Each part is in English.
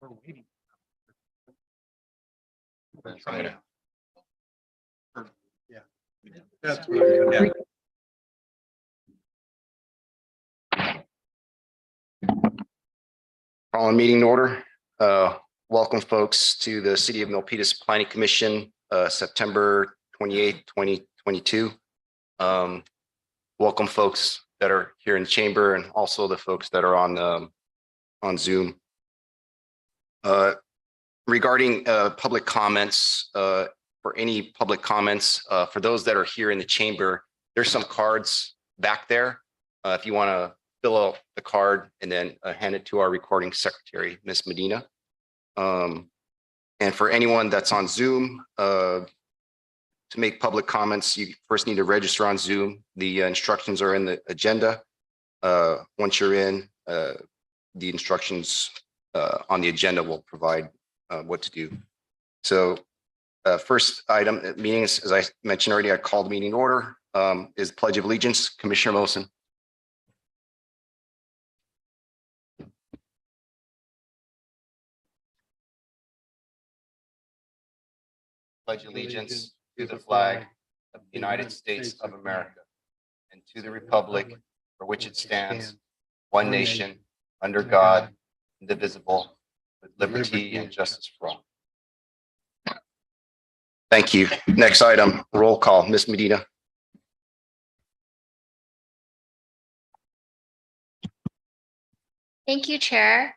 Try it out. Yeah. That's right. Calling meeting in order. Welcome folks to the City of Milpitas Planning Commission, September 28th, 2022. Welcome folks that are here in the chamber and also the folks that are on Zoom. Regarding public comments, for any public comments, for those that are here in the chamber, there's some cards back there. If you want to fill out the card and then hand it to our recording secretary, Ms. Medina. And for anyone that's on Zoom, to make public comments, you first need to register on Zoom. The instructions are in the agenda. Once you're in, the instructions on the agenda will provide what to do. So first item meetings, as I mentioned already, I called meeting order, is Pledge of Allegiance. Commissioner Mosen. Pledge allegiance to the flag of the United States of America and to the republic for which it stands, one nation, under God, indivisible, with liberty and justice for all. Thank you. Next item, roll call. Ms. Medina. Thank you, Chair.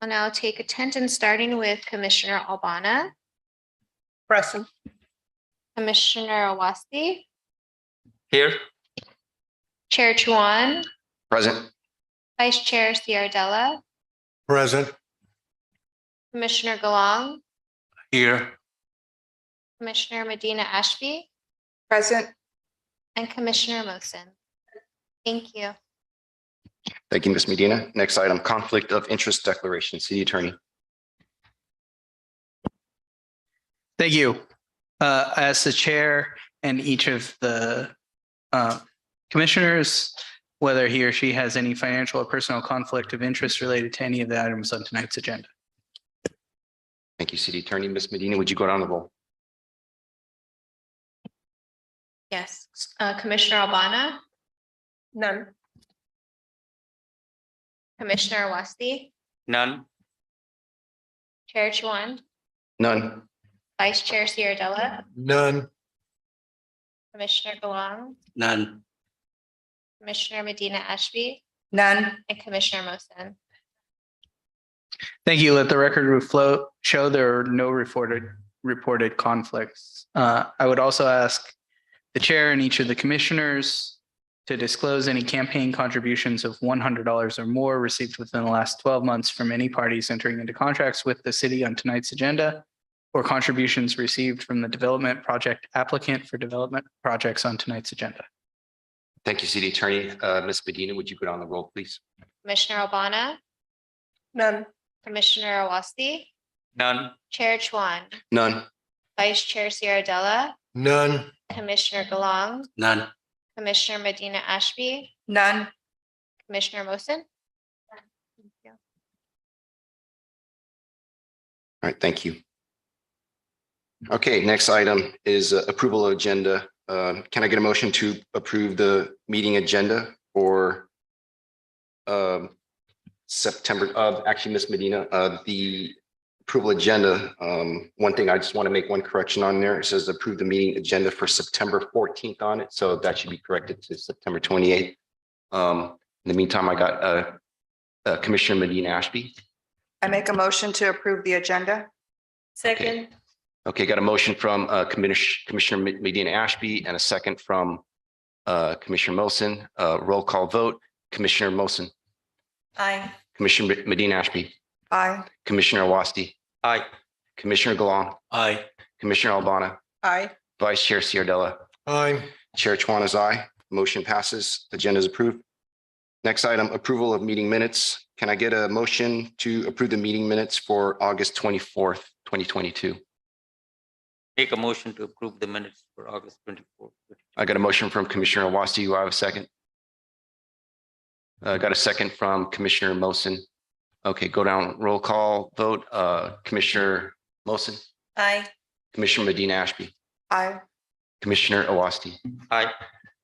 I'll now take attendance, starting with Commissioner Albana. Present. Commissioner Awasti, Here. Chair Chuan, Present. Vice Chair Ciardella, Present. Commissioner Galang, Here. Commissioner Medina Ashby, Present. and Commissioner Mosen. Thank you. Thank you, Ms. Medina. Next item, conflict of interest declaration. City Attorney. Thank you. As the chair and each of the commissioners, whether he or she has any financial or personal conflict of interest related to any of the items on tonight's agenda. Thank you, City Attorney. Ms. Medina, would you go down the roll? Yes. Commissioner Albana, None. Commissioner Awasti, None. Chair Chuan, None. Vice Chair Ciardella, None. Commissioner Galang, None. Commissioner Medina Ashby, None. and Commissioner Mosen. Thank you. Let the record show there are no reported conflicts. I would also ask the chair and each of the commissioners to disclose any campaign contributions of $100 or more received within the last 12 months from any parties entering into contracts with the city on tonight's agenda, or contributions received from the development project applicant for development projects on tonight's agenda. Thank you, City Attorney. Ms. Medina, would you go down the roll, please? Commissioner Albana, None. Commissioner Awasti, None. Chair Chuan, None. Vice Chair Ciardella, None. Commissioner Galang, None. Commissioner Medina Ashby, None. Commissioner Mosen. Thank you. All right, thank you. Okay, next item is approval of agenda. Can I get a motion to approve the meeting agenda for September actually, Ms. Medina, the approval agenda. One thing I just want to make one correction on there. It says approve the meeting agenda for September 14th on it. So that should be corrected to September 28th. In the meantime, I got Commissioner Medina Ashby. I make a motion to approve the agenda. Second. Okay, got a motion from Commissioner Medina Ashby and a second from Commissioner Mosen. Roll call vote. Commissioner Mosen. Aye. Commissioner Medina Ashby. Aye. Commissioner Awasti. Aye. Commissioner Galang. Aye. Commissioner Albana. Aye. Vice Chair Ciardella. Aye. Chair Chuan is aye. Motion passes. Agenda is approved. Next item, approval of meeting minutes. Can I get a motion to approve the meeting minutes for August 24th, 2022? Make a motion to approve the minutes for August 24th. I got a motion from Commissioner Awasti. Do I have a second? I got a second from Commissioner Mosen. Okay, go down, roll call vote. Commissioner Mosin, Aye. Commissioner Medina Ashby, Aye. Commissioner Awasti, Aye.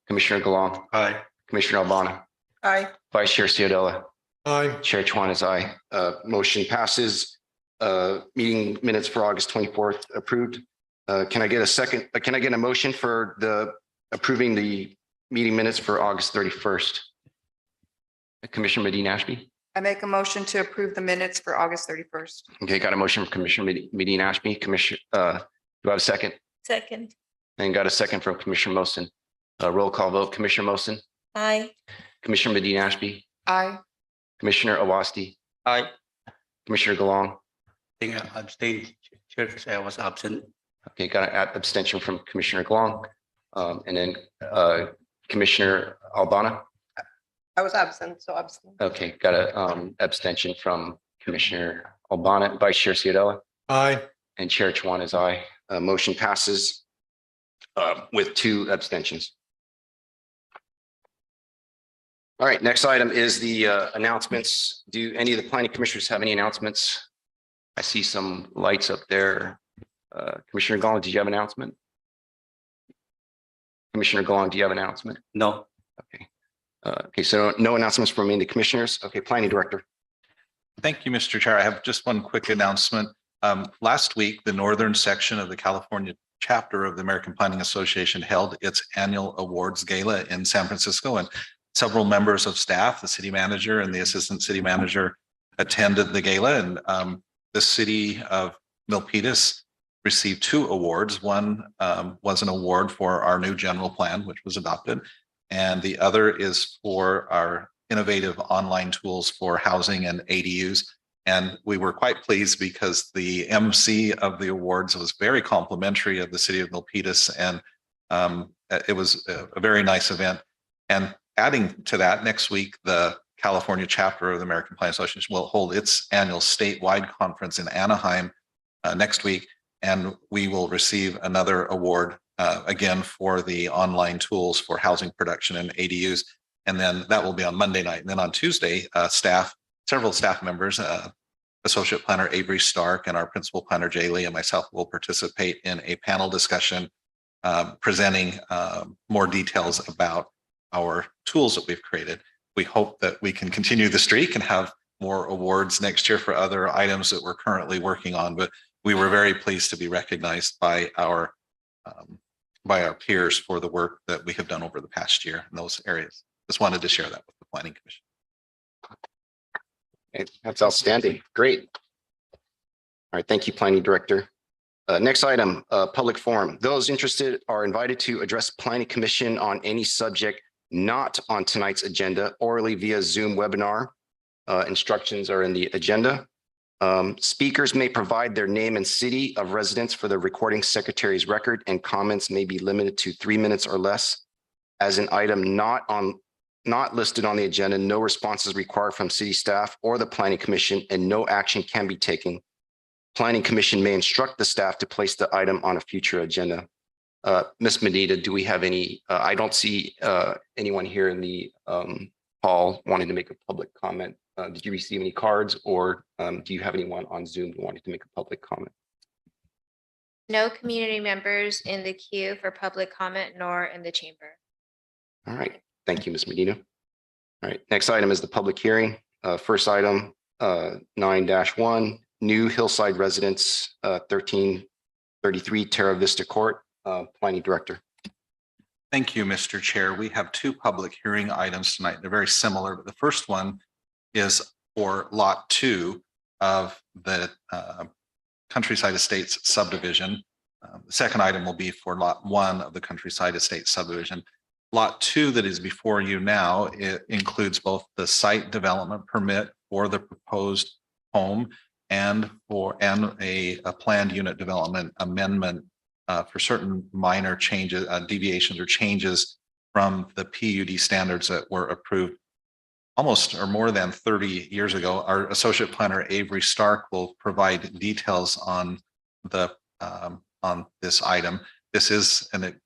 Commissioner Galong, Aye. Commissioner Albana, Aye. Vice Chair Theodella, Aye. Chair Chuan is aye. Motion passes. Meeting minutes for August 24th approved. Can I get a second? Can I get a motion for the approving the meeting minutes for August 31st? Commissioner Medina Ashby. I make a motion to approve the minutes for August 31st. Okay, got a motion from Commissioner Medina Ashby. Commissioner, do I have a second? Second. And got a second from Commissioner Mosin. Roll call vote. Commissioner Mosin, Aye. Commissioner Medina Ashby, Aye. Commissioner Awasti, Aye. Commissioner Galong. I think I abstained, Chair, because I was absent. Okay, got an abstention from Commissioner Galong. And then Commissioner Albana. I was absent, so absent. Okay, got a abstention from Commissioner Albana. Vice Chair Theodella Aye. and Chair Chuan is aye. Motion passes with 2 abstentions. All right, next item is the announcements. Do any of the planning commissioners have any announcements? I see some lights up there. Commissioner Galong, did you have an announcement? Commissioner Galong, do you have an announcement? No. Okay. Okay, so no announcements from me and the commissioners. Okay, planning director. Thank you, Mr. Chair. I have just one quick announcement. Last week, the northern section of the California chapter of the American Planning Association held its annual awards gala in San Francisco, and several members of staff, the city manager and the assistant city manager, attended the gala. And the city of Milpitas received 2 awards. One was an award for our new general plan, which was adopted, and the other is for our innovative online tools for housing and ADUs. And we were quite pleased because the MC of the awards was very complimentary of the city of Milpitas, and it was a very nice event. And adding to that, next week, the California chapter of the American Planning Association will hold its annual statewide conference in Anaheim next week, and we will receive another award again for the online tools for housing production and ADUs. And then that will be on Monday night. And then on Tuesday, several staff members, Associate Planner Avery Stark and our Principal Planner Jay Lee and myself will participate in a panel discussion presenting more details about our tools that we've created. We hope that we can continue the streak and have more awards next year for other items that we're currently working on. But we were very pleased to be recognized by our peers for the work that we have done over the past year in those areas. Just wanted to share that with the Planning Commission. Okay, that's outstanding. Great. All right, thank you, Planning Director. Next item, public forum. Those interested are invited to address Planning Commission on any subject not on tonight's agenda orally via Zoom webinar. Instructions are in the agenda. Speakers may provide their name and city of residence for the recording secretary's record, and comments may be limited to 3 minutes or less. As an item not listed on the agenda, no response is required from city staff or the Planning Commission, and no action can be taken. Planning Commission may instruct the staff to place the item on a future agenda. Ms. Medina, do we have any? I don't see anyone here in the hall wanting to make a public comment. Did you receive any cards, or do you have anyone on Zoom who wanted to make a public comment? No community members in the queue for public comment, nor in the chamber. All right, thank you, Ms. Medina. All right, next item is the public hearing. First item, 9-1, new Hillside Residence, 1333 Terra Vista Court. Planning Director. Thank you, Mr. Chair. We have 2 public hearing items tonight. They're very similar, but the first one is for Lot 2 of the Countryside Estates subdivision. The second item will be for Lot 1 of the Countryside Estates subdivision. Lot 2 that is before you now, it includes both the site development permit for the proposed home and a planned unit development amendment for certain minor changes, deviations or changes from the PUD standards that were approved almost or more than 30 years ago. Our Associate Planner Avery Stark will provide details on the on this item. This is an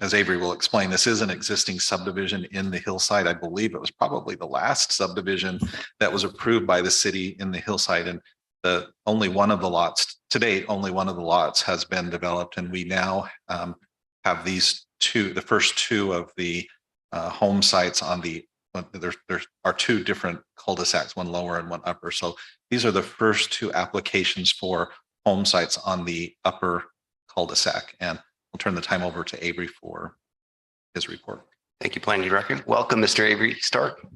as Avery will explain, this is an existing subdivision in the hillside. I believe it was probably the last subdivision that was approved by the city in the hillside. And the only one of the lots to date, only one of the lots has been developed. And we now have these two, the first two of the home sites on the, there are two different cul-de-sacs, one lower and one upper. So these are the first two applications for home sites on the upper cul-de-sac. And I'll turn the time over to Avery for his report. Thank you, Planning Director. Welcome, Mr. Avery Stark.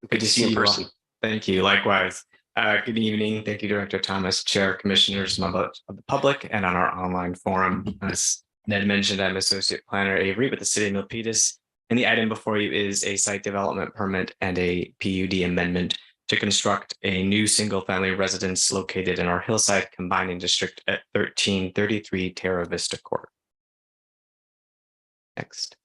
Good to see you in you all. person. Thank you. Likewise. Good evening. Thank you, Director Thomas, Chair, Commissioners, members of the public, and on our online forum. As Ned mentioned, I'm Associate Planner Avery with the City of Milpitas. And the item before you is a site development permit and a PUD amendment to construct a new single-family residence located in our Hillside Combining District at 1333 Terra Vista Court. Next.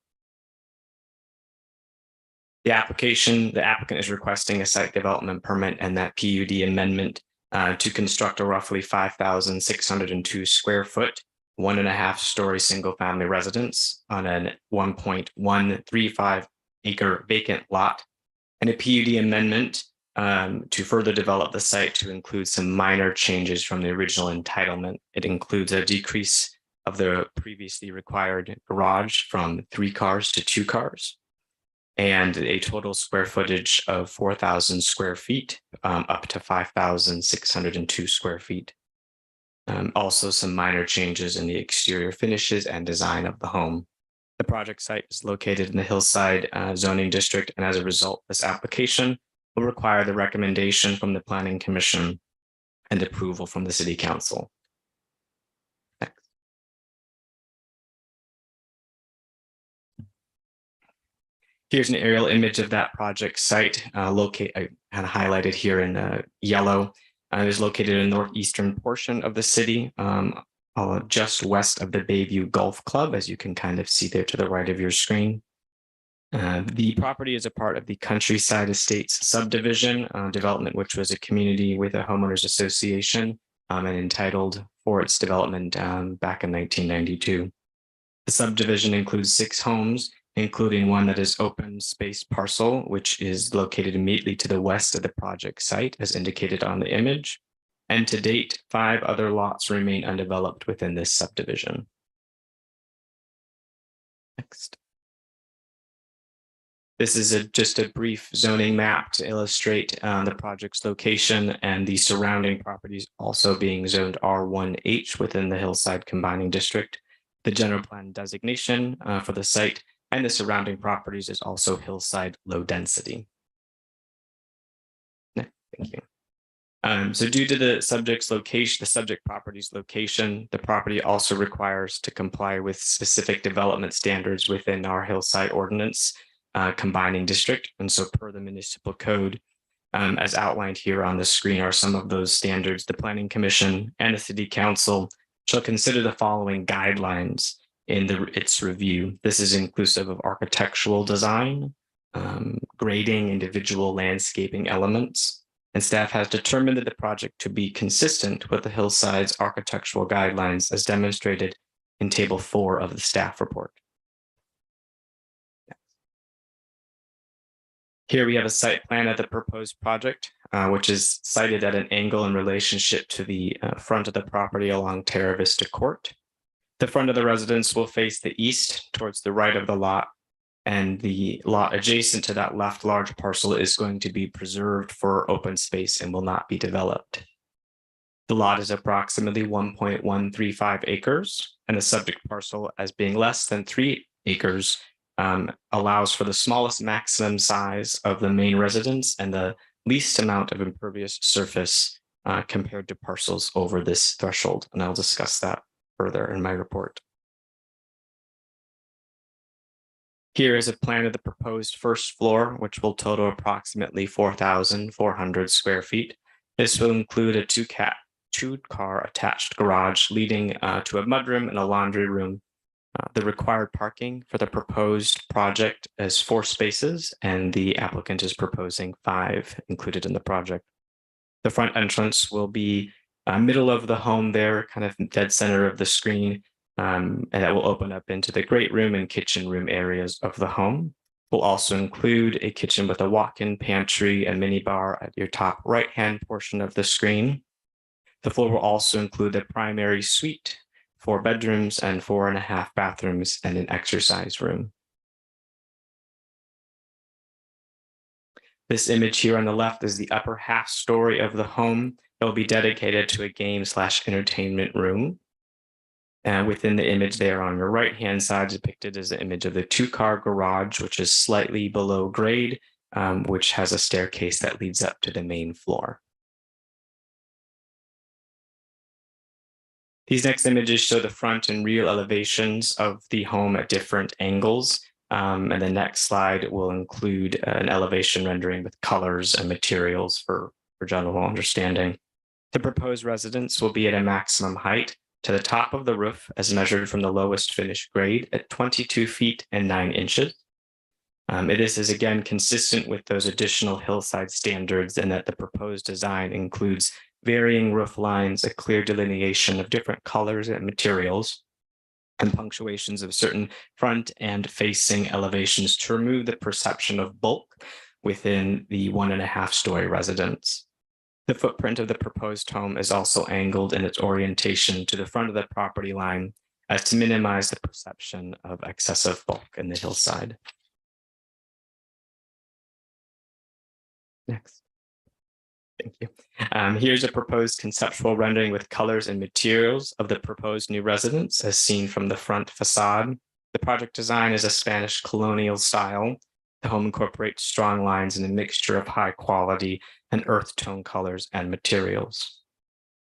The applicant is requesting a site development permit and that PUD amendment to construct a roughly 5,602 square foot, 1.5-story single-family residence on a 1.135 acre vacant lot, and a PUD amendment to further develop the site to include some minor changes from the original entitlement. It includes a decrease of the previously required garage from 3 cars to 2 cars, and a total square footage of 4,000 square feet up to 5,602 square feet. Also some minor changes in the exterior finishes and design of the home. The project site is located in the Hillside zoning district, and as a result, this application will require the recommendation from the Planning Commission and approval from the City Council. Next. Here's an aerial image of that project site, highlighted here in yellow. It is located in the northeastern portion of the city, just west of the Bayview Golf Club, as you can kind of see there to the right of your screen. The property is a part of the Countryside Estates subdivision development, which was a community with a homeowners association and entitled for its development back in 1992. The subdivision includes 6 homes, including one that is open space parcel, which is located immediately to the west of the project site, as indicated on the image. And to date, 5 other lots remain undeveloped within this subdivision. Next. This is just a brief zoning map to illustrate the project's location and the surrounding properties also being zoned R1H within the Hillside Combining District. The general plan designation for the site and the surrounding properties is also Hillside Low Density. Thank you. So due to the subject's location, the subject property's location, the property also requires to comply with specific development standards within our Hillside Ordinance Combining District. And so per the municipal code, as outlined here on the screen are some of those standards. The Planning Commission and the City Council shall consider the following guidelines in its review. This is inclusive of architectural design, grading, individual landscaping elements, and staff has determined that the project to be consistent with the Hillside's architectural guidelines as demonstrated in Table 4 of the staff report. Here we have a site plan of the proposed project, which is sited at an angle in relationship to the front of the property along Terra Vista Court. The front of the residence will face the east towards the right of the lot, and the lot adjacent to that left large parcel is going to be preserved for open space and will not be developed. The lot is approximately 1.135 acres, and the subject parcel, as being less than 3 acres, allows for the smallest maximum size of the main residence and the least amount of impervious surface compared to parcels over this threshold. And I'll discuss that further in my report. Here is a plan of the proposed first floor, which will total approximately 4,400 square feet. This will include a two-car attached garage leading to a mudroom and a laundry room. The required parking for the proposed project is 4 spaces, and the applicant is proposing 5 included in the project. The front entrance will be middle of the home there, kind of dead center of the screen, and that will open up into the great room and kitchen room areas of the home. Will also include a kitchen with a walk-in pantry and minibar at your top right-hand portion of the screen. The floor will also include the primary suite, 4 bedrooms and 4.5 bathrooms, and an exercise room. This image here on the left is the upper half story of the home. It will be dedicated to a game/entertainment room. And within the image there on your right-hand side depicted is the image of the 2-car garage, which is slightly below grade, which has a staircase that leads up to the main floor. These next images show the front and rear elevations of the home at different angles. And the next slide will include an elevation rendering with colors and materials for general understanding. The proposed residence will be at a maximum height to the top of the roof as measured from the lowest finished grade at 22 feet and 9 inches. This is again consistent with those additional hillside standards in that the proposed design includes varying roof lines, a clear delineation of different colors and materials, and punctuations of certain front and facing elevations to remove the perception of bulk within the 1.5-story residence. The footprint of the proposed home is also angled in its orientation to the front of the property line as to minimize the perception of excessive bulk in the hillside. Next. Thank you. Here's a proposed conceptual rendering with colors and materials of the proposed new residence as seen from the front facade. The project design is a Spanish colonial style. The home incorporates strong lines and a mixture of high quality and earth tone colors and materials.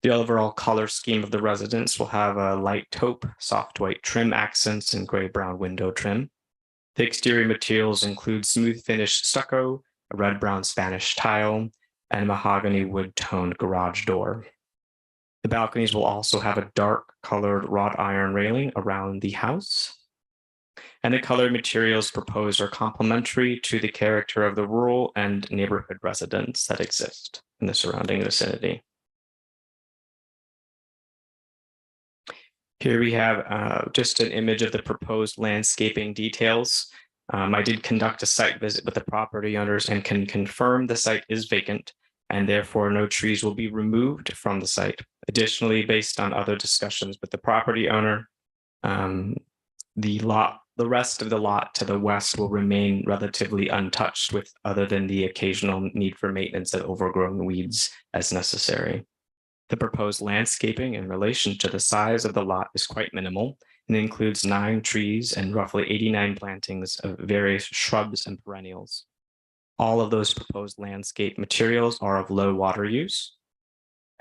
The overall color scheme of the residence will have a light taupe, soft white trim accents, and gray-brown window trim. The exterior materials include smooth finish stucco, a red-brown Spanish tile, and mahogany wood-toned garage door. The balconies will also have a dark colored wrought iron railing around the house. And the colored materials proposed are complementary to the character of the rural and neighborhood residents that exist in the surrounding vicinity. Here we have just an image of the proposed landscaping details. I did conduct a site visit with the property owners and can confirm the site is vacant and therefore no trees will be removed from the site. Additionally, based on other discussions with the property owner, the rest of the lot to the west will remain relatively untouched with other than the occasional need for maintenance of overgrown weeds as necessary. The proposed landscaping in relation to the size of the lot is quite minimal and includes 9 trees and roughly 89 plantings of various shrubs and perennials. All of those proposed landscape materials are of low water use,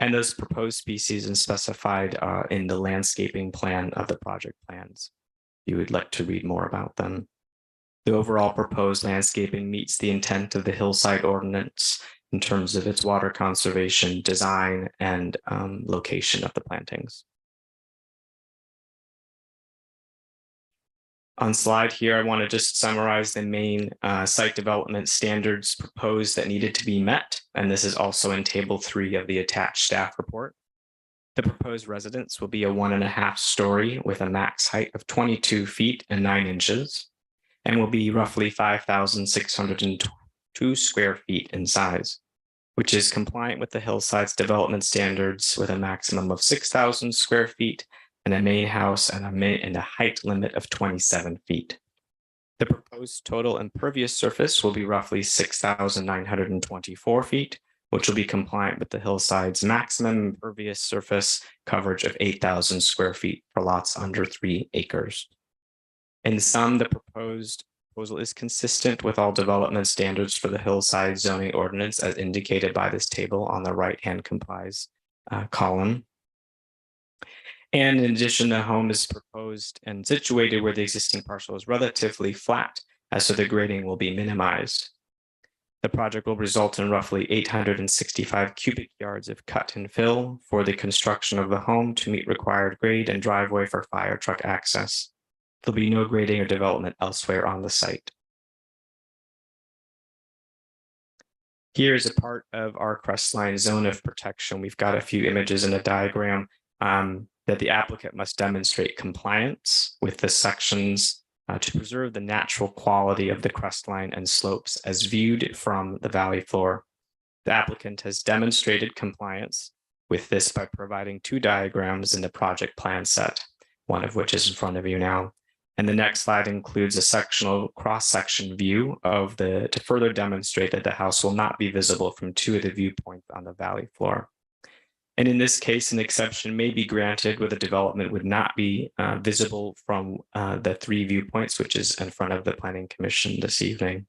and those proposed species are specified in the landscaping plan of the project plans. You would like to read more about them. The overall proposed landscaping meets the intent of the Hillside Ordinance in terms of its water conservation, design, and location of the plantings. On slide here, I want to just summarize the main site development standards proposed that needed to be met, and this is also in table 3 of the attached staff report. The proposed residence will be a 1.5-story with a max height of 22 feet and 9 inches, and will be roughly 5,602 square feet in size, which is compliant with the Hillside's development standards with a maximum of 6,000 square feet and a main house and a height limit of 27 feet. The proposed total impervious surface will be roughly 6,924 feet, which will be compliant with the Hillside's maximum impervious surface coverage of 8,000 square feet for lots under 3 acres. In sum, the proposal is consistent with all development standards for the Hillside zoning ordinance as indicated by this table on the right-hand complies column. And in addition, the home is proposed and situated where the existing parcel is relatively flat, so the grading will be minimized. The project will result in roughly 865 cubic yards of cut and fill for the construction of the home to meet required grade and driveway for fire truck access. There'll be no grading or development elsewhere on the site. Here's a part of our Crestline zone of protection. We've got a few images in a diagram. that the applicant must demonstrate compliance with the sections to preserve the natural quality of the crestline and slopes as viewed from the valley floor. The applicant has demonstrated compliance with this by providing 2 diagrams in the project plan set, one of which is in front of you now. And the next slide includes a sectional cross-section view of to further demonstrate that the house will not be visible from 2 of the viewpoints on the valley floor. And in this case, an exception may be granted where the development would not be visible from the 3 viewpoints, which is in front of the Planning Commission this evening.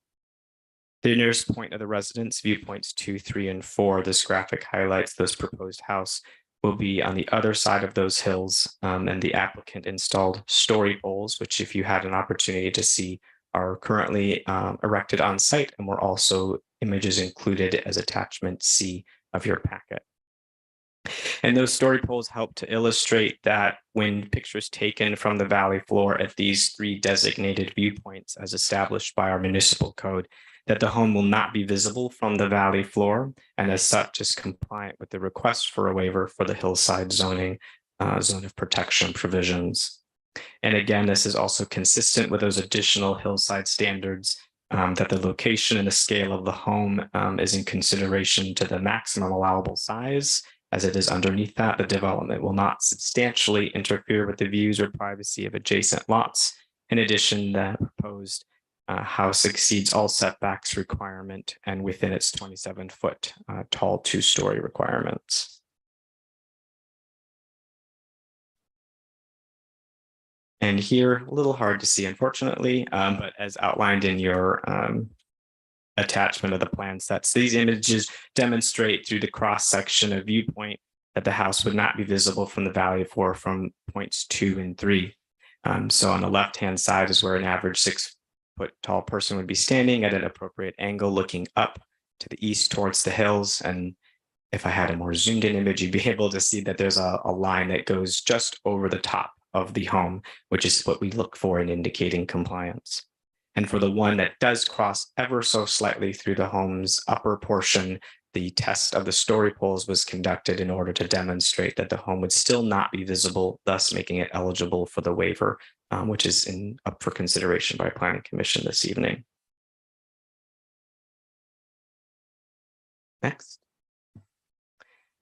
The nearest point of the residence, viewpoints 2, 3, and 4, this graphic highlights this proposed house, will be on the other side of those hills, and the applicant installed story poles, which if you had an opportunity to see, are currently erected on site and were also images included as attachment C of your packet. And those story poles help to illustrate that when pictures taken from the valley floor at these 3 designated viewpoints as established by our municipal code, that the home will not be visible from the valley floor and as such is compliant with the request for a waiver for the hillside zoning zone of protection provisions. And again, this is also consistent with those additional hillside standards that the location and the scale of the home is in consideration to the maximum allowable size. As it is underneath that, the development will not substantially interfere with the views or privacy of adjacent lots. In addition, the proposed house exceeds all setbacks requirement and within its 27-foot tall 2-story requirements. And here, a little hard to see, unfortunately, but as outlined in your attachment of the plan sets, these images demonstrate through the cross-section of viewpoint that the house would not be visible from the valley floor from points 2 and 3. So on the left-hand side is where an average 6-foot tall person would be standing at an appropriate angle looking up to the east towards the hills. And if I had a more zoomed in image, you'd be able to see that there's a line that goes just over the top of the home, which is what we look for in indicating compliance. And for the one that does cross ever so slightly through the home's upper portion, the test of the story poles was conducted in order to demonstrate that the home would still not be visible, thus making it eligible for the waiver, which is up for consideration by Planning Commission this evening. Next.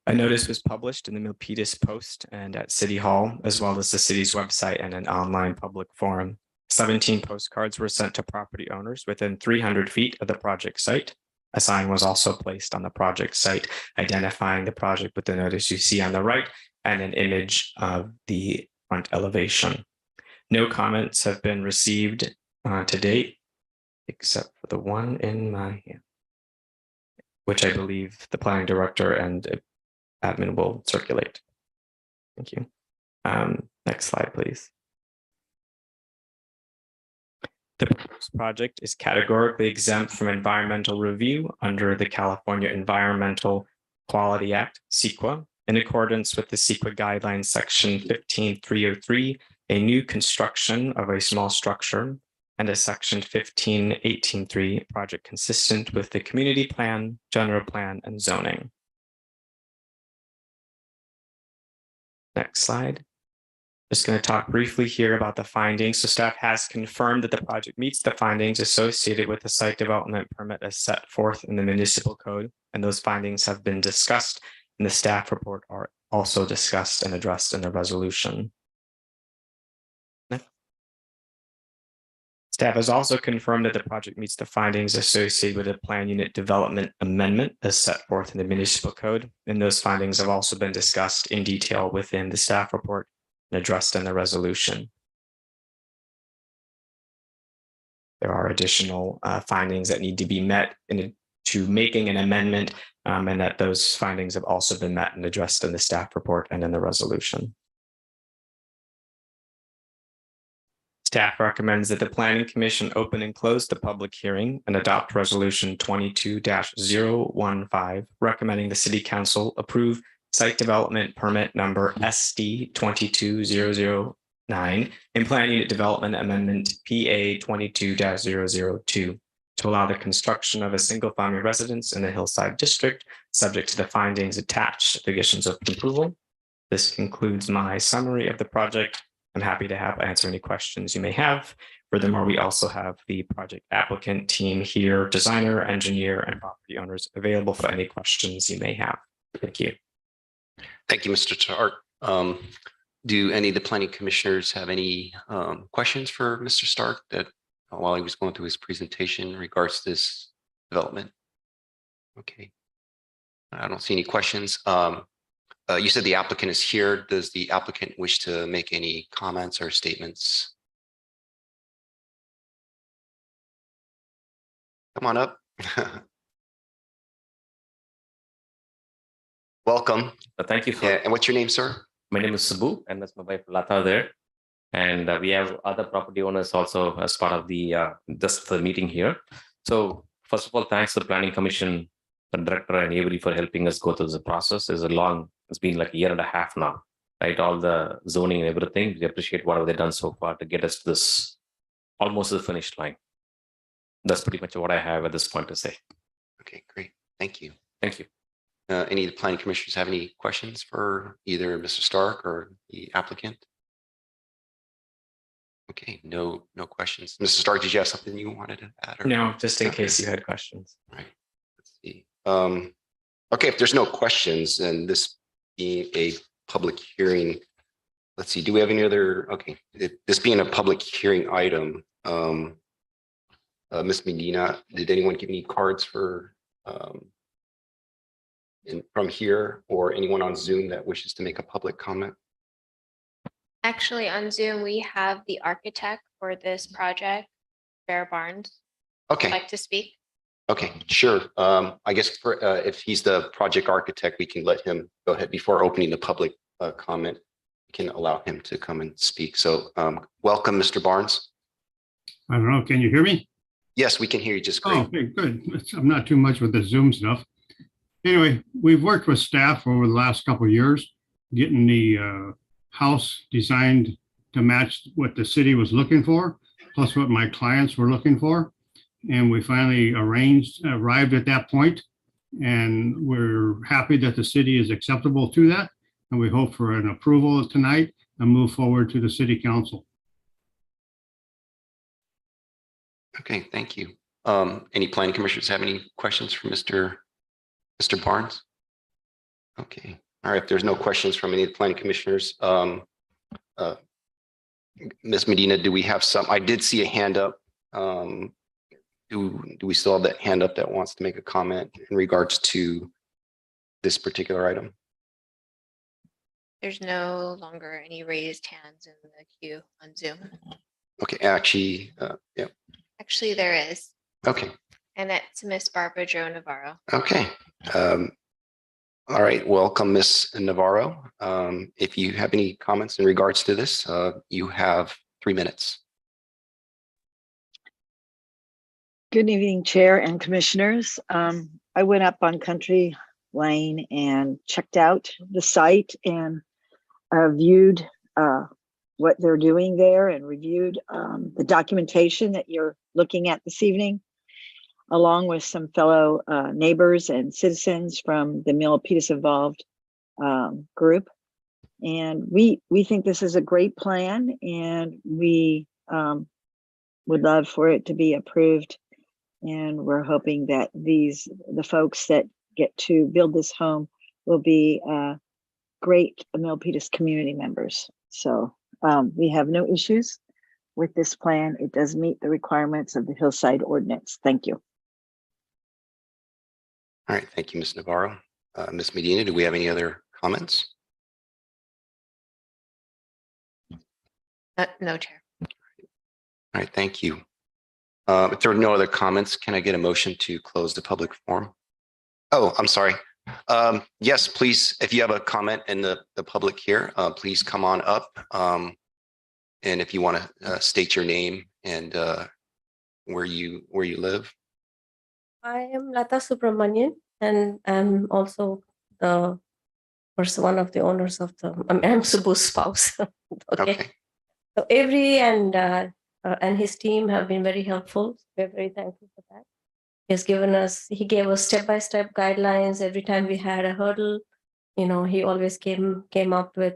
A notice was published in the Milpitas Post and at City Hall, as well as the city's website and an online public forum. 17 postcards were sent to property owners within 300 feet of the project site. A sign was also placed on the project site identifying the project with the notice you see on the right and an image of the front elevation. No comments have been received to date, except for the one in my hand, which I believe the planning director and admin will circulate. Thank you. Next slide, please. The proposed project is categorically exempt from environmental review under the California Environmental Quality Act, CEQA. In accordance with the CEQA guidelines, section 15303, a new construction of a small structure, and a section 15183 project consistent with the community plan, general plan, and zoning. Next slide. Just going to talk briefly here about the findings. So staff has confirmed that the project meets the findings associated with the site development permit as set forth in the municipal code. And those findings have been discussed in the staff report, are also discussed and addressed in the resolution. Next. Staff has also confirmed that the project meets the findings associated with the plan unit development amendment as set forth in the municipal code. And those findings have also been discussed in detail within the staff report and addressed in the resolution. There are additional findings that need to be met to making an amendment, and that those findings have also been met and addressed in the staff report and in the resolution. Staff recommends that the Planning Commission open and close the public hearing and adopt Resolution 22-015, recommending the City Council approve Site Development Permit number SD 22009 and Plan Unit Development Amendment PA 22-002 to allow the construction of a single-family residence in the Hillside District, subject to the findings attached to the conditions of approval. This concludes my summary of the project. I'm happy to answer any questions you may have. Furthermore, we also have the project applicant team here, designer, engineer, and property owners available for any questions you may have. Thank you. Thank you, Mr. Tark. Do any of the planning commissioners have any questions for Mr. Stark that while he was going through his presentation in regards to this development? Okay. I don't see any questions. You said the applicant is here. Does the applicant wish to make any comments or statements? Come on up. Welcome. Thank you for. Yeah, and what's your name, sir? My name is Subbu, and that's my wife Lata there. And we have other property owners also as part of the just the meeting here. So first of all, thanks to the Planning Commission, the director and Avery for helping us go through the process. It's been like a year and a half now, right? All the zoning and everything. We appreciate what have they done so far to get us to this almost the finish line. That's pretty much what I have at this point to say. Okay, great. Thank you. Thank you. Any of the planning commissioners have any questions for either Mr. Stark or the applicant? Okay, no questions. Mr. Stark, did you have something you wanted to add? Or? No, just in case you had questions. All right. Let's see. Okay, if there's no questions, then this being a public hearing, let's see, do we have any other? Okay, this being a public hearing item, Ms. Medina, did anyone give any cards for from here or anyone on Zoom that wishes to make a public comment? Actually, on Zoom, we have the architect for this project, Bear Barnes. Okay. Would like to speak? Okay, sure. I guess for if he's the project architect, we can let him go ahead before opening the public comment. We can allow him to come and speak. So welcome, Mr. Barnes. I don't know, can you hear me? Yes, we can hear you just great. Oh, okay, good. I'm not too much with the Zoom stuff. Anyway, we've worked with staff over the last couple of years, getting the house designed to match what the city was looking for, plus what my clients were looking for. And we finally arrived at that point, and we're happy that the city is acceptable to that. And we hope for an approval tonight and move forward to the city council. Okay, thank you. Any planning commissioners have any questions for Mr. Barnes? Okay, all right. If there's no questions from any of the planning commissioners, Ms. Medina, do we have some? I did see a hand up. Do we still have that hand up that wants to make a comment in regards to this particular item? There's no longer any raised hands in the queue on Zoom. Okay, actually, yeah. Actually, there is, Okay, and that's Miss Barbara Jo Navarro. okay. All right, welcome, Ms. Navarro. If you have any comments in regards to this, you have 3 minutes. Good evening, Chair and Commissioners. I went up on Country Lane and checked out the site and viewed what they're doing there and reviewed the documentation that you're looking at this evening, along with some fellow neighbors and citizens from the Milpitas involved group. And we think this is a great plan, and we would love for it to be approved. And we're hoping that the folks that get to build this home will be great Milpitas community members. So we have no issues with this plan. It does meet the requirements of the Hillside Ordinance. Thank you. All right, thank you, Ms. Navarro. Ms. Medina, do we have any other comments? No, Chair. All right, thank you. If there are no other comments, can I get a motion to close the public forum? Oh, I'm sorry. Yes, please, if you have a comment in the public here, please come on up. And if you want to state your name and where you live. I am Lata Subramanian, and I'm also one of the owners of I'm Subbu's spouse. Okay. So Avery and his team have been very helpful. We're very thankful for that. He gave us step-by-step guidelines every time we had a hurdle. he always came up with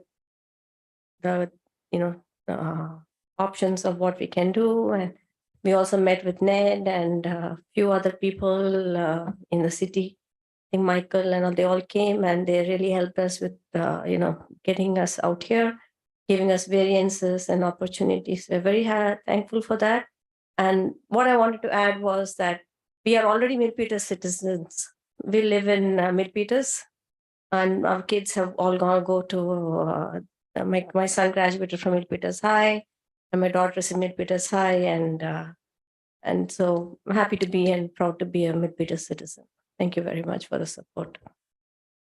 the, options of what we can do. And we also met with Ned and a few other people in the city. I think Michael and all, they all came and they really helped us with, getting us out here, giving us variances and opportunities. We're very thankful for that. And what I wanted to add was that we are already Milpitas citizens. We live in Milpitas, and our kids have all go to, my son graduated from Milpitas High, and my daughter is in Milpitas High, and so I'm happy to be and proud to be a Milpitas citizen. Thank you very much for the support.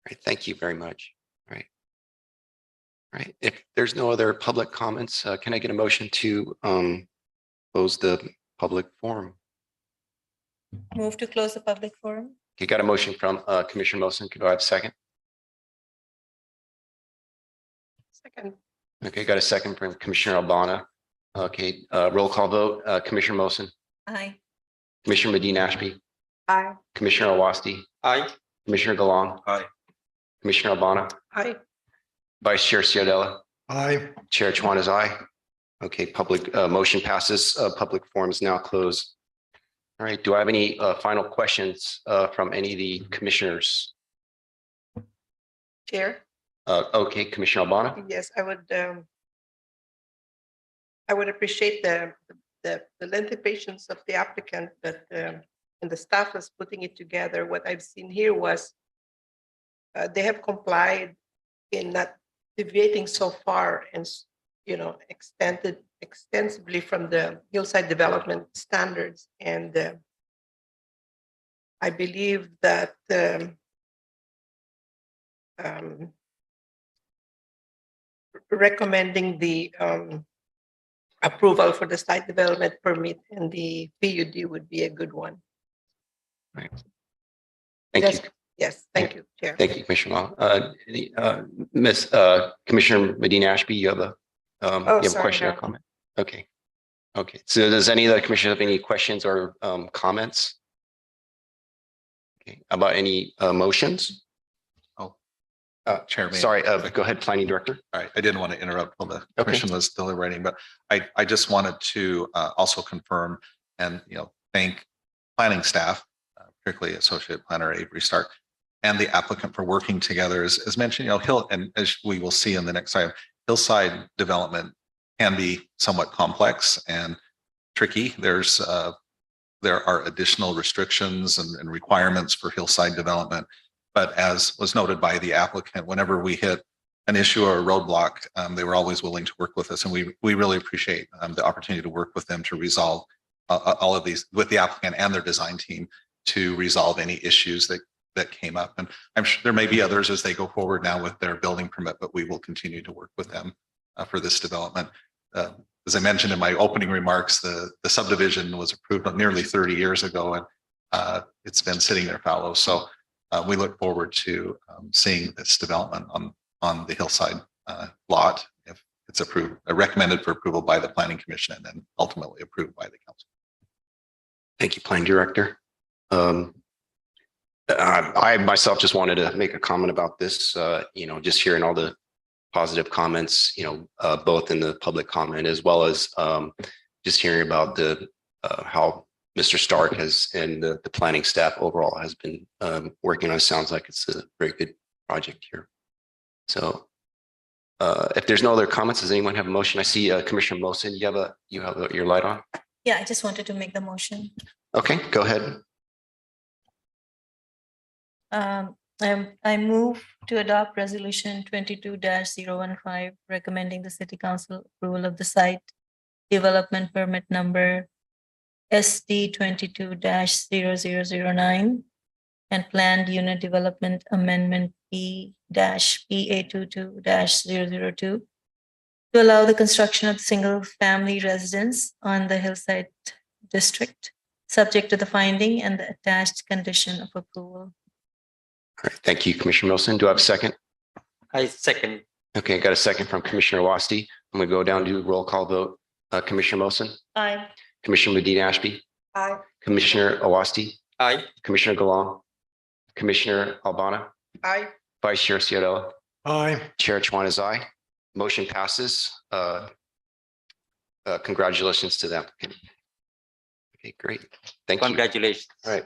Right, thank you very much. Right. Right. If there's no other public comments, can I get a motion to close the public forum? Move to close the public forum. Okay, got a motion from Commissioner Mosen. Could I have a second? Second. Okay, got a second from Commissioner Albana. Okay, roll call vote. Commissioner Mosen, Aye. Commissioner Medina Ashby, Aye. Commissioner Awasti, Aye. Commissioner Galang, Aye. Commissioner Albana, Aye. Vice Chair Ciardella, Aye. Chair Chuan is aye. Okay, public motion passes. Public forum is now closed. All right, do I have any final questions from any of the commissioners? Chair. Okay, Commissioner Albana. Yes, I would appreciate the lengthy patience of the applicant, but and the staff is putting it together. What I've seen here was they have complied in not deviating so far and extended extensively from the hillside development standards. And I believe that recommending the approval for the site development permit and the PUD would be a good one. Right. Thank you. Yes, thank you, Chair. Thank you, Commissioner Long. Miss Commissioner Medina Ashby, you have a you have a sorry, question or no. comment? Okay. Okay. So does any of the commissioners have any questions or comments? Okay. About any motions? Chairman. Sorry, go ahead, Planning Director. All right, I didn't want to interrupt while the commission was deliberating, but I just wanted to also confirm and, thank planning staff, particularly Associate Planner Avery Stark, and the applicant for working together. As mentioned, and as we will see in the next slide, hillside development can be somewhat complex and tricky. There are additional restrictions and requirements for hillside development. But as was noted by the applicant, whenever we hit an issue or a roadblock, they were always willing to work with us. And we really appreciate the opportunity to work with them to resolve all of these with the applicant and their design team to resolve any issues that came up. And I'm sure there may be others as they go forward now with their building permit, but we will continue to work with them for this development. As I mentioned in my opening remarks, the subdivision was approved nearly 30 years ago, and it's been sitting there fallow. So we look forward to seeing this development on the hillside lot if it's approved, recommended for approval by the Planning Commission and then ultimately approved by the council. Thank you, Planning Director. I myself just wanted to make a comment about this, just hearing all the positive comments, both in the public comment as well as just hearing about the how Mr. Stark has and the planning staff overall has been working on. It sounds like it's a very good project here. So if there's no other comments, does anyone have a motion? I see Commissioner Mosen, you have your light on. Yeah, I just wanted to make the motion. Okay, go ahead. I move to adopt resolution 22-015, recommending the city council approval of the site development permit number SD 22-0009 and planned unit development amendment P-PA22-002 to allow the construction of single family residence on the hillside district, subject to the finding and the attached condition of approval. All right, thank you, Commissioner Wilson. Do I have a second? I second. Okay, got a second from Commissioner Wasti. I'm going to go down to roll call vote. Commissioner Wilson, Aye. Commissioner Medina Ashby, Aye. Commissioner Awasti, Aye. Commissioner Galang, Commissioner Albana, Aye. Vice Chair Scioto, Aye. Chair Chuan is aye. Motion passes. Congratulations to them. Okay, great. Thank you. Congratulations. All right.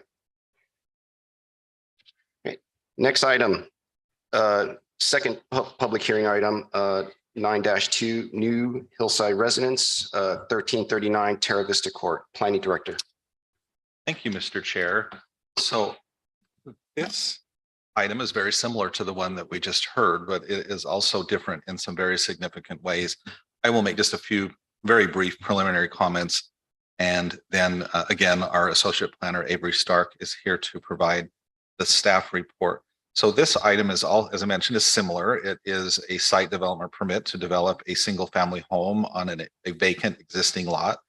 Great. Next item, second public hearing item, 9-2, new Hillside Residence, 1339 Terra Vista Court. Planning Director. Thank you, Mr. Chair. So this item is very similar to the one that we just heard, but it is also different in some very significant ways. I will make just a few very brief preliminary comments. And then again, our Associate Planner Avery Stark is here to provide the staff report. So this item is all, as I mentioned, is similar. It is a site development permit to develop a single family home on a vacant existing lot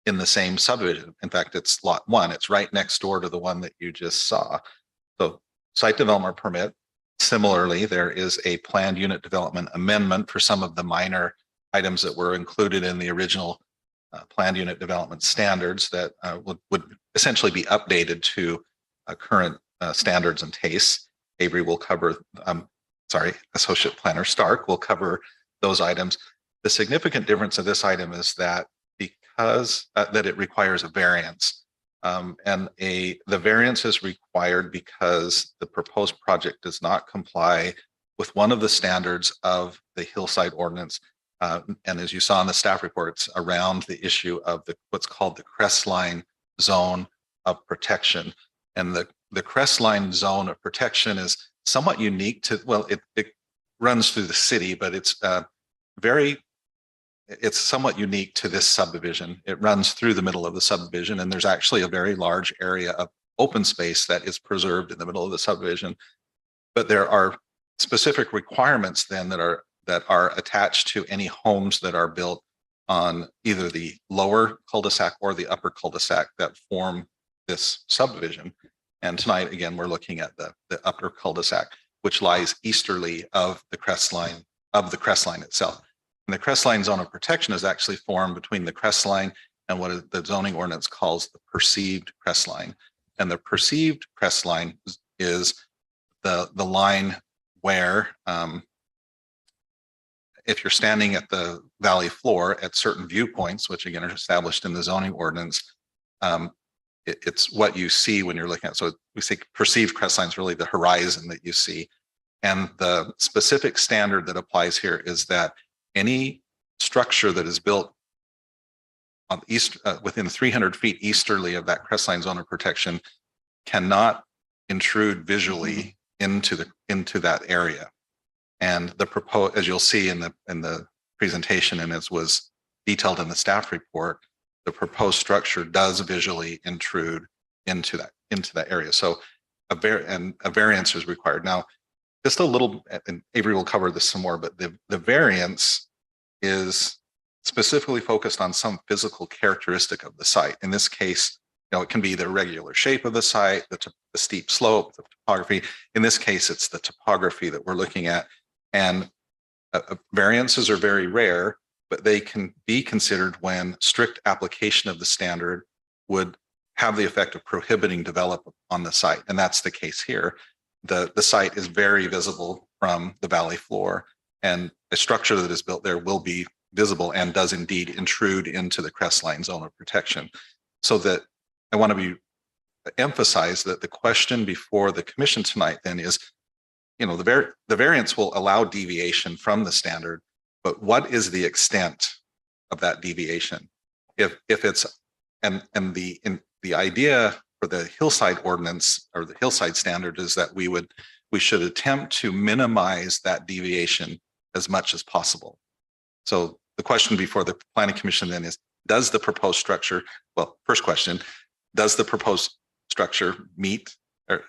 in the same subdivision. In fact, it's lot 1. It's right next door to the one that you just saw. So site development permit. Similarly, there is a planned unit development amendment for some of the minor items that were included in the original planned unit development standards that would essentially be updated to current standards and tastes. Avery will cover, Associate Planner Stark will cover those items. The significant difference of this item is that because that it requires a variance. The variance is required because the proposed project does not comply with one of the standards of the Hillside Ordinance. And as you saw in the staff reports, around the issue of what's called the Crestline zone of protection. And the Crestline zone of protection is somewhat unique to, well, it runs through the city, but it's somewhat unique to this subdivision. It runs through the middle of the subdivision, and there's actually a very large area of open space that is preserved in the middle of the subdivision. But there are specific requirements then that are attached to any homes that are built on either the lower cul-de-sac or the upper cul-de-sac that form this subdivision. And tonight, again, we're looking at the upper cul-de-sac, which lies easterly of the crestline itself. And the crestline zone of protection is actually formed between the crestline and what the zoning ordinance calls the perceived crestline. And the perceived crestline is the line where if you're standing at the valley floor at certain viewpoints, which again are established in the zoning ordinance, it's what you see when you're looking at. So we say perceived crestline is really the horizon that you see. And the specific standard that applies here is that any structure that is built on within 300 feet easterly of that crestline zone of protection cannot intrude visually into that area. And the proposed, as you'll see in the presentation, and as was detailed in the staff report, the proposed structure does visually intrude into that area. So a variance is required. Now, just a little, and Avery will cover this some more, but the variance is specifically focused on some physical characteristic of the site. In this case, it can be the regular shape of the site, the steep slope, the topography. In this case, it's the topography that we're looking at. And variances are very rare, but they can be considered when strict application of the standard would have the effect of prohibiting development on the site. And that's the case here. The site is very visible from the valley floor, and a structure that is built there will be visible and does indeed intrude into the crestline zone of protection. So that I want to emphasize that the question before the commission tonight then is, the variance will allow deviation from the standard, but what is the extent of that deviation? If it's, and the idea for the Hillside Ordinance or the Hillside Standard is that we should attempt to minimize that deviation as much as possible. So the question before the Planning Commission then is, does the proposed structure, well, first question, does the proposed structure meet or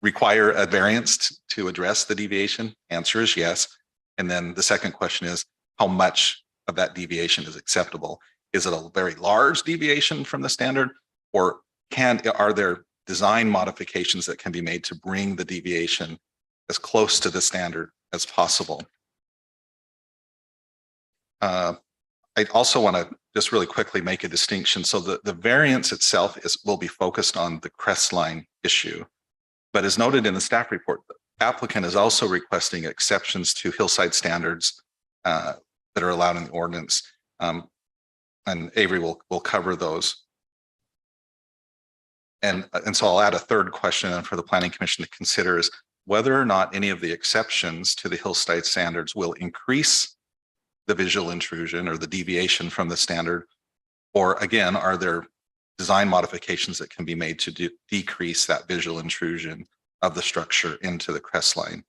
require a variance to address the deviation? Answer is yes. And then the second question is, how much of that deviation is acceptable? Is it a very large deviation from the standard, or are there design modifications that can be made to bring the deviation as close to the standard as possible? I also want to just really quickly make a distinction. So the variance itself will be focused on the crestline issue, but as noted in the staff report, applicant is also requesting exceptions to hillside standards that are allowed in the ordinance. And Avery will cover those. And so I'll add a third question for the Planning Commission to consider is whether or not any of the exceptions to the hillside standards will increase the visual intrusion or the deviation from the standard, or again, are there design modifications that can be made to decrease that visual intrusion of the structure into the crestline.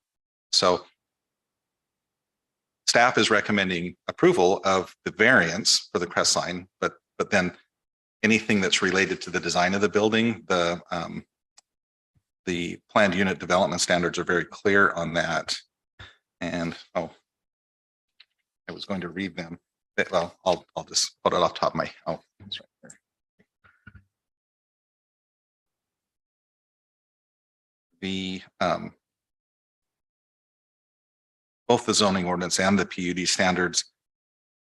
So staff is recommending approval of the variance for the crestline, but then anything that's related to the design of the building, the planned unit development standards are very clear on that. And I was going to read them. Well, I'll just put it off the top of my, it's right there. Both the zoning ordinance and the PUD standards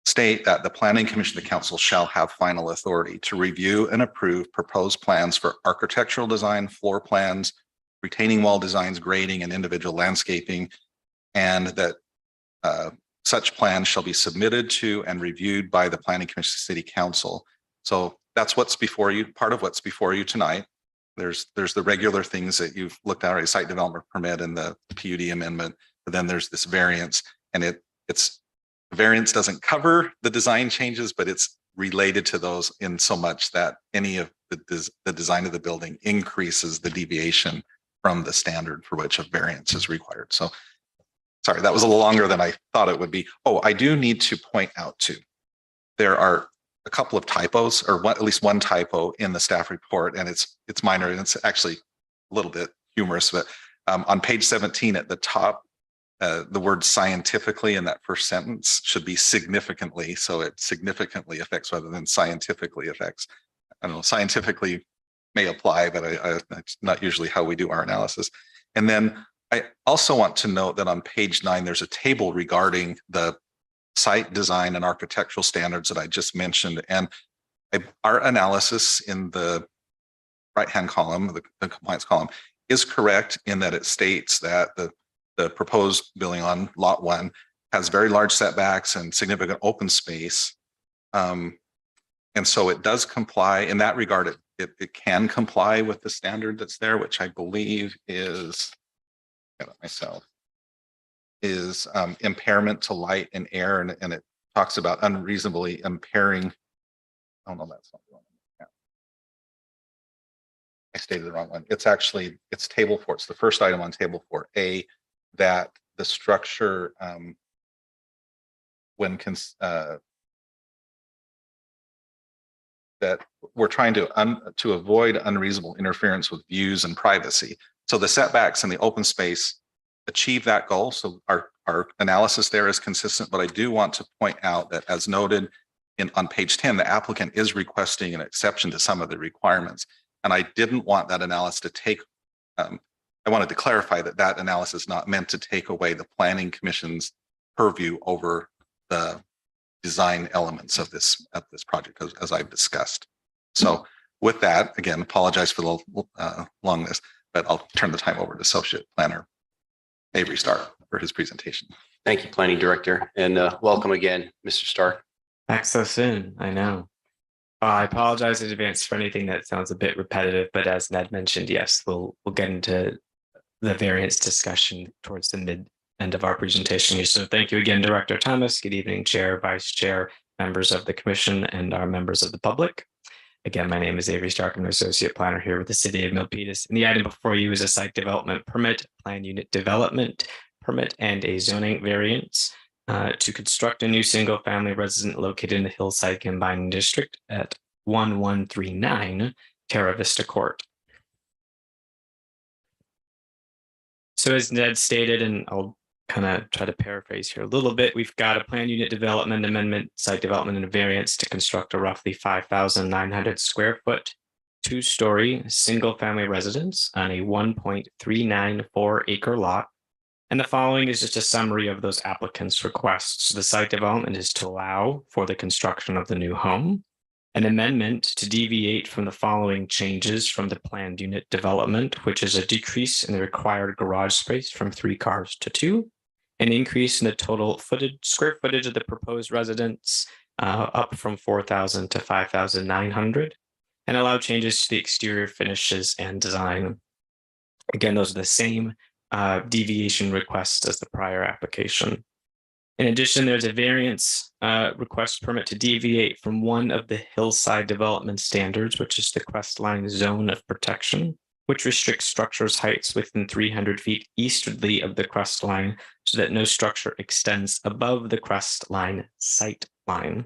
state that the Planning Commission of the Council shall have final authority to review and approve proposed plans for architectural design, floor plans, retaining wall designs, grading, and individual landscaping, and that such plans shall be submitted to and reviewed by the Planning Commission City Council. So that's what's before you, part of what's before you tonight. There's the regular things that you've looked at, a site development permit and the PUD amendment, but then there's this variance, and it's variance doesn't cover the design changes, but it's related to those in so much that any of the design of the building increases the deviation from the standard for which a variance is required. So sorry, that was a little longer than I thought it would be. Oh, I do need to point out too, there are a couple of typos, or at least one typo in the staff report, and it's minor, and it's actually a little bit humorous, but on page 17 at the top, the word scientifically in that first sentence should be significantly. So it significantly affects rather than scientifically affects. I don't know, scientifically may apply, but that's not usually how we do our analysis. And then I also want to note that on page 9, there's a table regarding the site design and architectural standards that I just mentioned. And our analysis in the right-hand column, the compliance column, is correct in that it states that the proposed building on lot 1 has very large setbacks and significant open space. And so it does comply in that regard. It can comply with the standard that's there, which I believe is, myself, is impairment to light and air, and it talks about unreasonably impairing. Oh no, that's not the one. Yeah. I stated the wrong one. It's actually, it's table 4. It's the first item on table 4A, that the structure that we're trying to avoid unreasonable interference with views and privacy. So the setbacks and the open space achieve that goal. So our analysis there is consistent, but I do want to point out that, as noted on page 10, the applicant is requesting an exception to some of the requirements. And I didn't want that analysis to take, I wanted to clarify that that analysis is not meant to take away the Planning Commission's purview over the design elements of this project, as I've discussed. So with that, again, apologize for the longness, but I'll turn the time over to Associate Planner Avery Stark for his presentation. Thank you, Planning Director, and welcome again, Mr. Stark. Back so soon, I know. I apologize in advance for anything that sounds a bit repetitive, but as Ned mentioned, yes, we'll get into the variance discussion towards the end of our presentation here. So thank you again, Director Thomas. Good evening, Chair, Vice Chair, members of the Commission, and our members of the public. Again, my name is Avery Stark. I'm an Associate Planner here with the City of Milpitas. And the item before you is a site development permit, plan unit development permit, and a zoning variance to construct a new single-family residence located in the Hillside Combined District at 1139 Terra Vista Court. So as Ned stated, and I'll kind of try to paraphrase here a little bit, we've got a plan unit development amendment, site development and a variance to construct a roughly 5,900 square foot, 2-story single family residence on a 1.394 acre lot. And the following is just a summary of those applicants' requests. The site development is to allow for the construction of the new home. An amendment to deviate from the following changes from the planned unit development, which is a decrease in the required garage space from 3 cars to 2, an increase in the total square footage of the proposed residence up from 4,000 to 5,900, and allow changes to the exterior finishes and design. Again, those are the same deviation requests as the prior application. In addition, there's a variance request permit to deviate from one of the hillside development standards, which is the Questline zone of protection, which restricts structures' heights within 300 feet easterly of the Crestline so that no structure extends above the Crestline sight line.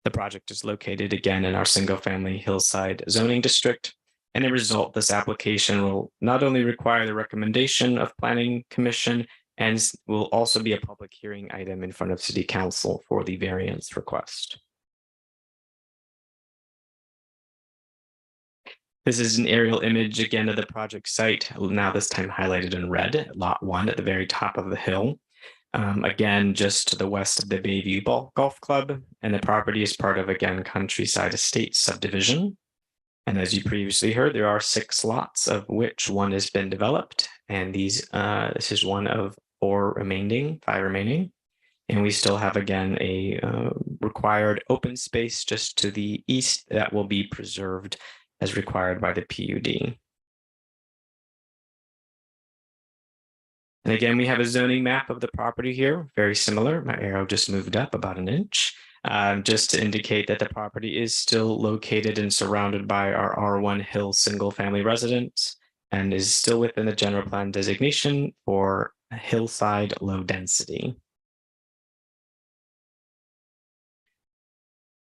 The project is located again in our single-family hillside zoning district. And as a result, this application will not only require the recommendation of Planning Commission and will also be a public hearing item in front of City Council for the variance request. This is an aerial image again of the project site, now this time highlighted in red, lot 1 at the very top of the hill. Again, just to the west of the Bayview Golf Club, and the property is part of, again, Countryside Estates subdivision. And as you previously heard, there are 6 lots, of which 1 has been developed, and this is one of 5 remaining. And we still have, again, a required open space just to the east that will be preserved as required by the PUD. And again, we have a zoning map of the property here, very similar. My arrow just moved up about an inch. Just to indicate that the property is still located and surrounded by our R1 Hill single-family residence and is still within the general plan designation for hillside low density.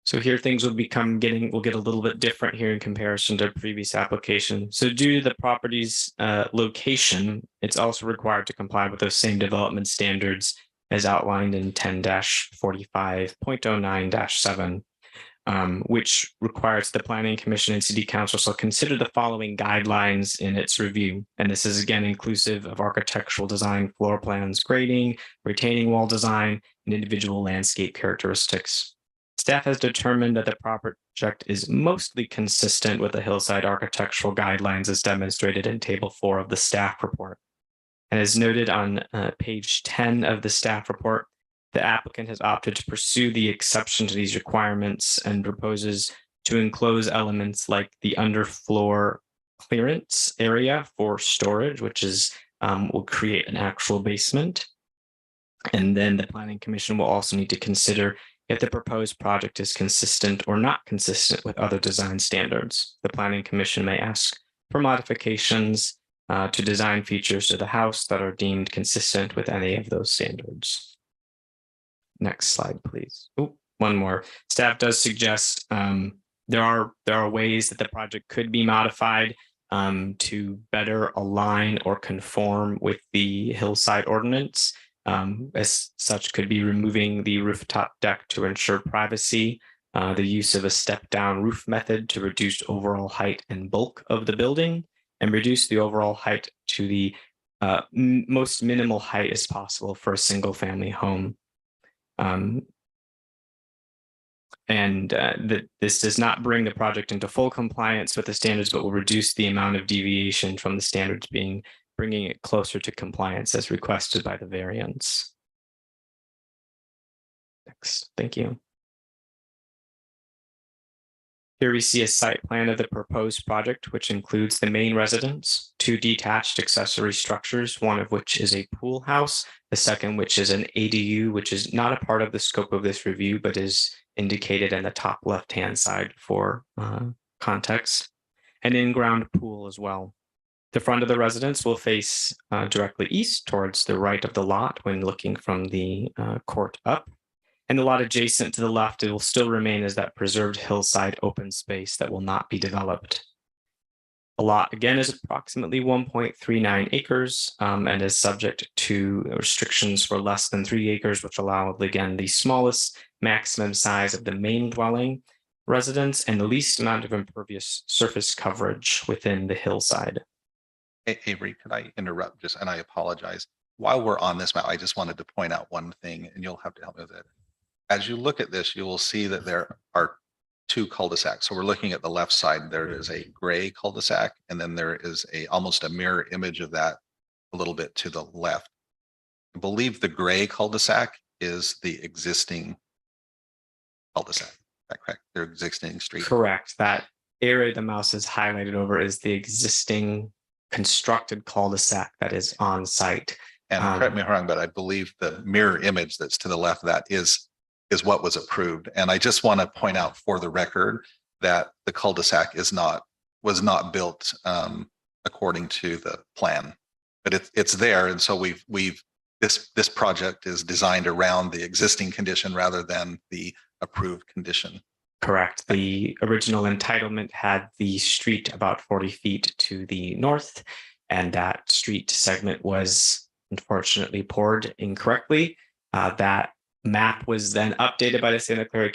So here things will will get a little bit different here in comparison to previous application. So due to the property's location, it's also required to comply with those same development standards as outlined in 10-45.09-7, which requires the Planning Commission and City Council shall consider the following guidelines in its review. And this is again inclusive of architectural design, floor plans, grading, retaining wall design, and individual landscape characteristics. Staff has determined that the project is mostly consistent with the hillside architectural guidelines as demonstrated in Table 4 of the staff report. And as noted on page 10 of the staff report, the applicant has opted to pursue the exception to these requirements and proposes to enclose elements like the underfloor clearance area for storage, which will create an actual basement. And then the Planning Commission will also need to consider if the proposed project is consistent or not consistent with other design standards. The Planning Commission may ask for modifications to design features to the house that are deemed consistent with any of those standards. Next slide, please. Oh, one more. Staff does suggest there are ways that the project could be modified to better align or conform with the Hillside Ordinance. As such, could be removing the rooftop deck to ensure privacy, the use of a step-down roof method to reduce overall height and bulk of the building, and reduce the overall height to the most minimal height as possible for a single-family home. This does not bring the project into full compliance with the standards, but will reduce the amount of deviation from the standards, bringing it closer to compliance as requested by the variance. Next, thank you. Here we see a site plan of the proposed project, which includes the main residence, 2 detached accessory structures, one of which is a pool house, the second which is an ADU, which is not a part of the scope of this review, but is indicated in the top left-hand side for context, an in-ground pool as well. The front of the residence will face directly east towards the right of the lot when looking from the court up. And the lot adjacent to the left, it will still remain as that preserved hillside open space that will not be developed. The lot, again, is approximately 1.39 acres and is subject to restrictions for less than 3 acres, which allow, again, the smallest maximum size of the main dwelling residence and the least amount of impervious surface coverage within the hillside. Avery, could I interrupt just, and I apologize. While we're on this map, I just wanted to point out one thing, and you'll have to help me with it. As you look at this, you will see that there are two cul-de-sacs. So we're looking at the left side, there is a gray cul-de-sac, and then there is almost a mirror image of that a little bit to the left. I believe the gray cul-de-sac is the existing cul-de-sac. Is that correct? Their existing street. Correct. That area the mouse is highlighted over is the existing constructed cul-de-sac that is on site. And correct me if I'm wrong, but I believe the mirror image that's to the left of that is what was approved. And I just want to point out for the record that the cul-de-sac was not built according to the plan, but it's there. And so this project is designed around the existing condition rather than the approved condition. Correct. The original entitlement had the street about 40 feet to the north, and that street segment was unfortunately poured incorrectly. That map was then updated by the Santa Clara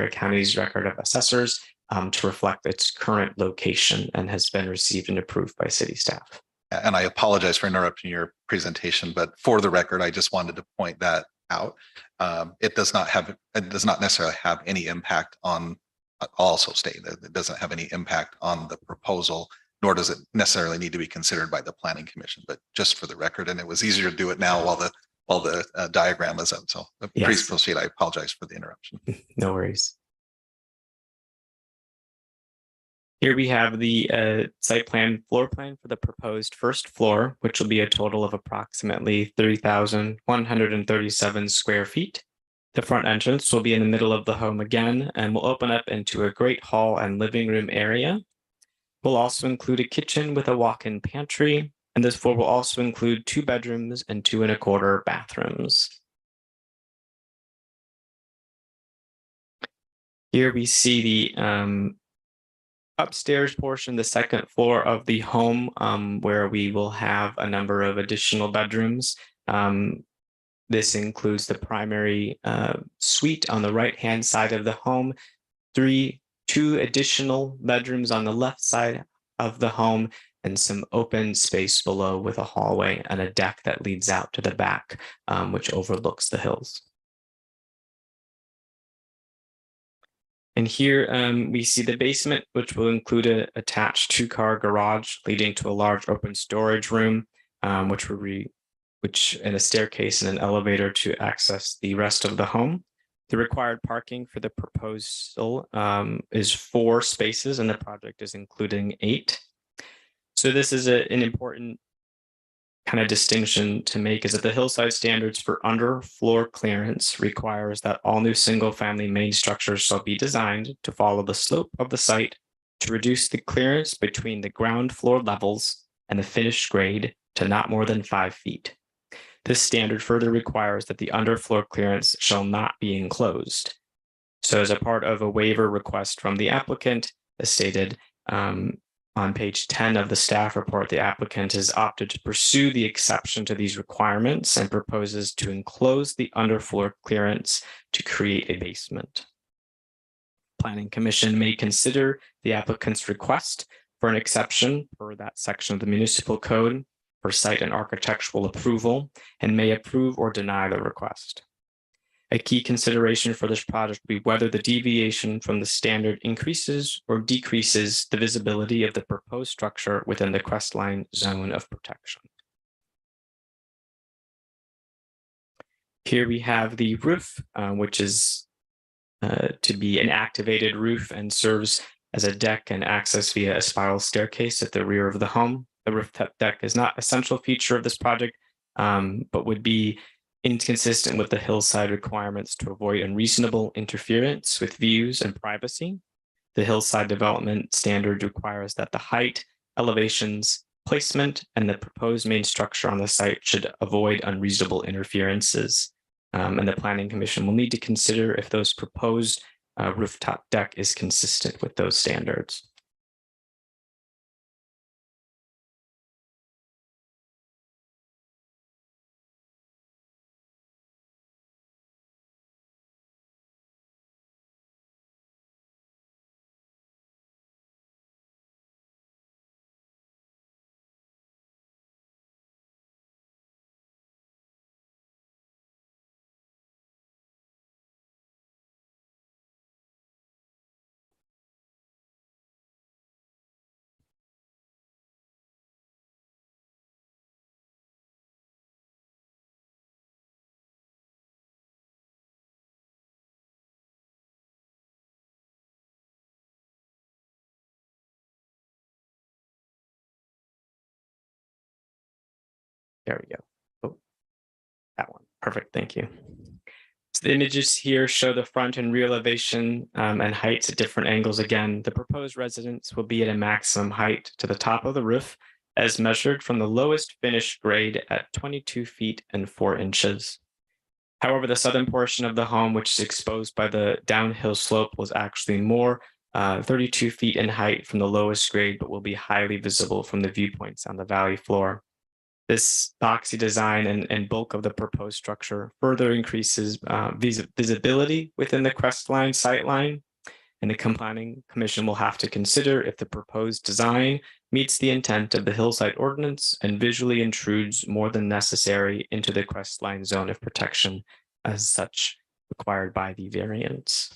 County's Record of Assessors to reflect its current location and has been received and approved by city staff. And I apologize for interrupting your presentation, but for the record, I just wanted to point that out. It does not necessarily have any impact on, also state that it doesn't have any impact on the proposal, nor does it necessarily need to be considered by the Planning Commission, but just for the record. And it was easier to do it now while the diagram is up. So please proceed. I apologize for the interruption. No worries. Here we have the site plan floor plan for the proposed first floor, which will be a total of approximately 30,137 square feet. The front entrance will be in the middle of the home again and will open up into a great hall and living room area. We'll also include a kitchen with a walk-in pantry, and this floor will also include 2 bedrooms and 2 1/4 bathrooms. Here we see the upstairs portion, the second floor of the home, where we will have a number of additional bedrooms. This includes the primary suite on the right-hand side of the home, 2 additional bedrooms on the left side of the home, and some open space below with a hallway and a deck that leads out to the back, which overlooks the hills. And here we see the basement, which will include an attached 2-car garage leading to a large open storage room, which and a staircase and an elevator to access the rest of the home. The required parking for the proposal is 4 spaces, and the project is including 8. So this is an important kind of distinction to make, is that the Hillside standards for underfloor clearance requires that all new single-family main structures shall be designed to follow the slope of the site to reduce the clearance between the ground floor levels and the finished grade to not more than 5 feet. This standard further requires that the underfloor clearance shall not be enclosed. So as a part of a waiver request from the applicant, as stated, on page 10 of the staff report, the applicant has opted to pursue the exception to these requirements and proposes to enclose the underfloor clearance to create a basement. Planning Commission may consider the applicant's request for an exception per that section of the municipal code for site and architectural approval and may approve or deny the request. A key consideration for this project will be whether the deviation from the standard increases or decreases the visibility of the proposed structure within the Crestline zone of protection. Here we have the roof, which is to be an activated roof and serves as a deck and access via a spiral staircase at the rear of the home. The rooftop deck is not a central feature of this project, but would be inconsistent with the Hillside requirements to avoid unreasonable interference with views and privacy. The Hillside development standard requires that the height, elevations, placement, and the proposed main structure on the site should avoid unreasonable interferences. And the Planning Commission will need to consider if those proposed rooftop deck is consistent with those standards. There we go. Oh, that one. Perfect. Thank you. So the images here show the front and rear elevation and heights at different angles. Again, the proposed residence will be at a maximum height to the top of the roof as measured from the lowest finished grade at 22 feet and 4 inches. However, the southern portion of the home, which is exposed by the downhill slope, was actually more 32 feet in height from the lowest grade, but will be highly visible from the viewpoints on the valley floor. This boxy design and bulk of the proposed structure further increases visibility within the Crestline sightline, and the Planning Commission will have to consider if the proposed design meets the intent of the Hillside Ordinance and visually intrudes more than necessary into the Crestline zone of protection as such required by the variance.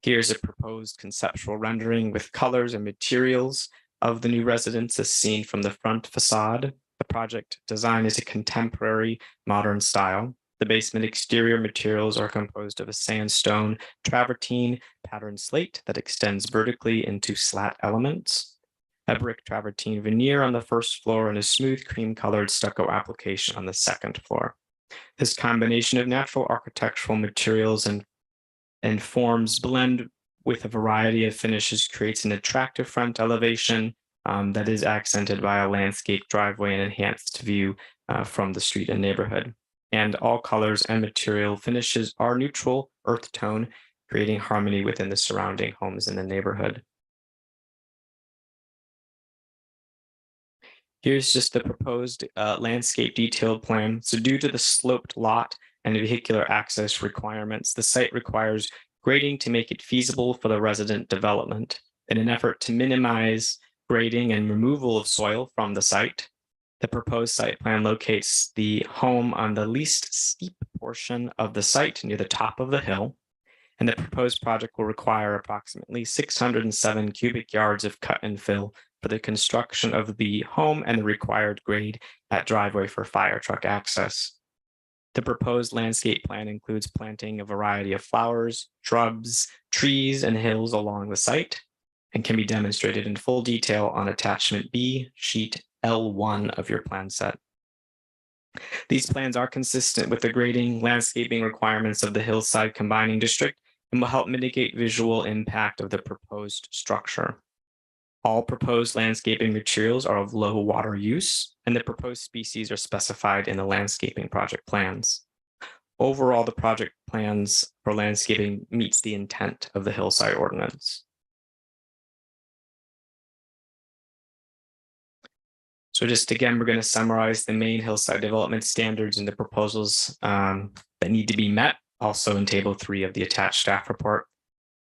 Here's a proposed conceptual rendering with colors and materials of the new residence as seen from the front facade. The project design is a contemporary modern style. The basement exterior materials are composed of a sandstone travertine patterned slate that extends vertically into slat elements, a brick travertine veneer on the first floor, and a smooth cream colored stucco application on the second floor. This combination of natural architectural materials and forms blend with a variety of finishes creates an attractive front elevation that is accented by a landscape driveway and enhanced view from the street and neighborhood. And all colors and material finishes are neutral earth tone, creating harmony within the surrounding homes in the neighborhood. Here's just the proposed landscape detailed plan. So due to the sloped lot and vehicular access requirements, the site requires grading to make it feasible for the resident development. In an effort to minimize grading and removal of soil from the site, the proposed site plan locates the home on the least steep portion of the site near the top of the hill, and the proposed project will require approximately 607 cubic yards of cut and fill for the construction of the home and the required grade at driveway for fire truck access. The proposed landscape plan includes planting a variety of flowers, shrubs, trees, and hills along the site, and can be demonstrated in full detail on attachment B, sheet L1 of your plan set. These plans are consistent with the grading landscaping requirements of the Hillside Combining District and will help mitigate visual impact of the proposed structure. All proposed landscaping materials are of low water use, and the proposed species are specified in the landscaping project plans. Overall, the project plans for landscaping meets the intent of the Hillside Ordinance. So just again, we're going to summarize the main Hillside development standards and the proposals that need to be met, also in Table 3 of the attached staff report.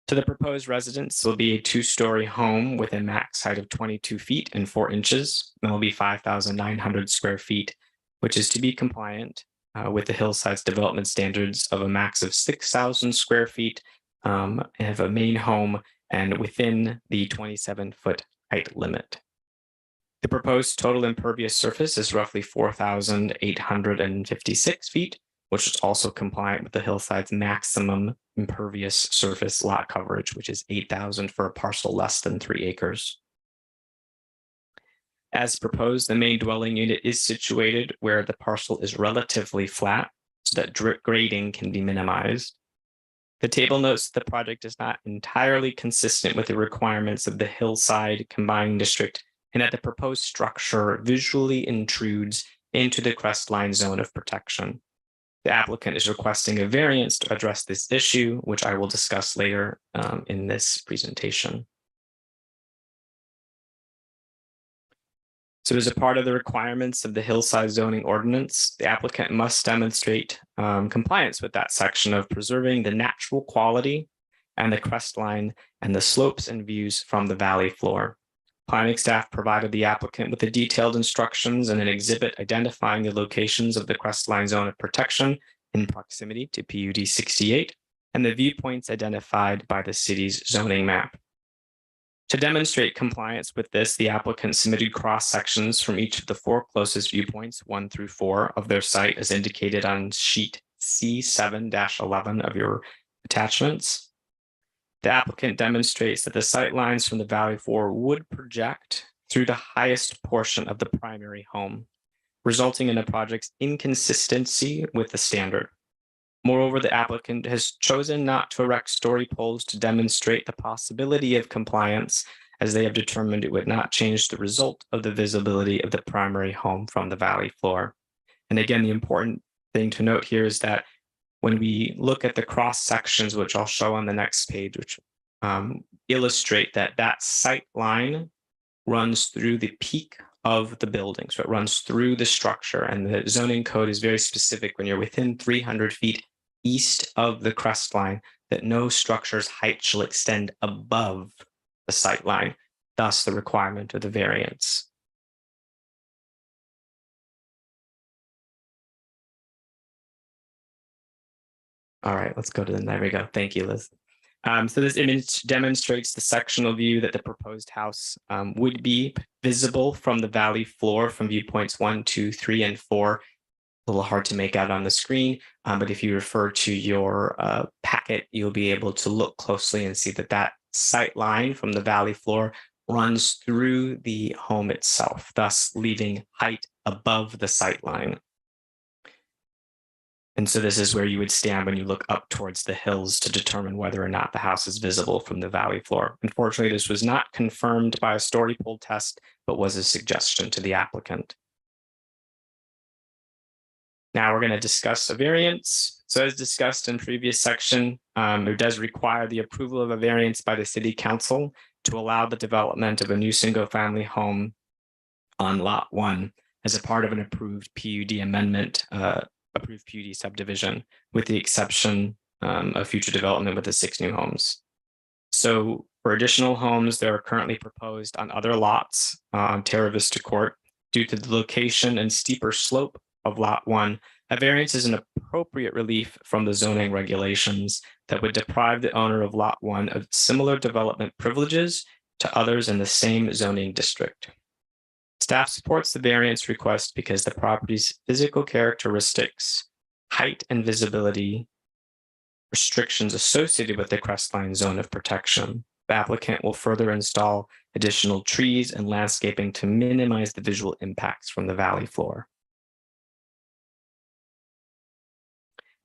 So the proposed residence will be a 2-story home with a max height of 22 feet and 4 inches. And will be 5,900 square feet, which is to be compliant with the Hillside's development standards of a max of 6,000 square feet and have a main home and within the 27-foot height limit. The proposed total impervious surface is roughly 4,856 feet, which is also compliant with the Hillside's maximum impervious surface lot coverage, which is 8,000 for a parcel less than 3 acres. As proposed, the main dwelling unit is situated where the parcel is relatively flat so that grading can be minimized. The table notes that the project is not entirely consistent with the requirements of the Hillside Combining District and that the proposed structure visually intrudes into the Crestline zone of protection. The applicant is requesting a variance to address this issue, which I will discuss later in this presentation. So as a part of the requirements of the Hillside zoning ordinance, the applicant must demonstrate compliance with that section of preserving the natural quality and the crestline and the slopes and views from the valley floor. Planning staff provided the applicant with the detailed instructions and an exhibit identifying the locations of the Crestline zone of protection in proximity to PUD 68 and the viewpoints identified by the city's zoning map. To demonstrate compliance with this, the applicant submitted cross sections from each of the 4 closest viewpoints, 1 through 4 of their site as indicated on sheet C7-11 of your attachments. The applicant demonstrates that the sight lines from the valley floor would project through the highest portion of the primary home, resulting in the project's inconsistency with the standard. Moreover, the applicant has chosen not to erect story poles to demonstrate the possibility of compliance, as they have determined it would not change the result of the visibility of the primary home from the valley floor. And again, the important thing to note here is that when we look at the cross sections, which I'll show on the next page, which illustrate that sight line runs through the peak of the building. So it runs through the structure, and the zoning code is very specific when you're within 300 feet east of the crestline that no structure's height shall extend above the sight line, thus the requirement of the variance. All right, let's go to there we go. Thank you, Liz. So this image demonstrates the sectional view that the proposed house would be visible from the valley floor from viewpoints 1, 2, 3, and 4. A little hard to make out on the screen, but if you refer to your packet, you'll be able to look closely and see that sight line from the valley floor runs through the home itself, thus leaving height above the sight line. And so this is where you would stand when you look up towards the hills to determine whether or not the house is visible from the valley floor. Unfortunately, this was not confirmed by a story pole test, but was a suggestion to the applicant. Now we're going to discuss a variance. So as discussed in previous section, it does require the approval of a variance by the City Council to allow the development of a new single-family home on Lot 1 as a part of an approved PUD amendment, approved PUD subdivision, with the exception of future development with the 6 new homes. So for additional homes that are currently proposed on other lots on Terra Vista Court, due to the location and steeper slope of Lot 1, a variance is an appropriate relief from the zoning regulations that would deprive the owner of Lot 1 of similar development privileges to others in the same zoning district. Staff supports the variance request because the property's physical characteristics, height and visibility restrictions associated with the Crestline zone of protection. The applicant will further install additional trees and landscaping to minimize the visual impacts from the valley floor.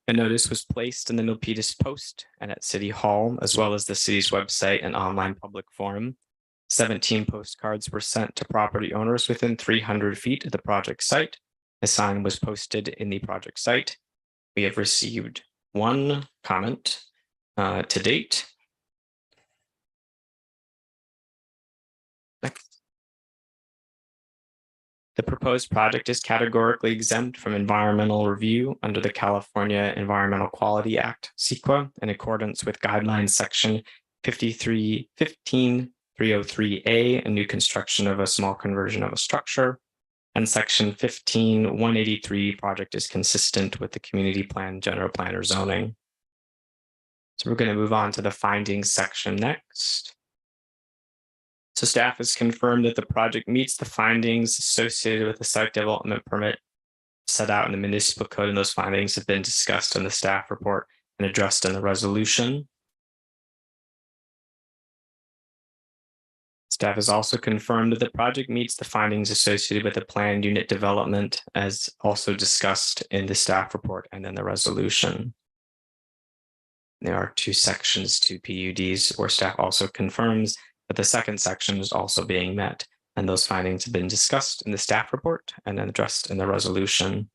A notice was placed in the Milpitas Post and at City Hall, as well as the city's website and online public forum. 17 postcards were sent to property owners within 300 feet of the project site. A sign was posted in the project site. We have received 1 comment to date. Next. The proposed project is categorically exempt from environmental review under the California Environmental Quality Act, CEQA, in accordance with guidelines section 303A, a new construction of a small conversion of a structure, and section 15183, project is consistent with the community plan, general plan, or zoning. So we're going to move on to the findings section next. So staff has confirmed that the project meets the findings associated with the site development permit set out in the municipal code, and those findings have been discussed in the staff report and addressed in the resolution. Staff has also confirmed that the project meets the findings associated with the planned unit development, as also discussed in the staff report and in the resolution. There are 2 sections to PUDs where staff also confirms that the second section is also being met, and those findings have been discussed in the staff report and then addressed in the resolution.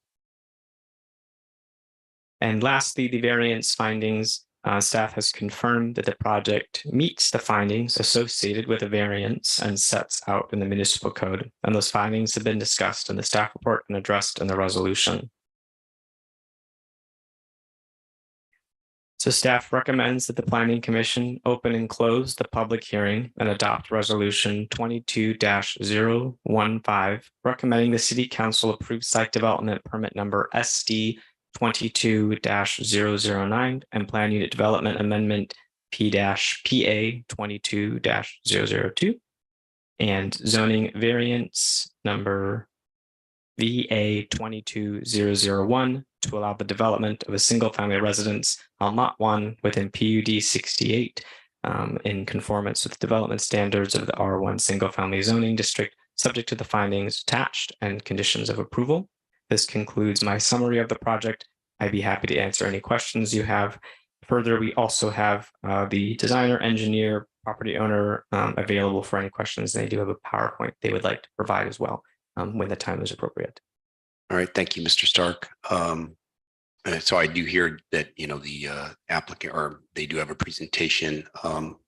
And lastly, the variance findings. Staff has confirmed that the project meets the findings associated with a variance and sets out in the municipal code, and those findings have been discussed in the staff report and addressed in the resolution. So staff recommends that the Planning Commission open and close the public hearing and adopt Resolution 22-015, recommending the City Council approve site development permit number SD 22-009 and plan unit development amendment P-PA 22-002 and zoning variance number VA 22001 to allow the development of a single family residence on Lot 1 within PUD 68 in conformance with development standards of the R1 single family zoning district subject to the findings attached and conditions of approval. This concludes my summary of the project. I'd be happy to answer any questions you have. Further, we also have the designer, engineer, property owner available for any questions. They do have a PowerPoint they would like to provide as well when the time is appropriate. All right, thank you, Mr. Stark. So I do hear that, the applicant, or they do have a presentation,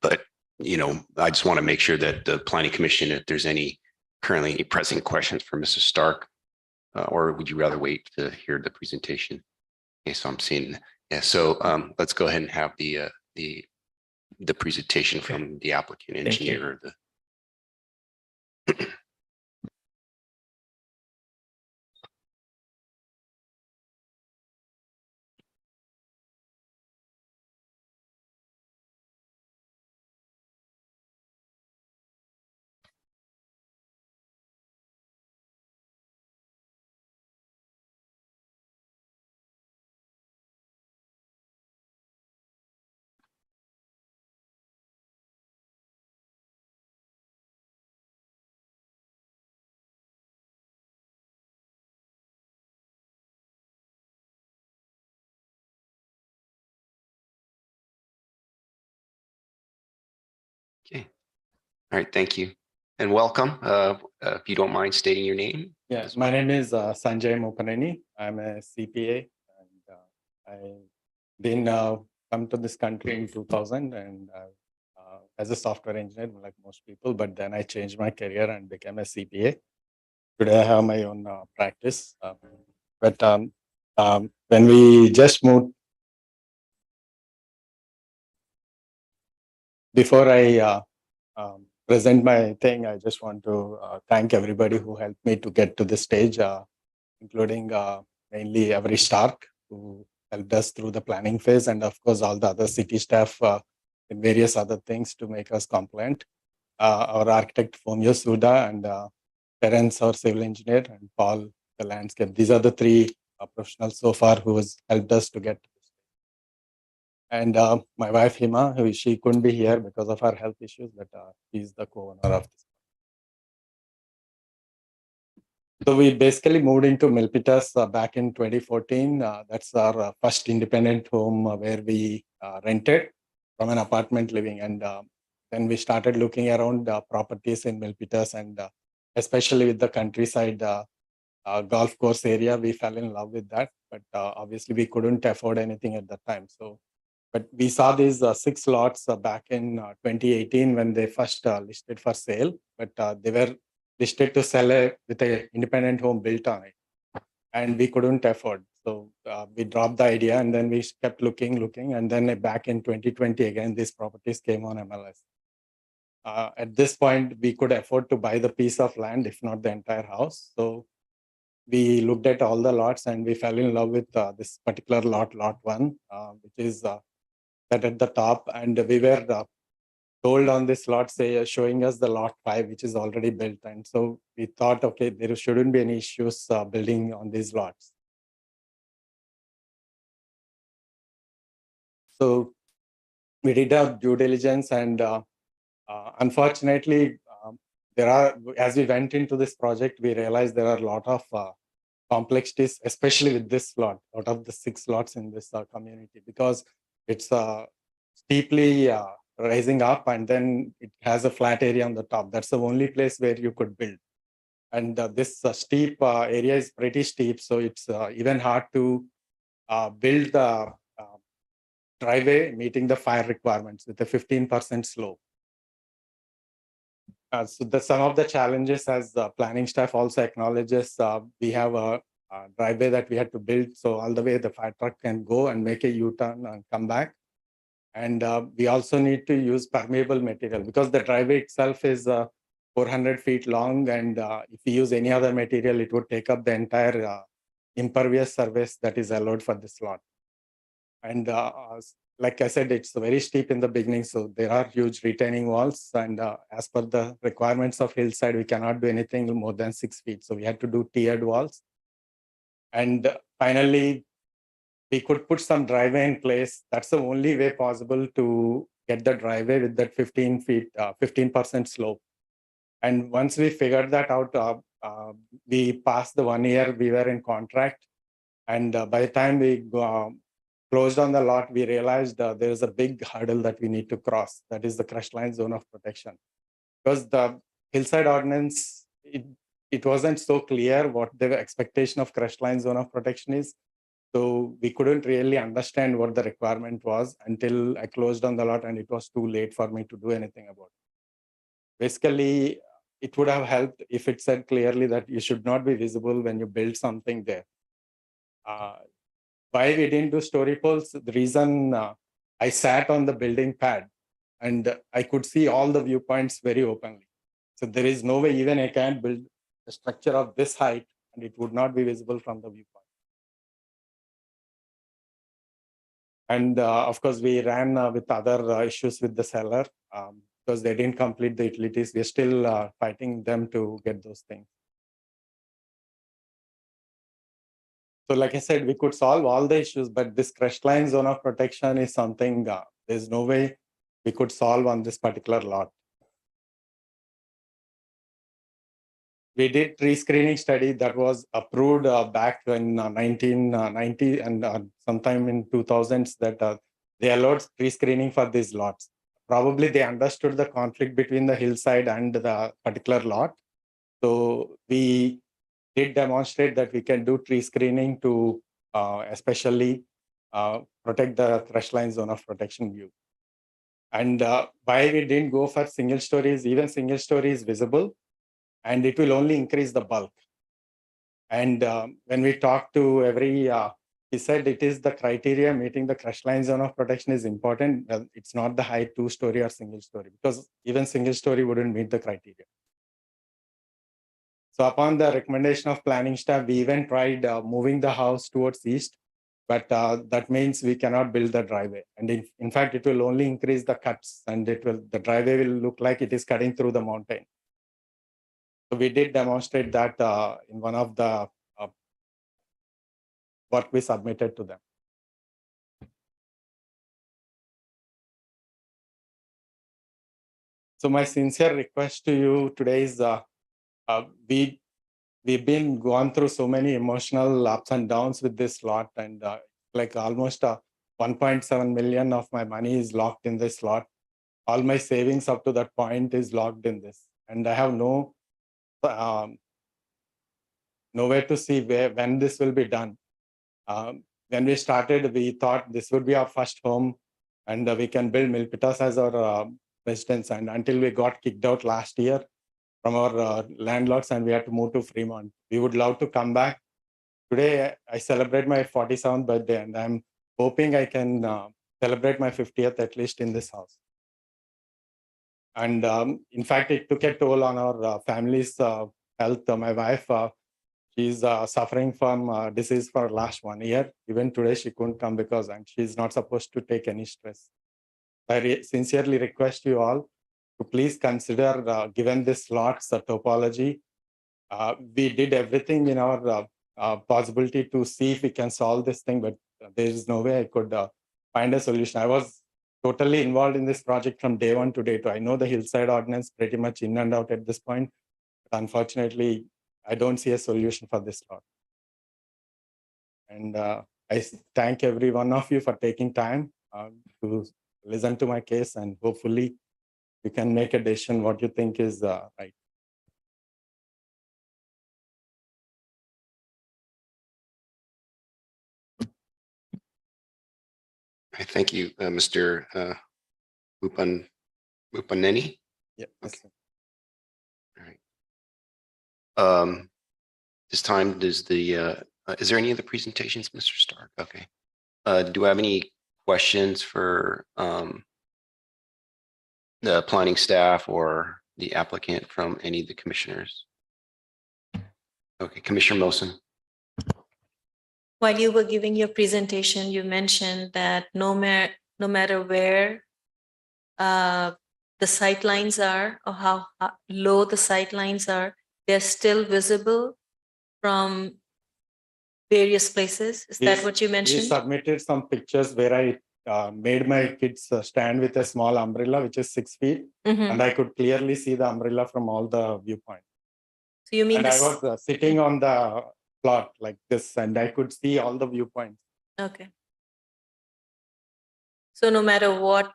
but, I just want to make sure that the Planning Commission, if there's currently any pressing questions for Mrs. Stark, or would you rather wait to hear the presentation? Okay, so I'm seeing, yeah, so let's go ahead and have the presentation from the applicant Thank you. engineer. Okay. All right, thank you. And welcome. If you don't mind stating your name. Yes, my name is Sanjay Mopaneni. I'm a CPA, and I've been come to this country in 2000 and as a software engineer, like most people, but then I changed my career and became a CPA. Today I have my own practice. But when we just moved, before I present my thing, I just want to thank everybody who helped me to get to this stage, including mainly Avery Stark, who helped us through the planning phase, and of course, all the other city staff and various other things to make us compliant. Our architect, Fomio Suda, and Terence, our civil engineer, and Paul, the landscape. These are the three professionals so far who has helped us to get to this. And my wife, Hima, she couldn't be here because of her health issues, but she's the co-owner of this. So we basically moved into Milpitas back in 2014. That's our first independent home where we rented from an apartment living. And then we started looking around properties in Milpitas, and especially with the countryside golf course area, we fell in love with that. But obviously we couldn't afford anything at that time. So, but we saw these 6 lots back in 2018 when they first listed for sale, but they were listed to sell with an independent home built on it, and we couldn't afford. So we dropped the idea, and then we kept looking, and then back in 2020 again, these properties came on MLS. At this point, we could afford to buy the piece of land, if not the entire house. So we looked at all the lots, and we fell in love with this particular lot 1, which is that at the top, and we were told on this lot, showing us the lot 5, which is already built. And so we thought, okay, there shouldn't be any issues building on these lots. So we did our due diligence, and unfortunately, as we went into this project, we realized there are a lot of complexities, especially with this lot, out of the 6 lots in this community, because it's steeply rising up, and then it has a flat area on the top. That's the only place where you could build. And this steep area is pretty steep, so it's even hard to build the driveway meeting the fire requirements with a 15% slope. So some of the challenges, as the planning staff also acknowledges, we have a driveway that we had to build, so all the way the fire truck can go and make a U-turn and come back. And we also need to use permeable material, because the driveway itself is 400 feet long, and if we use any other material, it would take up the entire impervious surface that is allowed for this lot. And like I said, it's very steep in the beginning, so there are huge retaining walls, and as per the requirements of Hillside, we cannot do anything more than 6 feet, so we had to do tiered walls. And finally, we could put some driveway in place. That's the only way possible to get the driveway with that 15% slope. And once we figured that out, we passed the 1 year we were in contract. And by the time we closed on the lot, we realized there is a big hurdle that we need to cross. That is the Crestline zone of protection. Because the Hillside Ordinance, it wasn't so clear what the expectation of Crestline zone of protection is. So we couldn't really understand what the requirement was until I closed on the lot, and it was too late for me to do anything about it. Basically, it would have helped if it said clearly that you should not be visible when you build something there. Why we didn't do story poles? The reason I sat on the building pad and I could see all the viewpoints very openly. So there is no way even I can build a structure of this height and it would not be visible from the viewpoint. And of course, we ran with other issues with the seller because they didn't complete the utilities. We're still fighting them to get those things. So like I said, we could solve all the issues, but this Crestline zone of protection is something there's no way we could solve on this particular lot. We did tree screening study that was approved back in 1990 and sometime in 2000s that they allowed tree screening for these lots. Probably they understood the conflict between the hillside and the particular lot. So we did demonstrate that we can do tree screening to especially protect the Crestline zone of protection view. And why we didn't go for single stories, even single story is visible and it will only increase the bulk. And when we talk to every, he said it is the criteria meeting the Crestline zone of protection is important. Well, it's not the height 2-story or single story because even single story wouldn't meet the criteria. So upon the recommendation of planning staff, we even tried moving the house towards east, but that means we cannot build the driveway. And in fact, it will only increase the cuts and the driveway will look like it is cutting through the mountain. So we did demonstrate that in one of the work we submitted to them. So my sincere request to you today is we've been gone through so many emotional ups and downs with this lot, and like almost 1.7 million of my money is locked in this lot. All my savings up to that point is locked in this, and I have nowhere to see when this will be done. When we started, we thought this would be our first home, and we can build Milpitas as our residence. And until we got kicked out last year from our landlords and we had to move to Fremont. We would love to come back. Today, I celebrate my 47th birthday and I'm hoping I can celebrate my 50th at least in this house. And in fact, it took a toll on our family's health. My wife, she's suffering from disease for the last 1 year. Even today, she couldn't come because she's not supposed to take any stress. I sincerely request you all to please consider, given this lot's topology, we did everything in our possibility to see if we can solve this thing, but there is no way I could find a solution. I was totally involved in this project from day one to day two. I know the Hillside Ordinance pretty much in and out at this point. But unfortunately, I don't see a solution for this lot. And I thank every one of you for taking time to listen to my case, and hopefully you can make a decision what you think is right. Thank you, Mr. Upaneni. Yeah. Okay. All right. This time, does the is there any other presentations, Mr. Stark? Okay. Do I have any questions for the planning staff or the applicant from any of the commissioners? Okay, Commissioner Mosen. While you were giving your presentation, you mentioned that no matter where the sight lines are or how low the sight lines are, they're still visible from various places. Is that what you mentioned? We submitted some pictures where I made my kids stand with a small umbrella, which is 6 feet, Mhm. and I could clearly see the umbrella from all the viewpoints. So you mean And I this? was sitting on the plot like this, and I could see all the viewpoints. Okay. So no matter what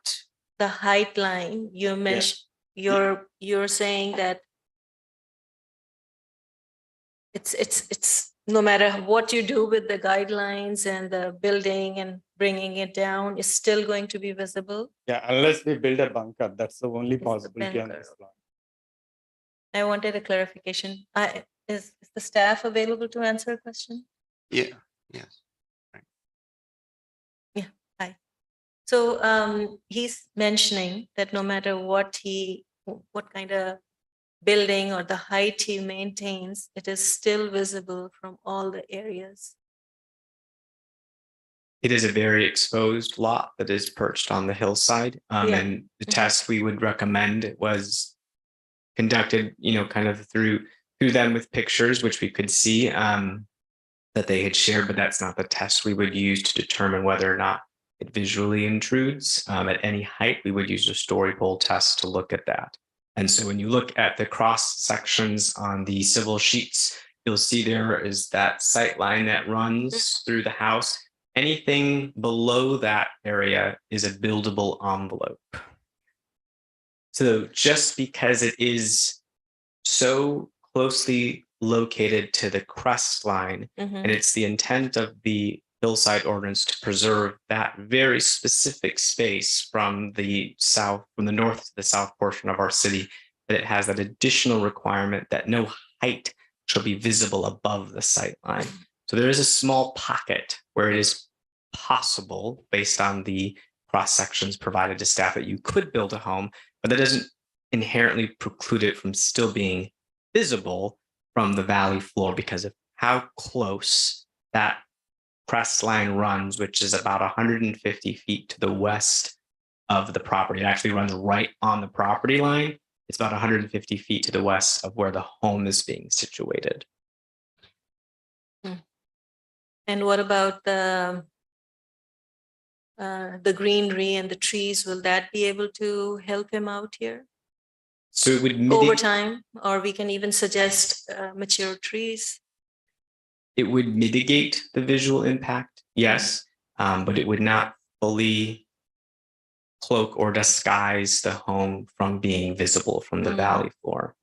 the height line you mentioned, you're saying that it's no matter what you do with the guidelines and the building and bringing it down, it's still going to be visible. Yeah, unless we build a bunker, that's the only the possibility on bunker. this plot. I wanted a clarification. Is the staff available to answer a question? Yeah, yes. Yeah, hi. So he's mentioning that no matter what kind of building or the height he maintains, it is still visible from all the areas. It is a very exposed lot that is perched on the hillside. Yeah. And the test we would recommend was conducted, kind of through them with pictures, which we could see that they had shared, but that's not the test we would use to determine whether or not it visually intrudes. At any height, we would use a story pole test to look at that. And so when you look at the cross sections on the civil sheets, you'll see there is that sight line that runs through the house. Anything below that area is a buildable envelope. So just because it is so closely located to the crestline, and it's the intent of the Hillside Ordinance to preserve that very specific space from the north to the south portion of our city, that it has that additional requirement that no height shall be visible above the sight line. So there is a small pocket where it is possible, based on the cross sections provided to staff, that you could build a home, but that doesn't inherently preclude it from still being visible from the valley floor because of how close that crest line runs, which is about 150 feet to the west of the property. It actually runs right on the property line. It's about 150 feet to the west of where the home is being situated. And what about the greenery and the trees? Will that be able to help him out here? So it would over time, or we can even suggest mature trees. It would mitigate the visual impact, yes, but it would not fully cloak or disguise the home from being visible from the valley floor.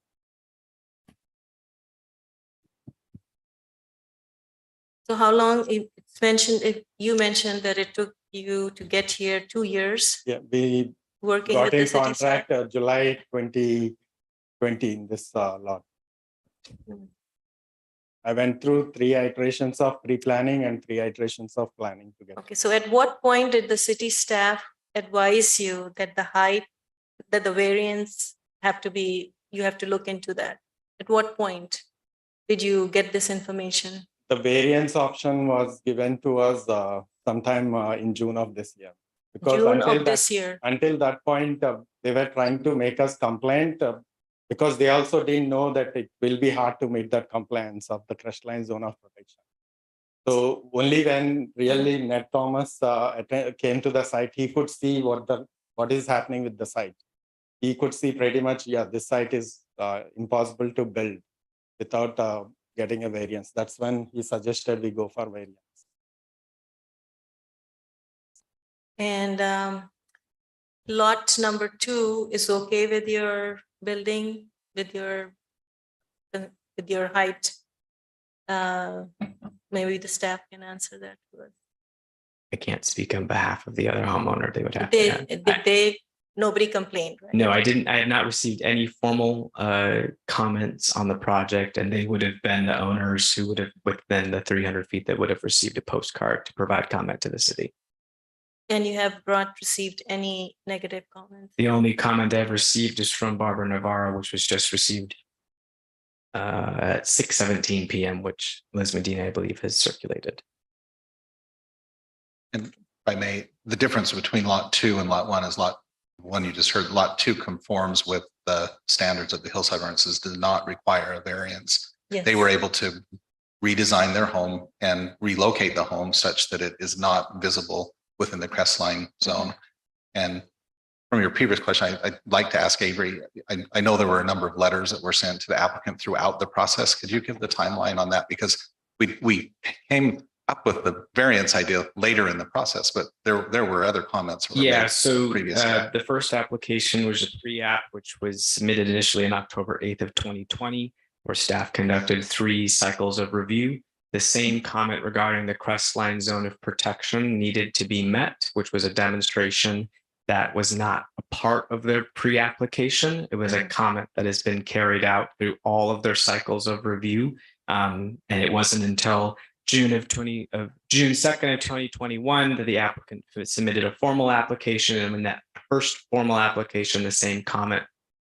So how long, it's mentioned, if you mentioned that it took you to get here 2 years? Yeah, we working got with in the city contract July 2020 in this lot. I went through 3 iterations of pre-planning and 3 iterations of planning to get. Okay, so at what point did the city staff advise you that the height, that the variance have to be, you have to look into that? At what point did you get this information? The variance option was given to us sometime in June of this year. Because June of this year. Until that point, they were trying to make us compliant because they also didn't know that it will be hard to meet that compliance of the Crestline zone of protection. So only when really Ned Thomas came to the site, he could see what is happening with the site. He could see pretty much, yeah, this site is impossible to build without getting a variance. That's when he suggested we go for variance. And lot number 2 is okay with your building, with your height? Maybe the staff can answer that. I can't speak on behalf of the other homeowner. They would have to. Nobody complained, right? No, I didn't. I had not received any formal comments on the project, and they would have been the owners who would have, within the 300 feet, that would have received a postcard to provide comment to the city. And you have received any negative comments? The only comment I've received is from Barbara Navarro, which was just received at 6:17 p.m., which Liz Medina, I believe, has circulated. And if I may, the difference between lot 2 and lot 1 is lot 1 you just heard. Lot 2 conforms with the standards of the Hillside Ordinances, does not require a variance. Yes. They were able to redesign their home and relocate the home such that it is not visible within the Crestline zone. And from your previous question, I'd like to ask Avery, I know there were a number of letters that were sent to the applicant throughout the process. Could you give the timeline on that? Because we came up with the variance idea later in the process, but there were other comments. that were Yeah, made so previously. the first application was a pre-app, which was submitted initially on October 8th of 2020, where staff conducted 3 cycles of review. The same comment regarding the Crestline zone of protection needed to be met, which was a demonstration that was not a part of their pre-application. It was a comment that has been carried out through all of their cycles of review. And it wasn't until June 2nd of 2021 that the applicant submitted a formal application. And in that first formal application, the same comment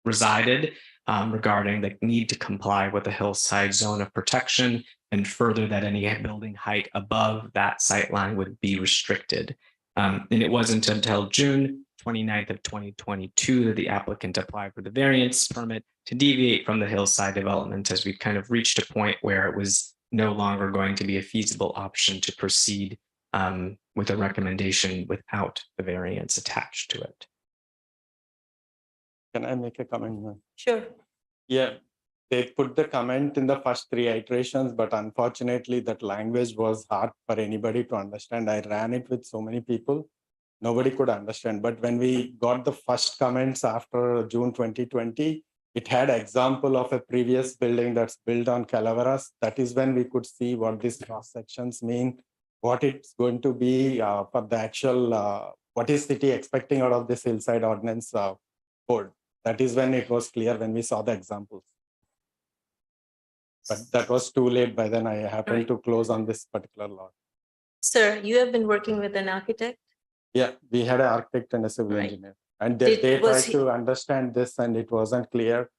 resided regarding the need to comply with the hillside zone of protection, and further that any building height above that sightline would be restricted. And it wasn't until June 29th of 2022 that the applicant applied for the variance permit to deviate from the hillside development, as we kind of reached a point where it was no longer going to be a feasible option to proceed with a recommendation without the variance attached to it. Can I make a comment? Sure. Yeah, they put the comment in the first 3 iterations, but unfortunately that language was hard for anybody to understand. I ran it with so many people, nobody could understand. But when we got the first comments after June 2020, it had example of a previous building that's built on Calaveras. That is when we could see what these cross sections mean, what it's going to be for the actual, what is city expecting out of this Hillside Ordinance code. That is when it was clear, when we saw the examples. But that was too late by then. I happened to close on this particular lot. Sir, you have been working with an architect? Yeah, we had an architect and a civil engineer. And they tried to understand this and it wasn't clear.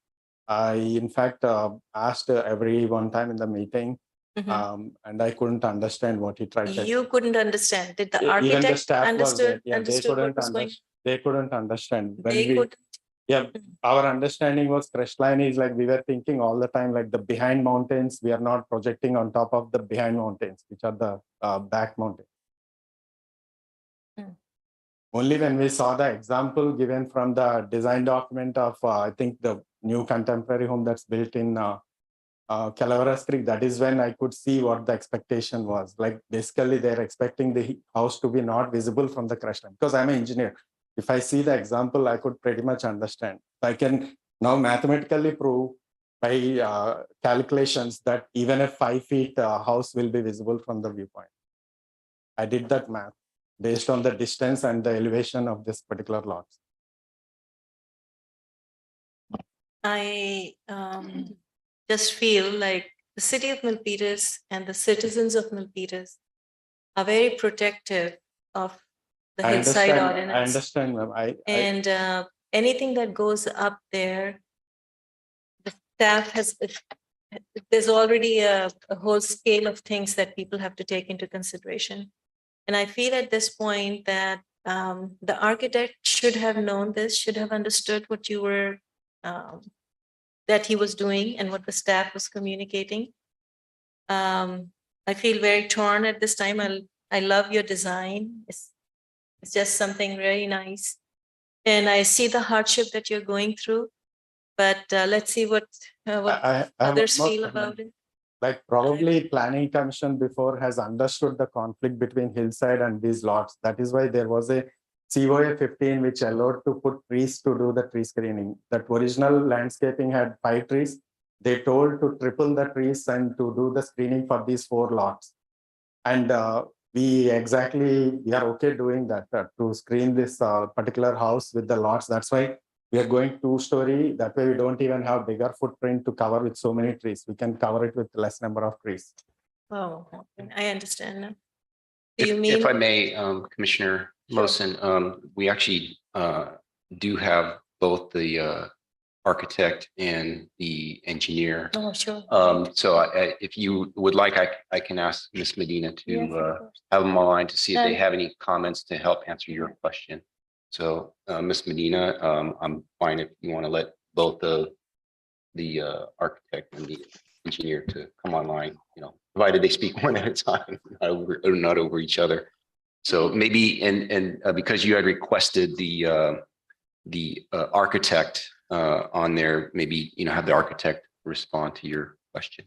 I, in fact, asked every one time in the meeting, and I couldn't understand what he tried to. You couldn't understand. Did the Even the architect staff was there. understood what was going on? They couldn't understand. They could. Yeah, our understanding was Crestline is like we were thinking all the time, like the behind mountains, we are not projecting on top of the behind mountains, which are the back mountains. Only when we saw the example given from the design document of, I think, the new contemporary home that's built in Calaveras Creek, that is when I could see what the expectation was. Like basically they're expecting the house to be not visible from the Crestline, because I'm an engineer. If I see the example, I could pretty much understand. I can now mathematically prove by calculations that even a 5 feet house will be visible from the viewpoint. I did that math based on the distance and the elevation of this particular lot. I just feel like the city of Milpitas and the citizens of Milpitas are very protective of the Hillside Ordinance. I understand, ma'am. And anything that goes up there, the staff has, there's already a whole scale of things that people have to take into consideration. And I feel at this point that the architect should have known this, should have understood what you were, that he was doing and what the staff was communicating. I feel very torn at this time. I love your design. It's just something really nice. And I see the hardship that you're going through, but let's see what others feel about it. Like probably Planning Commission before has understood the conflict between Hillside and these lots. That is why there was a COA 15 which allowed to put trees to do the tree screening. That original landscaping had 5 trees. They told to triple the trees and to do the screening for these 4 lots. And we are okay doing that to screen this particular house with the lots. That's why we are going 2-story. That way we don't even have bigger footprint to cover with so many trees. We can cover it with less number of trees. Oh, I understand now. If I may, Commissioner Mosen, we actually do have both the architect and the engineer. Oh, sure. So if you would like, I can ask Ms. Medina to have them online to see if they have any comments to help answer your question. So Ms. Medina, I'm fine if you want to let both the architect and the engineer to come online, provided they speak one at a time, not over each other. So maybe, and because you had requested the architect on there, maybe, have the architect respond to your question.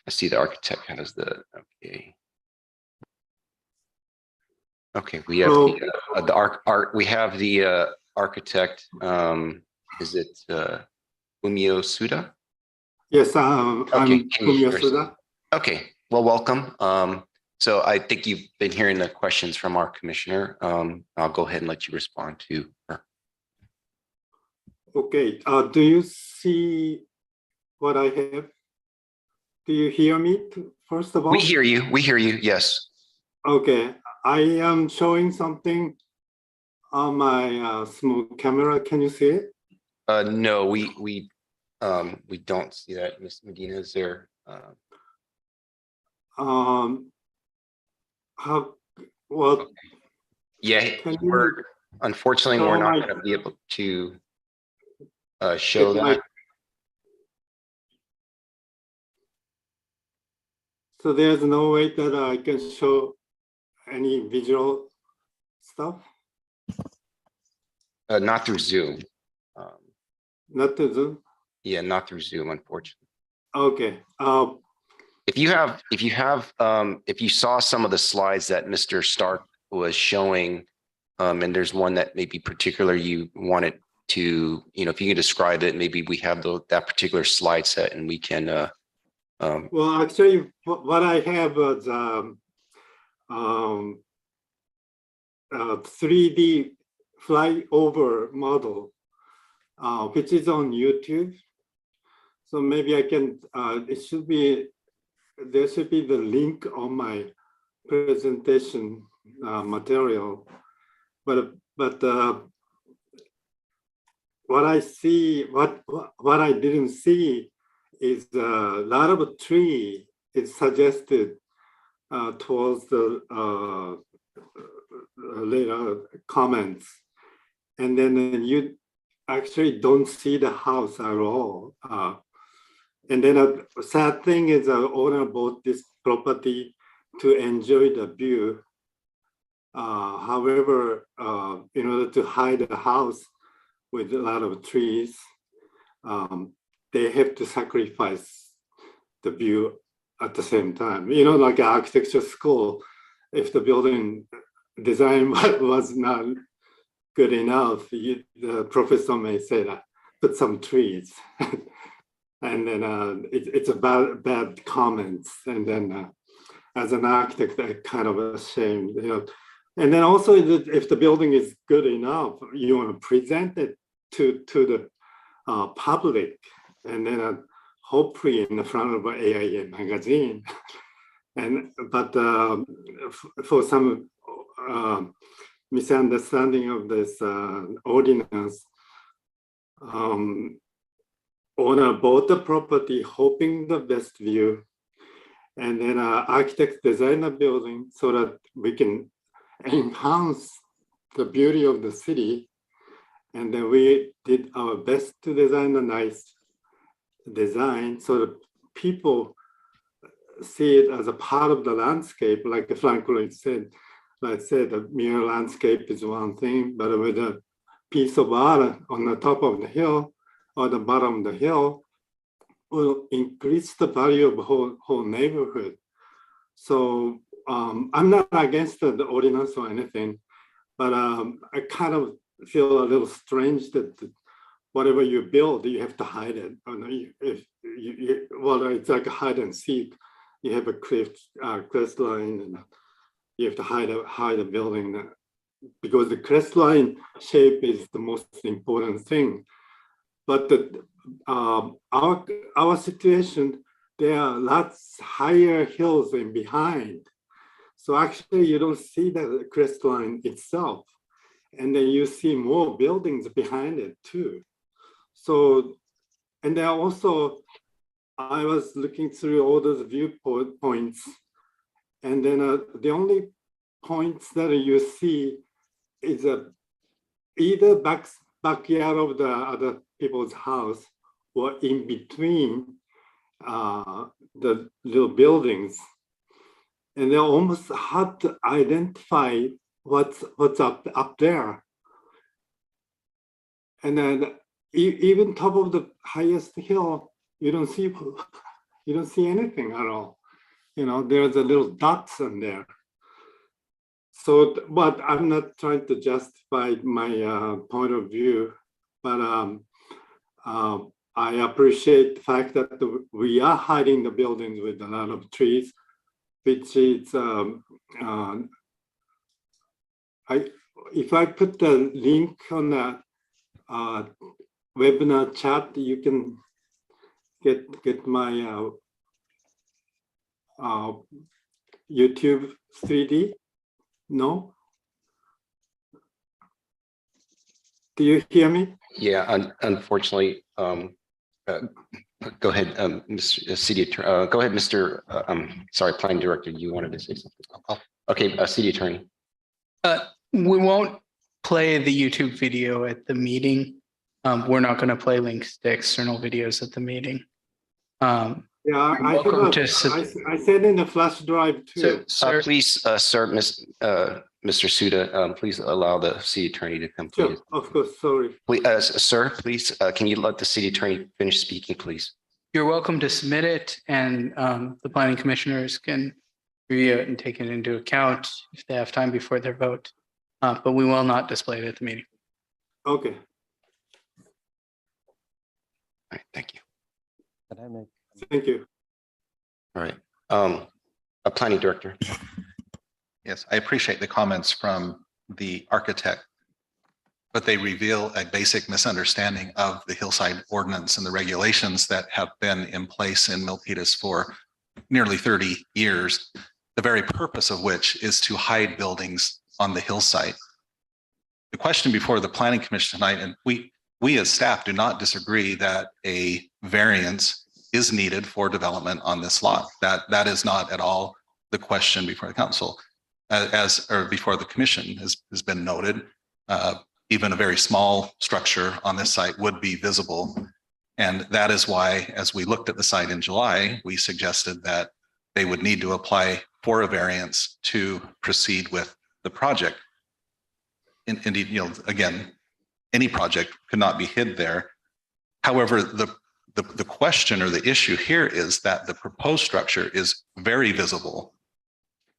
I see the architect has the, okay. Okay, we have we have the architect, is it Fumio Suda? Yes, I'm Fumio Suda. Okay, well, welcome. So I think you've been hearing the questions from our commissioner. I'll go ahead and let you respond to her. Okay, do you see what I have? Do you hear me first of all? We hear you, yes. Okay, I am showing something on my small camera. Can you see it? No, we don't see that. Ms. Medina, is there? How, well, yeah, unfortunately, we're not going to be able to show that. So there's no way that I can show any visual stuff? Not through Zoom. Not through Zoom? Yeah, not through Zoom, unfortunately. Okay. If you saw some of the slides that Mr. Stark was showing, and there's one that maybe particular you wanted to, if you can describe it, maybe we have that particular slide set and we can. Well, actually, what I have was 3D flyover model, which is on YouTube. So maybe I can, there should be the link on my presentation material. But what I see, what I didn't see is a lot of tree is suggested towards the later comments. And then you actually don't see the house at all. And then a sad thing is the owner bought this property to enjoy the view. However, in order to hide the house with a lot of trees, they have to sacrifice the view at the same time. Like an architecture school, if the building design was not good enough, the professor may say that, put some trees. And then it's a bad comments. And then as an architect, I'm kind of ashamed. And then also, if the building is good enough, you want to present it to the public, and then hopefully in the front of an AIA magazine. But for some misunderstanding of this ordinance, owner bought the property hoping the best view, and then architects design the building so that we can enhance the beauty of the city. And then we did our best to design a nice design so that people see it as a part of the landscape, like Franklin said. Like I said, the mere landscape is one thing, but with a piece of art on the top of the hill or the bottom of the hill will increase the value of the whole neighborhood. So I'm not against the ordinance or anything, but I kind of feel a little strange that whatever you build, you have to hide it. Well, it's like a hide and seek. You have a crestline, and you have to hide a building because the crestline shape is the most important thing. But our situation, there are lots higher hills in behind. So actually you don't see the crestline itself. And then you see more buildings behind it too. So, and there are also, I was looking through all those viewpoints, and then the only points that you see is either backyard of the other people's house or in between the little buildings. and they're almost hard to identify what's up there. And then even top of the highest hill, you don't see anything at all. You know, there's a little dots in there. So, but I'm not trying to justify my point of view, but I appreciate the fact that we are hiding the buildings with a lot of trees, which is, if I put the link on the webinar chat, you can get my YouTube 3D. No? Do you hear me? Yeah, unfortunately, go ahead, Mr. City Attorney. Go ahead, Mr. Sorry, Planning Director, you wanted to say something. Okay, City Attorney. We won't play the YouTube video at the meeting. We're not going to play links to external videos at the meeting. Yeah, I sent in a flash drive too. Please, sir, Mr. Suda, please allow the city attorney to come. Sure, of course, sorry. Please, sir, please, can you let the city attorney finish speaking, please? You're welcome to submit it, and the planning commissioners can review it and take it into account if they have time before their vote. But we will not display it at the meeting. Okay. All right, thank you. Thank you. All right, a planning director. Yes, I appreciate the comments from the architect, but they reveal a basic misunderstanding of the Hillside Ordinance and the regulations that have been in place in Milpitas for nearly 30 years, the very purpose of which is to hide buildings on the hillside. The question before the Planning Commission tonight, and we as staff do not disagree that a variance is needed for development on this lot. That is not at all the question before the council. Or before the commission has been noted, even a very small structure on this site would be visible. And that is why, as we looked at the site in July, we suggested that they would need to apply for a variance to proceed with the project. Indeed, you know, again, any project could not be hid there. However, the question or the issue here is that the proposed structure is very visible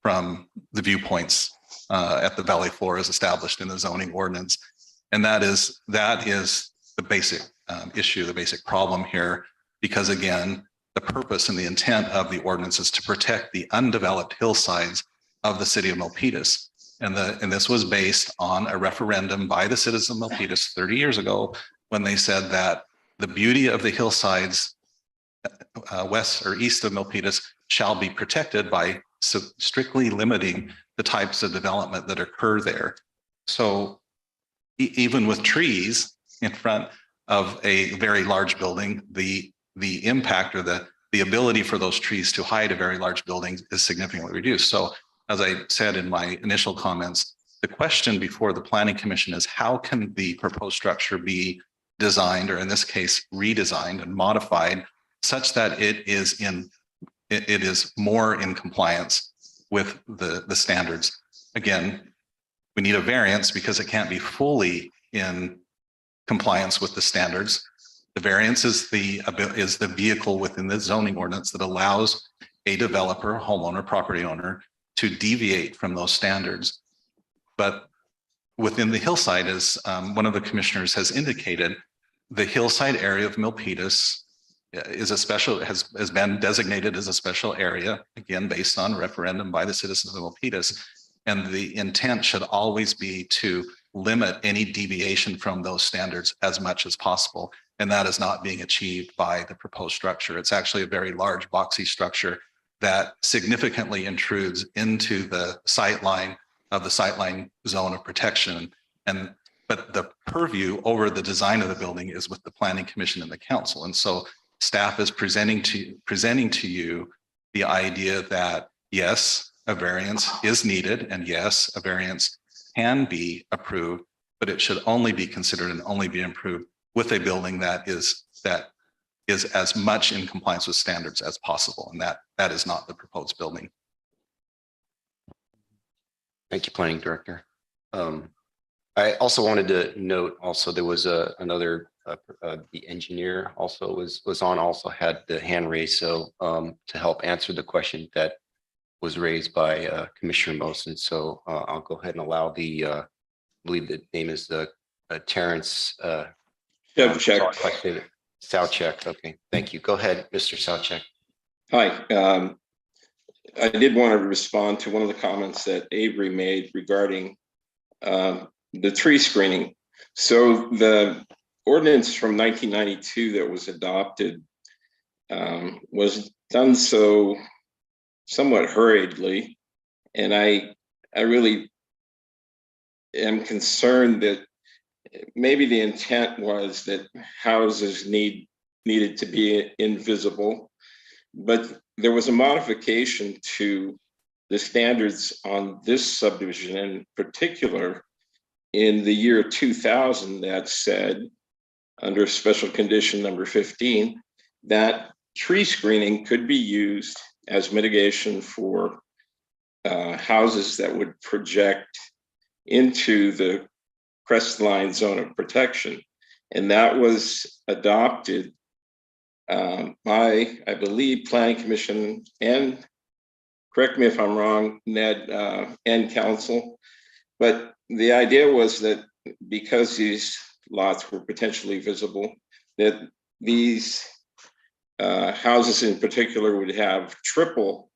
from the viewpoints at the valley floor as established in the zoning ordinance. And that is the basic issue, the basic problem here, because again, the purpose and the intent of the ordinance is to protect the undeveloped hillsides of the city of Milpitas. And this was based on a referendum by the citizens of Milpitas 30 years ago, when they said that the beauty of the hillsides west or east of Milpitas shall be protected by strictly limiting the types of development that occur there. So even with trees in front of a very large building, the impact or the ability for those trees to hide a very large building is significantly reduced. So as I said in my initial comments, the question before the Planning Commission is how can the proposed structure be designed, or in this case, redesigned and modified such that it is more in compliance with the standards. Again, we need a variance because it can't be fully in compliance with the standards. The variance is the vehicle within the zoning ordinance that allows a developer, homeowner, property owner to deviate from those standards. But within the hillside, as one of the commissioners has indicated, the hillside area of Milpitas has been designated as a special area, again, based on referendum by the citizens of Milpitas. And the intent should always be to limit any deviation from those standards as much as possible. And that is not being achieved by the proposed structure. It's actually a very large boxy structure that significantly intrudes into the sightline of the sightline zone of protection. But the purview over the design of the building is with the Planning Commission and the council. And so staff is presenting to you the idea that yes, a variance is needed, and yes, a variance can be approved, but it should only be considered and only be approved with a building that is as much in compliance with standards as possible. And that is not the proposed building. Thank you, Planning Director. I also wanted to note also there was another, the engineer also was on, also had the hand raised. So to help answer the question that was raised by Commissioner Mosen. So I'll go ahead and allow the, I believe the name is Terrence. Sowcheck. Okay, thank you. Go ahead, Mr. Sowcheck. Hi. I did want to respond to one of the comments that Avery made regarding the tree screening. So the ordinance from 1992 that was adopted was done so somewhat hurriedly. And I really am concerned that maybe the intent was that houses needed to be invisible, but there was a modification to the standards on this subdivision in particular in the year 2000 that said, under special condition number 15, that tree screening could be used as mitigation for houses that would project into the Crestline zone of protection. And that was adopted by, I believe, Planning Commission and, correct me if I'm wrong, Ned, and Council. But the idea was that because these lots were potentially visible, that these houses in particular would have triple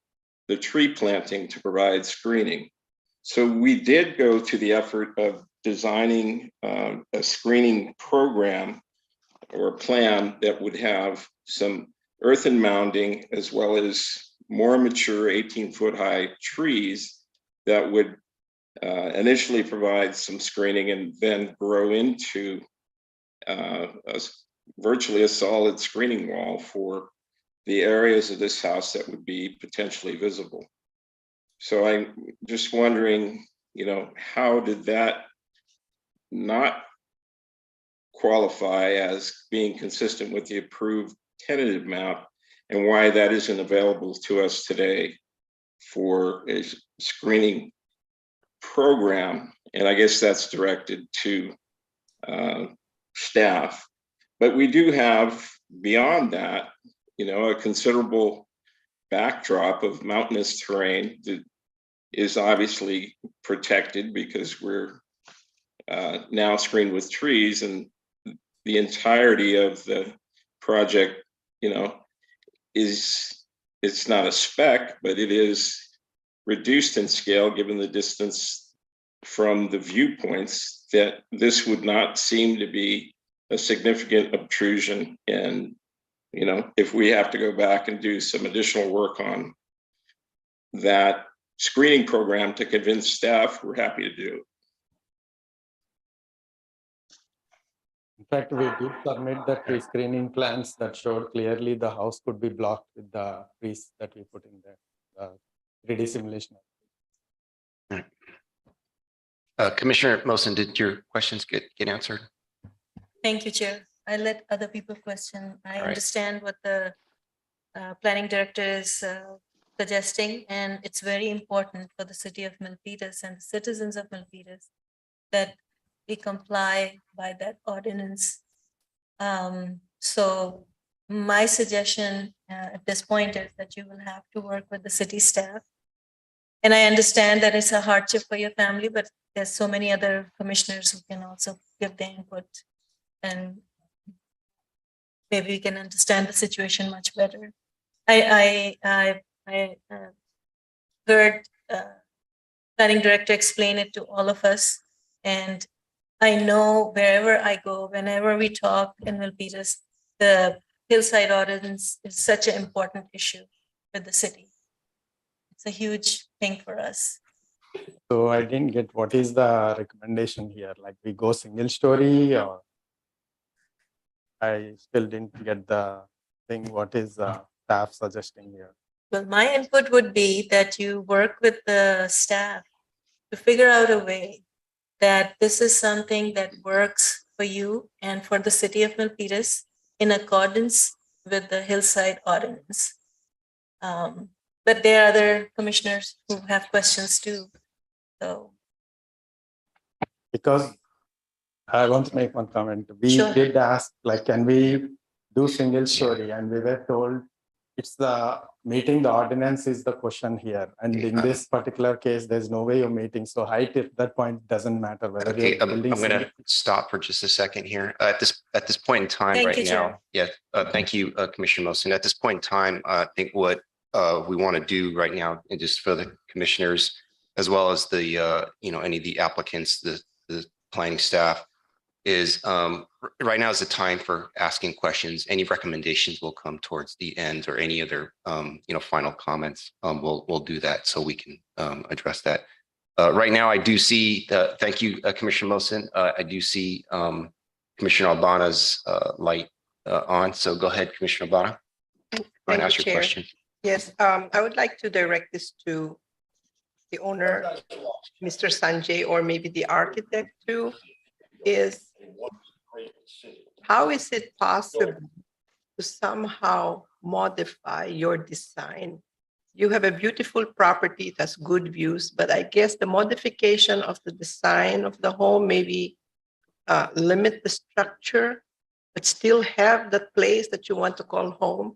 the tree planting to provide screening. So we did go to the effort of designing a screening program or a plan that would have some earthen mounding as well as more mature 18-foot high trees that would initially provide some screening and then grow into virtually a solid screening wall for the areas of this house that would be potentially visible. So I'm just wondering, how did that not qualify as being consistent with the approved tentative map, and why that isn't available to us today for a screening program? And I guess that's directed to staff. But we do have, beyond that, a considerable backdrop of mountainous terrain that is obviously protected because we're now screened with trees, and the entirety of the project, it's not a spec, but it is reduced in scale given the distance from the viewpoints, that this would not seem to be a significant obtrusion. And if we have to go back and do some additional work on that screening program to convince staff, we're happy to do it. In fact, we did submit the tree screening plans that showed clearly the house could be blocked with the trees that we put in there, 3D simulation. Commissioner Mosen, did your questions get answered? Thank you, Chair. I let other people question. I understand what the planning director is suggesting, and it's very important for the city of Milpitas and the citizens of Milpitas that we comply by that ordinance. So my suggestion at this point is that you will have to work with the city staff. And I understand that it's a hardship for your family, but there's so many other commissioners who can also give their input, and maybe we can understand the situation much better. I heard planning director explain it to all of us, and I know wherever I go, whenever we talk in Milpitas, the Hillside Ordinance is such an important issue with the city. It's a huge thing for us. So I didn't get what is the recommendation here? Like we go single story, or I still didn't get the thing. What is staff suggesting here? Well, my input would be that you work with the staff to figure out a way that this is something that works for you and for the city of Milpitas in accordance with the Hillside Ordinance. But there are other commissioners who have questions too. So, Because I want to make one comment. We Sure. did ask, like, can we do single story? And we were told it's the meeting the ordinance is the question here. And in this particular case, there's no way of meeting. So height at that point doesn't matter whether Okay, you're I'm building. going to stop for just a second here. At this point in time Thank right you, Chair. now, yeah, thank you, Commissioner Mosin. At this point in time, I think what we want to do right now, and just for the commissioners, as well as the, any of the applicants, the planning staff, is right now is the time for asking questions. Any recommendations will come towards the end, or any other, final comments. We'll do that so we can address that. Right now, I do see, thank you, Commissioner Mosin. I do see Commissioner Albana's light on. So go ahead, Commissioner Albana. Thank Ask you, your Chair. question. Yes, I would like to direct this to the owner, Mr. Sanjay, or maybe the architect too, is how is it possible to somehow modify your design? You have a beautiful property, it has good views, but I guess the modification of the design of the home maybe limit the structure, but still have that place that you want to call home.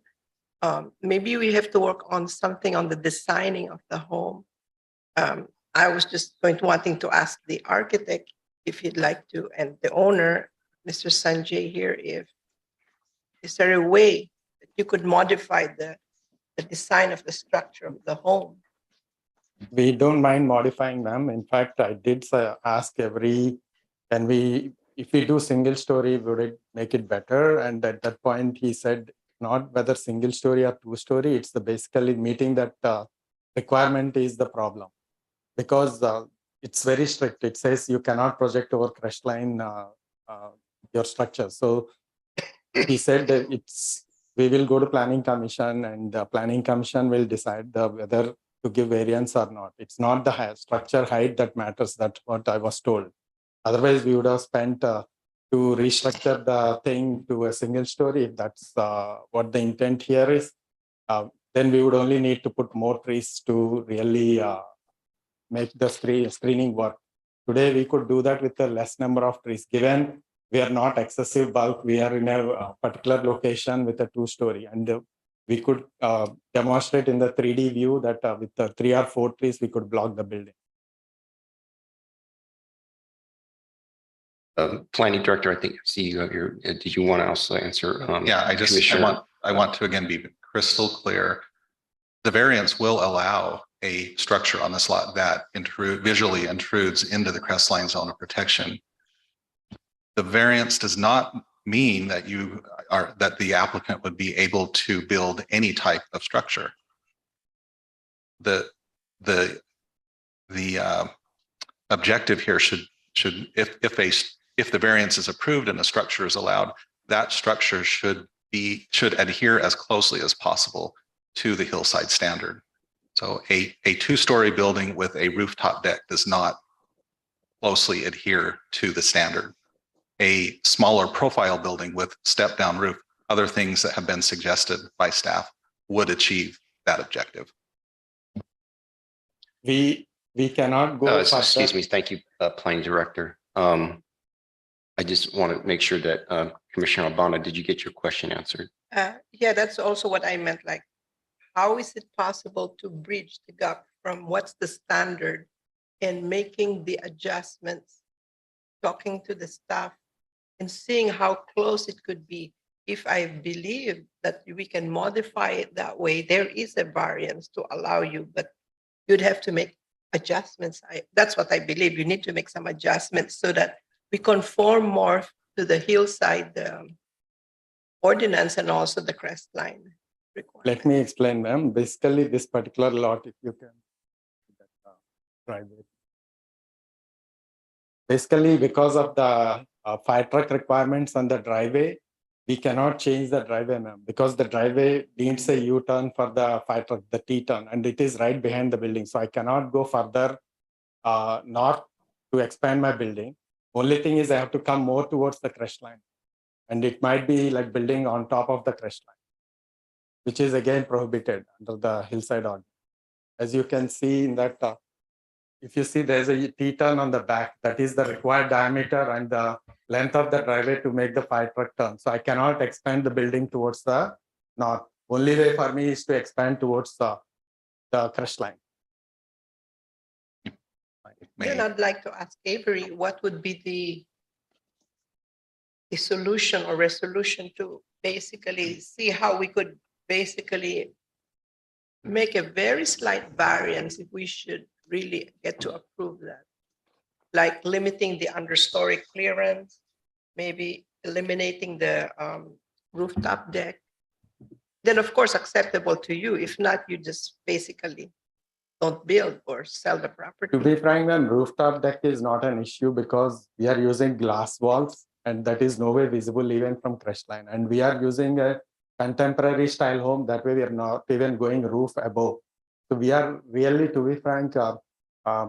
Maybe we have to work on something on the designing of the home. I was just wanting to ask the architect if he'd like to, and the owner, Mr. Sanjay here, is there a way that you could modify the design of the structure of the home? We don't mind modifying them. In fact, I did ask if we do single story, would it make it better? And at that point, he said, not whether single story or two story, it's basically meeting that requirement is the problem. Because it's very strict. It says you cannot project over Crestline your structure. So he said that we will go to planning commission, and the planning commission will decide whether to give variance or not. It's not the structure height that matters. That's what I was told. Otherwise, we would have spent to restructure the thing to a single story. If that's what the intent here is, then we would only need to put more trees to really make the screening work. Today, we could do that with a less number of trees. Given we are not excessive bulk, we are in a particular location with a two-story, and we could demonstrate in the 3D view that with the 3 or 4 trees, we could block the building. Planning Director, I think I see you have your. Did you want to also answer? Yeah, I want to again be crystal clear. The variance will allow a structure on this lot that visually intrudes into the Crestline zone of protection. The variance does not mean that the applicant would be able to build any type of structure. The objective here should if the variance is approved and a structure is allowed, that structure should adhere as closely as possible to the Hillside standard. So a two-story building with a rooftop deck does not closely adhere to the standard. A smaller profile building with step-down roof, other things that have been suggested by staff would achieve that objective. We cannot go. Excuse me. Thank you, Planning Director. I just want to make sure that Commissioner Albana, did you get your question answered? Yeah, that's also what I meant. Like, how is it possible to bridge the gap from what's the standard and making the adjustments, talking to the staff and seeing how close it could be? If I believe that we can modify it that way, there is a variance to allow you, but you'd have to make adjustments. That's what I believe. You need to make some adjustments so that we conform more to the Hillside Ordinance and also the Crestline requirement. Let me explain, ma'am. Basically, this particular lot, if you can try it. Basically, because of the fire truck requirements on the driveway, we cannot change the driveway, ma'am, because the driveway needs a U-turn for the fire truck, the T-turn, and it is right behind the building. So I cannot go further north to expand my building. Only thing is I have to come more towards the Crestline. And it might be like building on top of the Crestline, which is again prohibited under the Hillside Ordinance. As you can see in that if you see there's a T-turn on the back, that is the required diameter and the length of the driveway to make the fire truck turn. So I cannot expand the building towards the north. Only way for me is to expand towards the Crestline. Then I'd like to ask Avery, what would be the solution or resolution to basically see how we could basically make a very slight variance if we should really get to approve that? Like limiting the understory clearance, maybe eliminating the rooftop deck. Then of course acceptable to you. If not, you just basically don't build or sell the property. To be frank, then rooftop deck is not an issue because we are using glass walls and that is no way visible even from Crestline. And we are using a contemporary style home. That way we are not even going roof above. So we are really, to be frank,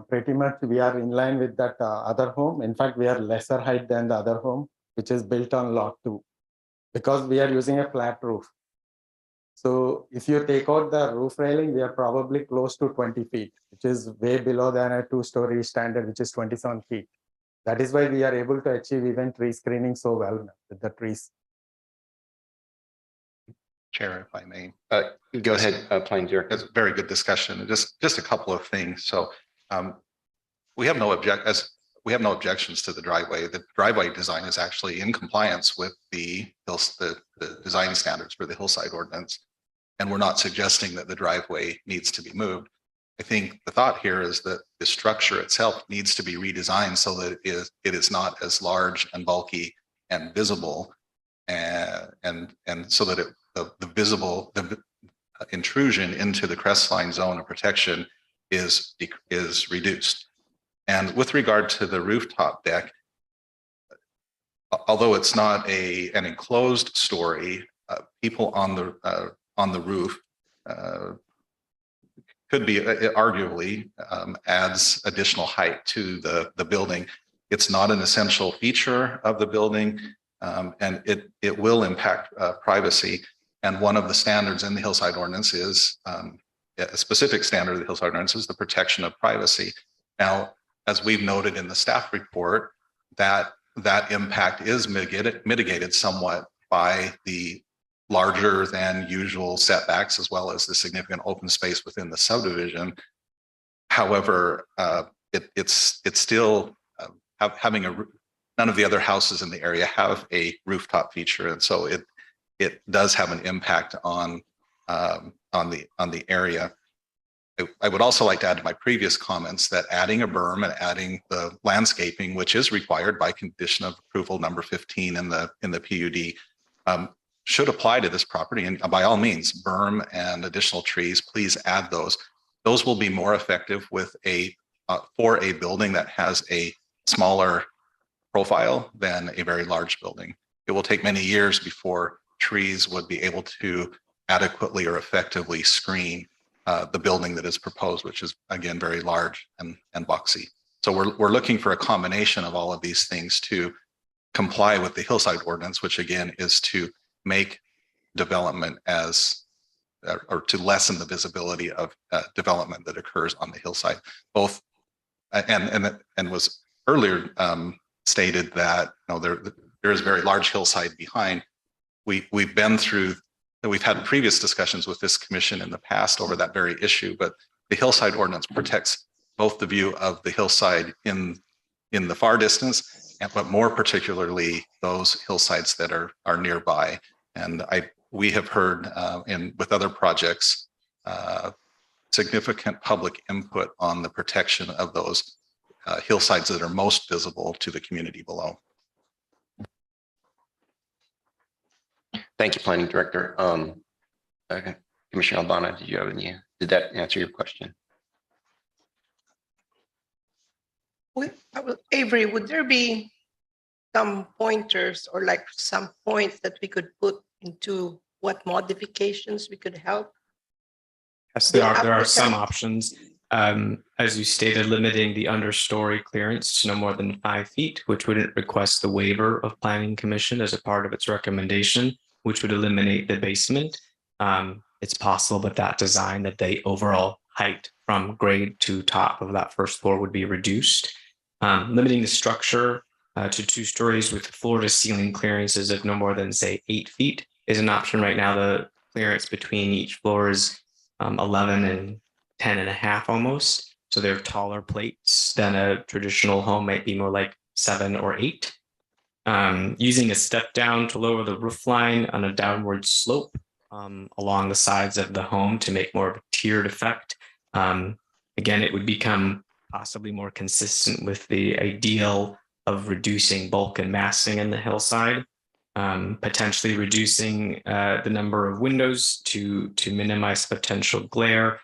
pretty much we are in line with that other home. In fact, we are lesser height than the other home, which is built on lot 2 because we are using a flat roof. So if you take out the roof railing, we are probably close to 20 feet, which is way below than a 2-story standard, which is 27 feet. That is why we are able to achieve even tree screening so well with the trees. Chair, if I may. Go ahead, Planning Director. It's a very good discussion. Just a couple of things. So we have no objections to the driveway. The driveway design is actually in compliance with the design standards for the Hillside Ordinance. And we're not suggesting that the driveway needs to be moved. I think the thought here is that the structure itself needs to be redesigned so that it is not as large and bulky and visible, and so that the intrusion into the Crestline zone of protection is reduced. And with regard to the rooftop deck, although it's not an enclosed story, people on the roof could be arguably adds additional height to the building. It's not an essential feature of the building, and it will impact privacy. And one of the standards in the Hillside Ordinance is a specific standard of the Hillside Ordinance is the protection of privacy. Now, as we've noted in the staff report, that impact is mitigated somewhat by the larger than usual setbacks, as well as the significant open space within the subdivision. However, it's still having none of the other houses in the area have a rooftop feature, and so it does have an impact on the area. I would also like to add to my previous comments that adding a berm and adding the landscaping, which is required by condition of approval number 15 in the PUD, should apply to this property. And by all means, berm and additional trees, please add those. Those will be more effective with for a building that has a smaller profile than a very large building. It will take many years before trees would be able to adequately or effectively screen the building that is proposed, which is again very large and boxy. So we're looking for a combination of all of these things to comply with the Hillside Ordinance, which again is to make development or to lessen the visibility of development that occurs on the hillside. Both and was earlier stated that there is a very large hillside behind. We've had previous discussions with this commission in the past over that very issue, but the Hillside Ordinance protects both the view of the hillside in the far distance, but more particularly those hillsides that are nearby. And we have heard with other projects significant public input on the protection of those hillsides that are most visible to the community below. Thank you, Planning Director. Commissioner Albana, did that answer your question? Avery, would there be some pointers or like some points that we could put into what modifications we could help? Yes, there are some options. As you stated, limiting the understory clearance to no more than 5 feet, which would request the waiver of Planning Commission as a part of its recommendation, which would eliminate the basement. It's possible with that design that the overall height from grade to top of that first floor would be reduced. Limiting the structure to 2 stories with floor to ceiling clearances of no more than, say, 8 feet is an option right now. The clearance between each floor is 11 and 10 and a half almost. So they're taller plates than a traditional home might be more like 7 or 8. Using a step down to lower the roof line on a downward slope along the sides of the home to make more of a tiered effect. Again, it would become possibly more consistent with the ideal of reducing bulk and massing in the hillside, potentially reducing the number of windows to minimize potential glare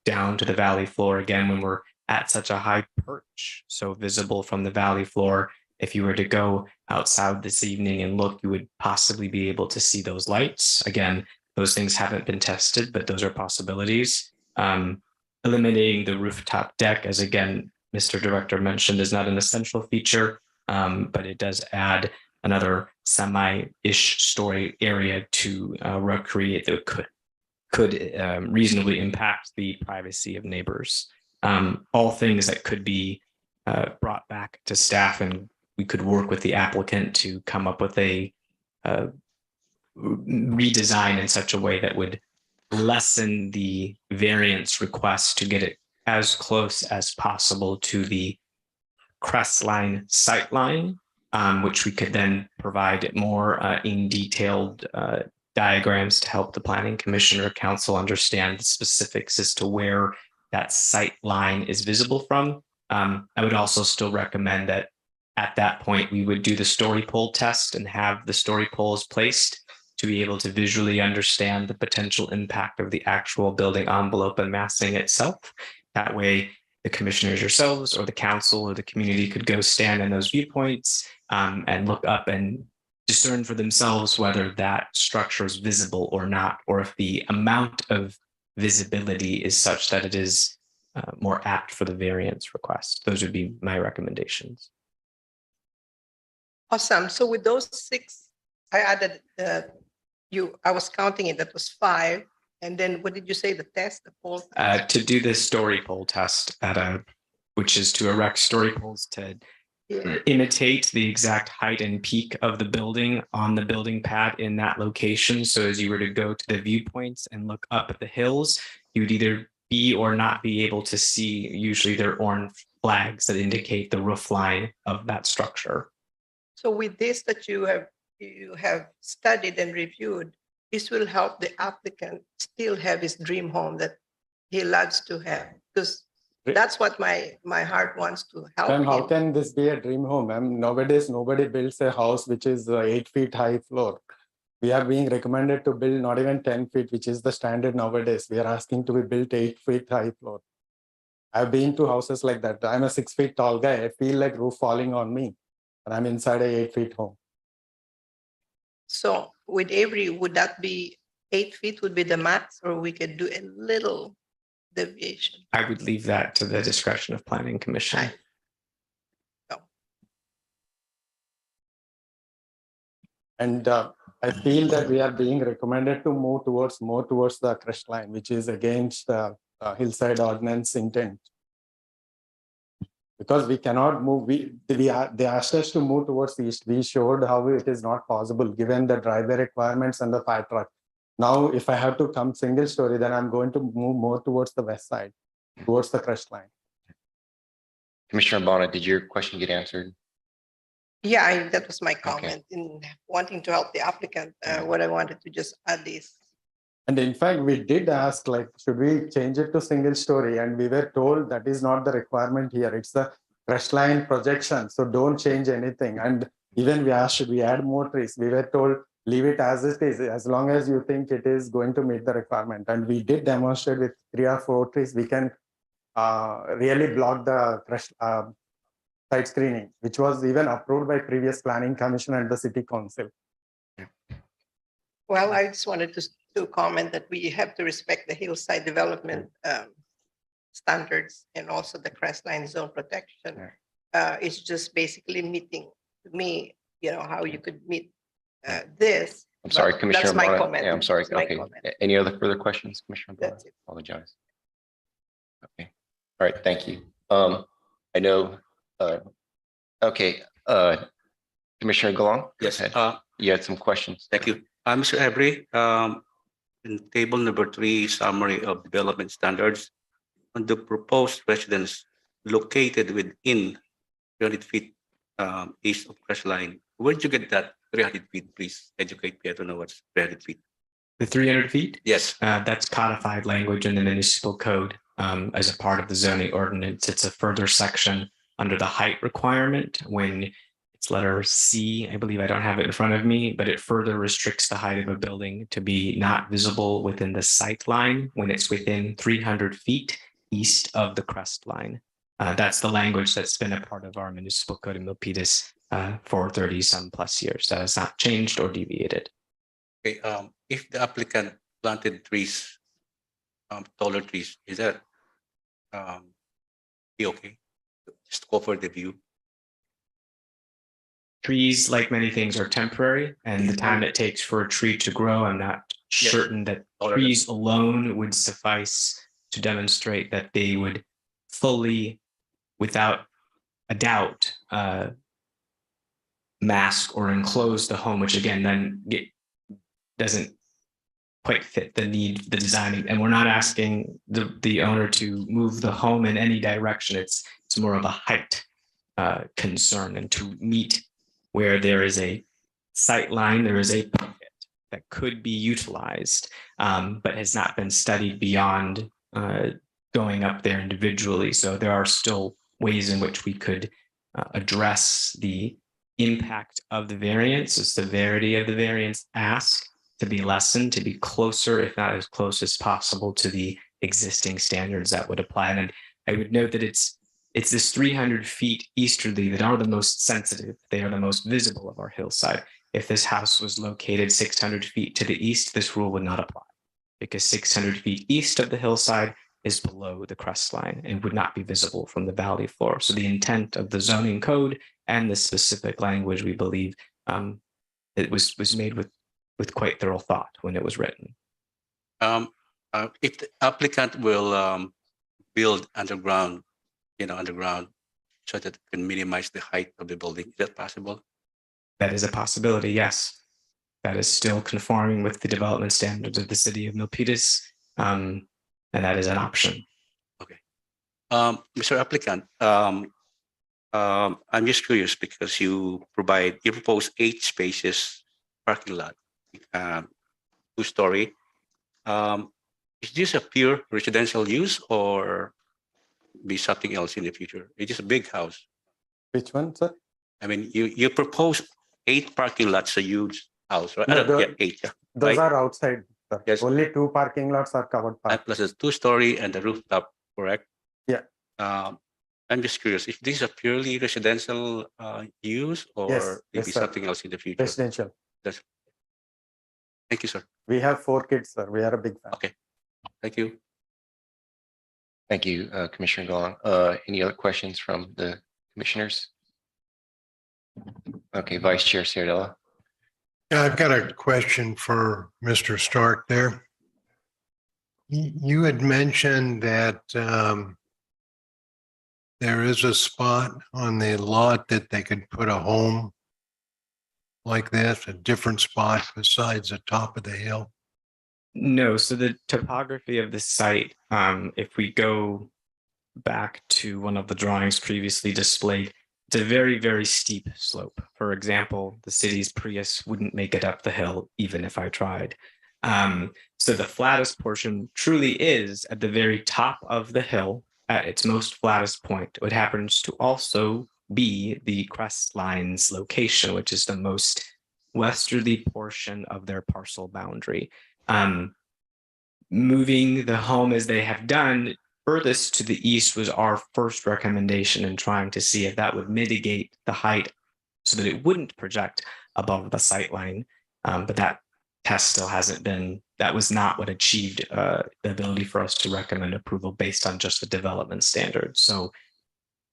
down to the valley floor. Again, when we're at such a high perch, so visible from the valley floor, if you were to go outside this evening and look, you would possibly be able to see those lights. Again, those things haven't been tested, but those are possibilities. Eliminating the rooftop deck, as again, Mr. Director mentioned, is not an essential feature, but it does add another semi-ish story area to recreate that could reasonably impact the privacy of neighbors. All things that could be brought back to staff, and we could work with the applicant to come up with a redesign in such a way that would lessen the variance request to get it as close as possible to the Crestline sightline, which we could then provide more in detailed diagrams to help the Planning Commission or Council understand the specifics as to where that sight line is visible from. I would also still recommend that at that point, we would do the story pole test and have the story poles placed to be able to visually understand the potential impact of the actual building envelope and massing itself. That way, the commissioners yourselves or the council or the community could go stand in those viewpoints and look up and discern for themselves whether that structure is visible or not, or if the amount of visibility is such that it is more apt for the variance request. Those would be my recommendations. Awesome. So with those 6, I added I was counting it, that was 5. And then what did you say, the test, the poll? To do this story pole test which is to erect story poles to imitate the exact height and peak of the building on the building pad in that location. So as you were to go to the viewpoints and look up at the hills, you would either be or not be able to see, usually they're orange flags that indicate the roof line of that structure. So with this that you have studied and reviewed, this will help the applicant still have his dream home that he loves to have, because that's what my heart wants to help Ma'am, how him. can this be a dream home, ma'am? Nowadays, nobody builds a house which is 8 feet high floor. We are being recommended to build not even 10 feet, which is the standard nowadays. We are asking to be built 8 feet high floor. I've been to houses like that. I'm a 6 feet tall guy. I feel like roof falling on me, and I'm inside a 8 feet home. So with Avery, would that be 8 feet would be the max, or we could do a little deviation? I would leave that to the discretion of Planning Commission. And I feel that we are being recommended to move more towards the Crestline, which is against the Hillside Ordinance intent. Because we cannot move, they asked us to move towards the east. We showed how it is not possible given the driveway requirements and the fire truck. Now, if I have to come single story, then I'm going to move more towards the west side, towards the Crestline. Commissioner Bona, did your question get answered? Yeah, that was my comment in wanting to help the applicant. What I wanted to just add is. And in fact, we did ask, like, should we change it to single story? And we were told that is not the requirement here. It's the Crestline projection. So don't change anything. And even we asked, should we add more trees? We were told, leave it as it is, as long as you think it is going to meet the requirement. And we did demonstrate with 3 or 4 trees, we can really block the site screening, which was even approved by previous Planning Commission and the City Council. Well, I just wanted to comment that we have to respect the hillside development standards and also the Crestline zone protection. It's just basically meeting, to me, how you could meet this. I'm sorry, Commissioner That's my Bona. comment. Yeah, I'm sorry. That's my Okay. comment. Any other further questions, Commissioner Bona? That's it. Apologize. Okay. All right. Thank you. I know. Okay. Commissioner Galong. go Yes, ahead. You had some questions. thank you. Mr. Every, in table number 3, summary of development standards, on the proposed residence located within 300 feet east of Crestline, where'd you get that 300 feet? Please educate me. I don't know what's 300 feet. The 300 feet? Yes. That's codified language in the municipal code as a part of the zoning ordinance. It's a further section under the height requirement when it's letter C, I believe. I don't have it in front of me, but it further restricts the height of a building to be not visible within the sight line when it's within 300 feet east of the crest line. That's the language that's been a part of our municipal code in Milpitas for 30 some plus years. That has not changed or deviated. Okay, if the applicant planted trees, taller trees, is that be okay? Just cover the view. Trees, like many things, are temporary, and the time it takes for a tree to grow, I'm not certain that trees alone would suffice to demonstrate that they would fully, without a doubt, mask or enclose the home, which again then doesn't quite fit the need, the design. And we're not asking the owner to move the home in any direction. It's more of a height concern, and to meet where there is a sight line, there is a pocket that could be utilized, but has not been studied beyond going up there individually. So there are still ways in which we could address the impact of the variance, the severity of the variance ask to be lessened, to be closer, if not as close as possible, to the existing standards that would apply. And I would note that it's this 300 feet easterly that are the most sensitive. They are the most visible of our hillside. If this house was located 600 feet to the east, this rule would not apply, because 600 feet east of the hillside is below the crest line and would not be visible from the valley floor. So the intent of the zoning code and the specific language, we believe, it was made with quite thorough thought when it was written. If the applicant will build underground, so that it can minimize the height of the building, is that possible? That is a possibility, yes. That is still conforming with the development standards of the city of Milpitas, and that is an option. Okay. Mr. Applicant, I'm just curious because you propose 8 spaces parking lot, 2-story. Is this a pure residential use or be something else in the future? It is a big house. Which one, sir? I mean, you propose 8 parking lots, a huge house, right? No, Yeah, 8. Those right? are outside, sir. Yes. Only 2 parking lots are covered. Plus a 2-story and the rooftop, correct? Yeah. I'm just curious if this is a purely residential use or Yes, maybe sir. something else in the future. Residential. Thank you, sir. We have 4 kids, sir. We are a big family. Okay. Thank you. Thank you, Commissioner Galong. Any other questions from the commissioners? Okay, Vice Chair Sardella. Yeah, I've got a question for Mr. Stark there. You had mentioned that there is a spot on the lot that they could put a home like this, a different spot besides the top of the hill. No, so the topography of the site, if we go back to one of the drawings previously displayed, it's a very, very steep slope. For example, the city's Prius wouldn't make it up the hill, even if I tried. So the flattest portion truly is at the very top of the hill, at its most flattest point. It happens to also be the Crestline's location, which is the most westerly portion of their parcel boundary. Moving the home as they have done furthest to the east was our first recommendation in trying to see if that would mitigate the height so that it wouldn't project above the sight line. But that test still hasn't been, that was not what achieved the ability for us to recommend approval based on just the development standards. So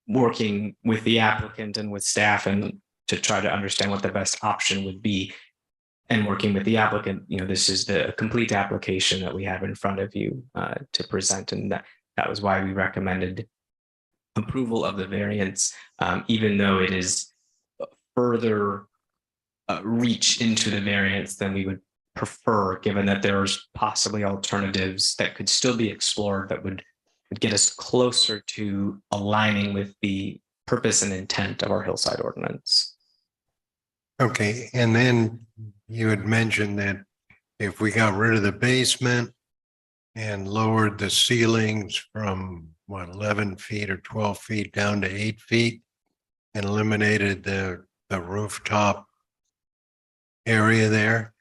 working with the applicant and with staff and to try to understand what the best option would be, and working with the applicant, this is the complete application that we have in front of you to present, and that was why we recommended approval of the variance, even though it is further reach into the variance than we would prefer, given that there's possibly alternatives that could still be explored that would get us closer to aligning with the purpose and intent of our Hillside Ordinance. Okay, and then you had mentioned that if we got rid of the basement and lowered the ceilings from what, 11 feet or 12 feet down to 8 feet and eliminated the rooftop area there,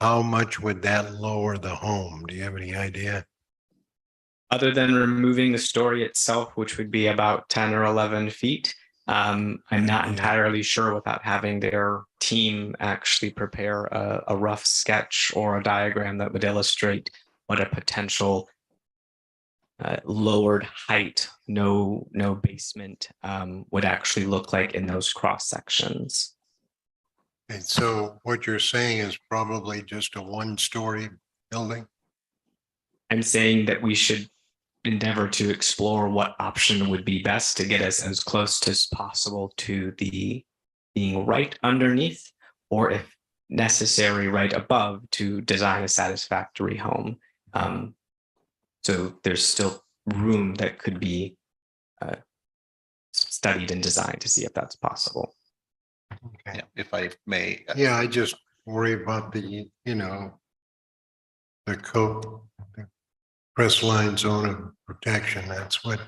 how much would that lower the home? Do you have any idea? Other than removing the story itself, which would be about 10 or 11 feet, I'm not entirely sure without having their team actually prepare a rough sketch or a diagram that would illustrate what a potential lowered height, no basement would actually look like in those cross sections. And so what you're saying is probably just a one-story building? I'm saying that we should endeavor to explore what option would be best to get us as close as possible to the being right underneath, or if necessary, right above to design a satisfactory home. So there's still room that could be studied and designed to see if that's possible. Okay. Yeah, if I may. Yeah, I just worry about the, the code, the Crestline zone of protection. That's what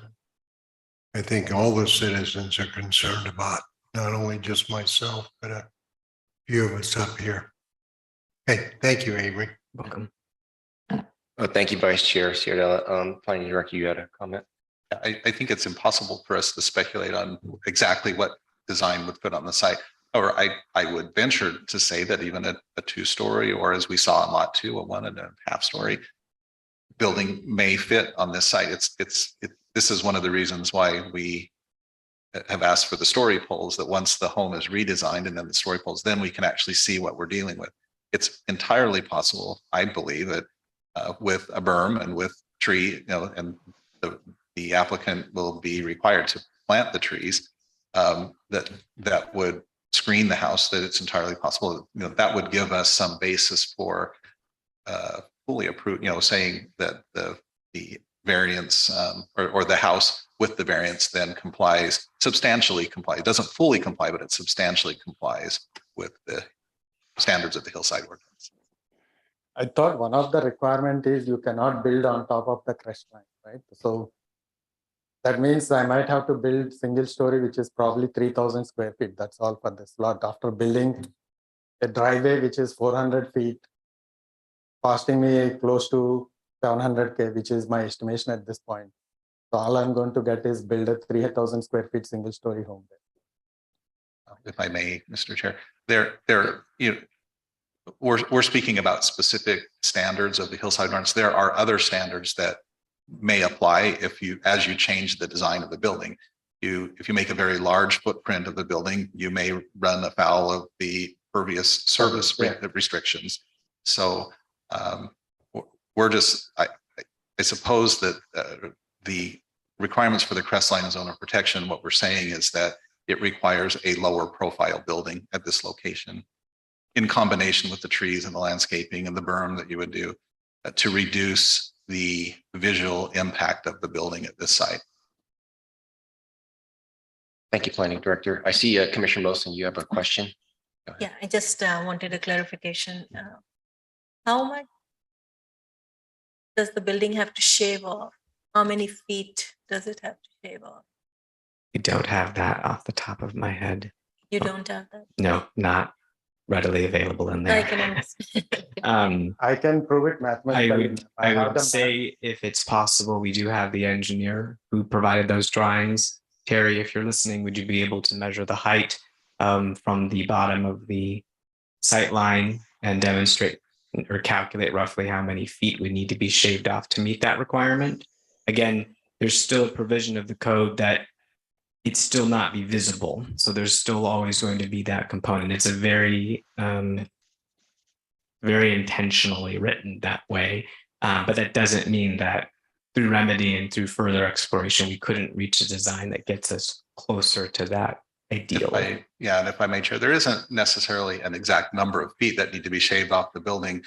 I think all the citizens are concerned about, not only just myself, but a few of us up here. Hey, thank you, Avery. Welcome. Thank you, Vice Chair Ciardella. Planning Director, you had a comment? I think it's impossible for us to speculate on exactly what design would fit on the site. Or I would venture to say that even a two-story, or as we saw in lot 2, a 1.5 story building may fit on this site. This is one of the reasons why we have asked for the story poles, that once the home is redesigned and then the story poles, then we can actually see what we're dealing with. It's entirely possible, I believe, that with a berm and with tree, and the applicant will be required to plant the trees that would screen the house, that it's entirely possible, that would give us some basis for fully approved, saying that the variance or the house with the variance then substantially complies. It doesn't fully comply, but it substantially complies with the standards of the Hillside Ordinance. I thought one of the requirement is you cannot build on top of the Crestline, right? So that means I might have to build single story, which is probably 3,000 square feet. That's all for this lot. After building a driveway, which is 400 feet, costing me close to 700K, which is my estimation at this point. So all I'm going to get is build a 3,000 square feet single story home there. If I may, Mr. Chair, we're speaking about specific standards of the Hillside Ordinance. There are other standards that may apply as you change the design of the building. If you make a very large footprint of the building, you may run afoul of the pervious surface restrictions. So I suppose that the requirements for the Crestline zone of protection, what we're saying is that it requires a lower profile building at this location, in combination with the trees and the landscaping and the berm that you would do to reduce the visual impact of the building at this site. Thank you, Planning Director. I see Commissioner Wilson, you have a question. Yeah, I just wanted a clarification. How much does the building have to shave off? How many feet does it have to shave off? I don't have that off the top of my head. You don't have that? No, not readily available in there. I can understand. I can prove it mathematically. I would say if it's possible, we do have the engineer who provided those drawings. Terry, if you're listening, would you be able to measure the height from the bottom of the sight line and demonstrate or calculate roughly how many feet would need to be shaved off to meet that requirement? Again, there's still a provision of the code that it still not be visible. So there's still always going to be that component. It's a very, very intentionally written that way. But that doesn't mean that through remedy and through further exploration, we couldn't reach a design that gets us closer to that ideal. And if I may, Chair, there isn't necessarily an exact number of feet that need to be shaved off the building.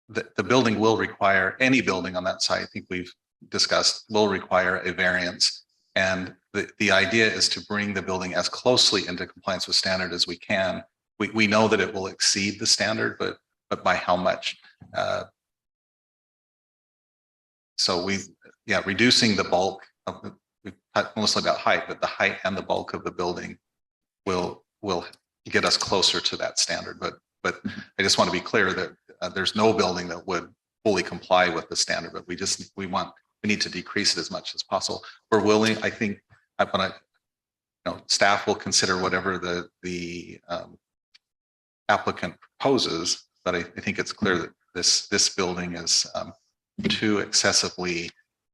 The building will require, any building on that site, I think we've discussed, will require a variance. And the idea is to bring the building as closely into compliance with standard as we can. We know that it will exceed the standard, but by how much? So reducing the bulk of the, we've talked mostly about height, but the height and the bulk of the building will get us closer to that standard. But I just want to be clear that there's no building that would fully comply with the standard, but we need to decrease it as much as possible. We're willing, I think, staff will consider whatever the applicant proposes, but I think it's clear that this building is too excessively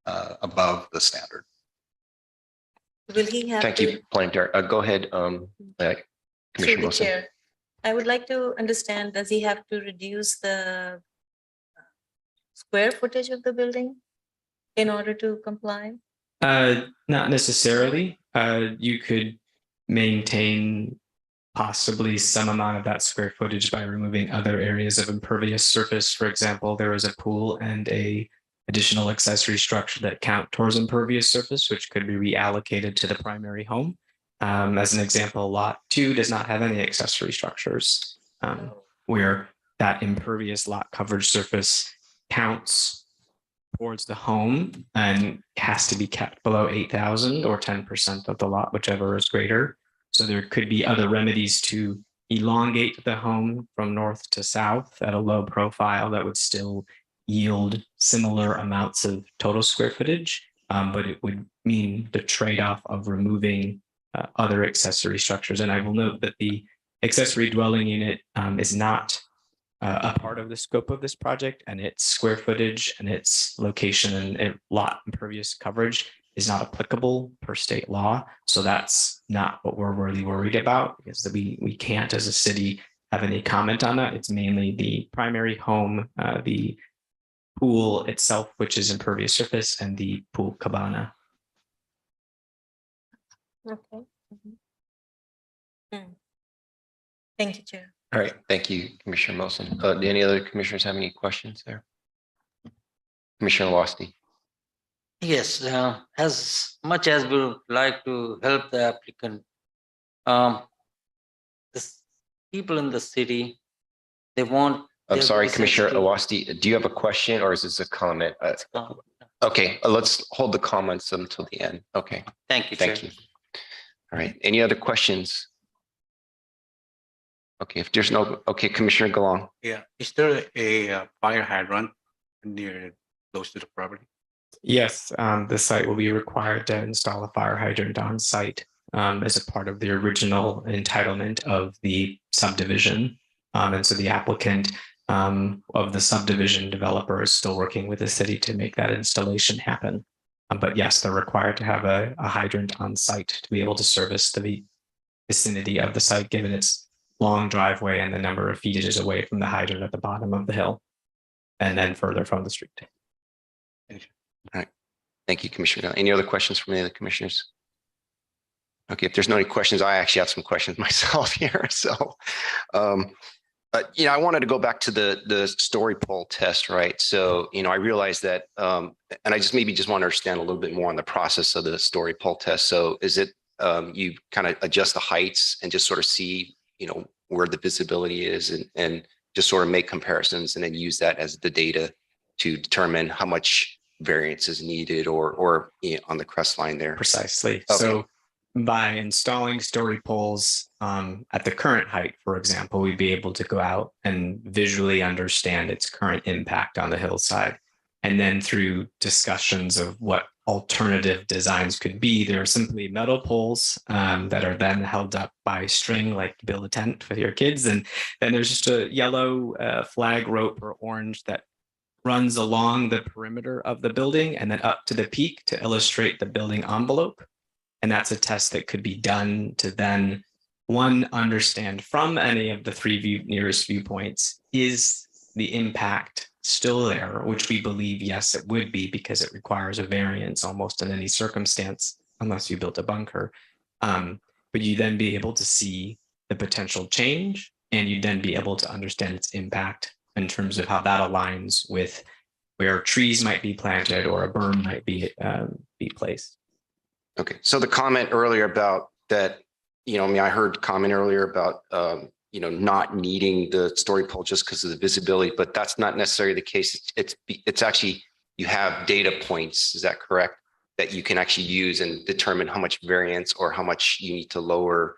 above the standard. Will he have Thank to? you, Planning Director. Go ahead, Through Commissioner the Wilson. chair, I would like to understand, does he have to reduce the square footage of the building in order to comply? Not necessarily. You could maintain possibly some amount of that square footage by removing other areas of impervious surface. For example, there is a pool and a additional accessory structure that count towards impervious surface, which could be reallocated to the primary home. As an example, lot 2 does not have any accessory structures, where that impervious lot coverage surface counts towards the home and has to be kept below 8,000 or 10% of the lot, whichever is greater. So there could be other remedies to elongate the home from north to south at a low profile that would still yield similar amounts of total square footage, but it would mean the trade-off of removing other accessory structures. And I will note that the accessory dwelling unit is not a part of the scope of this project, and its square footage and its location and lot impervious coverage is not applicable per state law. So that's not what we're really worried about, because we can't as a city have any comment on that. It's mainly the primary home, the pool itself, which is impervious surface, and the pool cabana. Okay. Thank you, Chair. All right, thank you, Commissioner Wilson. Do any other commissioners have any questions there? Commissioner Wasti. Yes, as much as we would like to help the applicant, people in the city, they want. I'm sorry, Commissioner Awasti, do you have a question or is this a comment? Okay, let's hold the comments until the end. Okay. Thank you. Thank you. All right, any other questions? Okay, if there's no, okay, Commissioner Galong. Yeah, is there a fire hydrant close to the property? Yes, the site will be required to install a fire hydrant on site as a part of the original entitlement of the subdivision. And so the applicant of the subdivision developer is still working with the city to make that installation happen. But yes, they're required to have a hydrant on site to be able to service the vicinity of the site, given its long driveway and the number of feet it is away from the hydrant at the bottom of the hill, and then further from the street. All right. Thank you, Commissioner. Any other questions from any of the commissioners? Okay, if there's no any questions, I actually have some questions myself here. So, but I wanted to go back to the story pole test, right? So, I realized that, and I just want to understand a little bit more on the process of the story pole test. So, is it you kind of adjust the heights and just sort of see, where the visibility is, and just sort of make comparisons, and then use that as the data to determine how much variance is needed, or on the Crestline there. Precisely. Okay. So by installing story poles at the current height, for example, we'd be able to go out and visually understand its current impact on the hillside. And then through discussions of what alternative designs could be, there are simply metal poles that are then held up by string, like you build a tent with your kids. And then there's just a yellow flag rope or orange that runs along the perimeter of the building and then up to the peak to illustrate the building envelope. And that's a test that could be done to then, one, understand from any of the three nearest viewpoints, is the impact still there, which we believe, yes, it would be because it requires a variance almost in any circumstance, unless you built a bunker. But you then be able to see the potential change, and you'd then be able to understand its impact in terms of how that aligns with where trees might be planted or a berm might be placed. Okay, so the comment earlier about that, I mean, I heard comment earlier about, not needing the story pole just because of the visibility, but that's not necessarily the case. It's actually, you have data points, is that correct? That you can actually use and determine how much variance or how much you need to lower.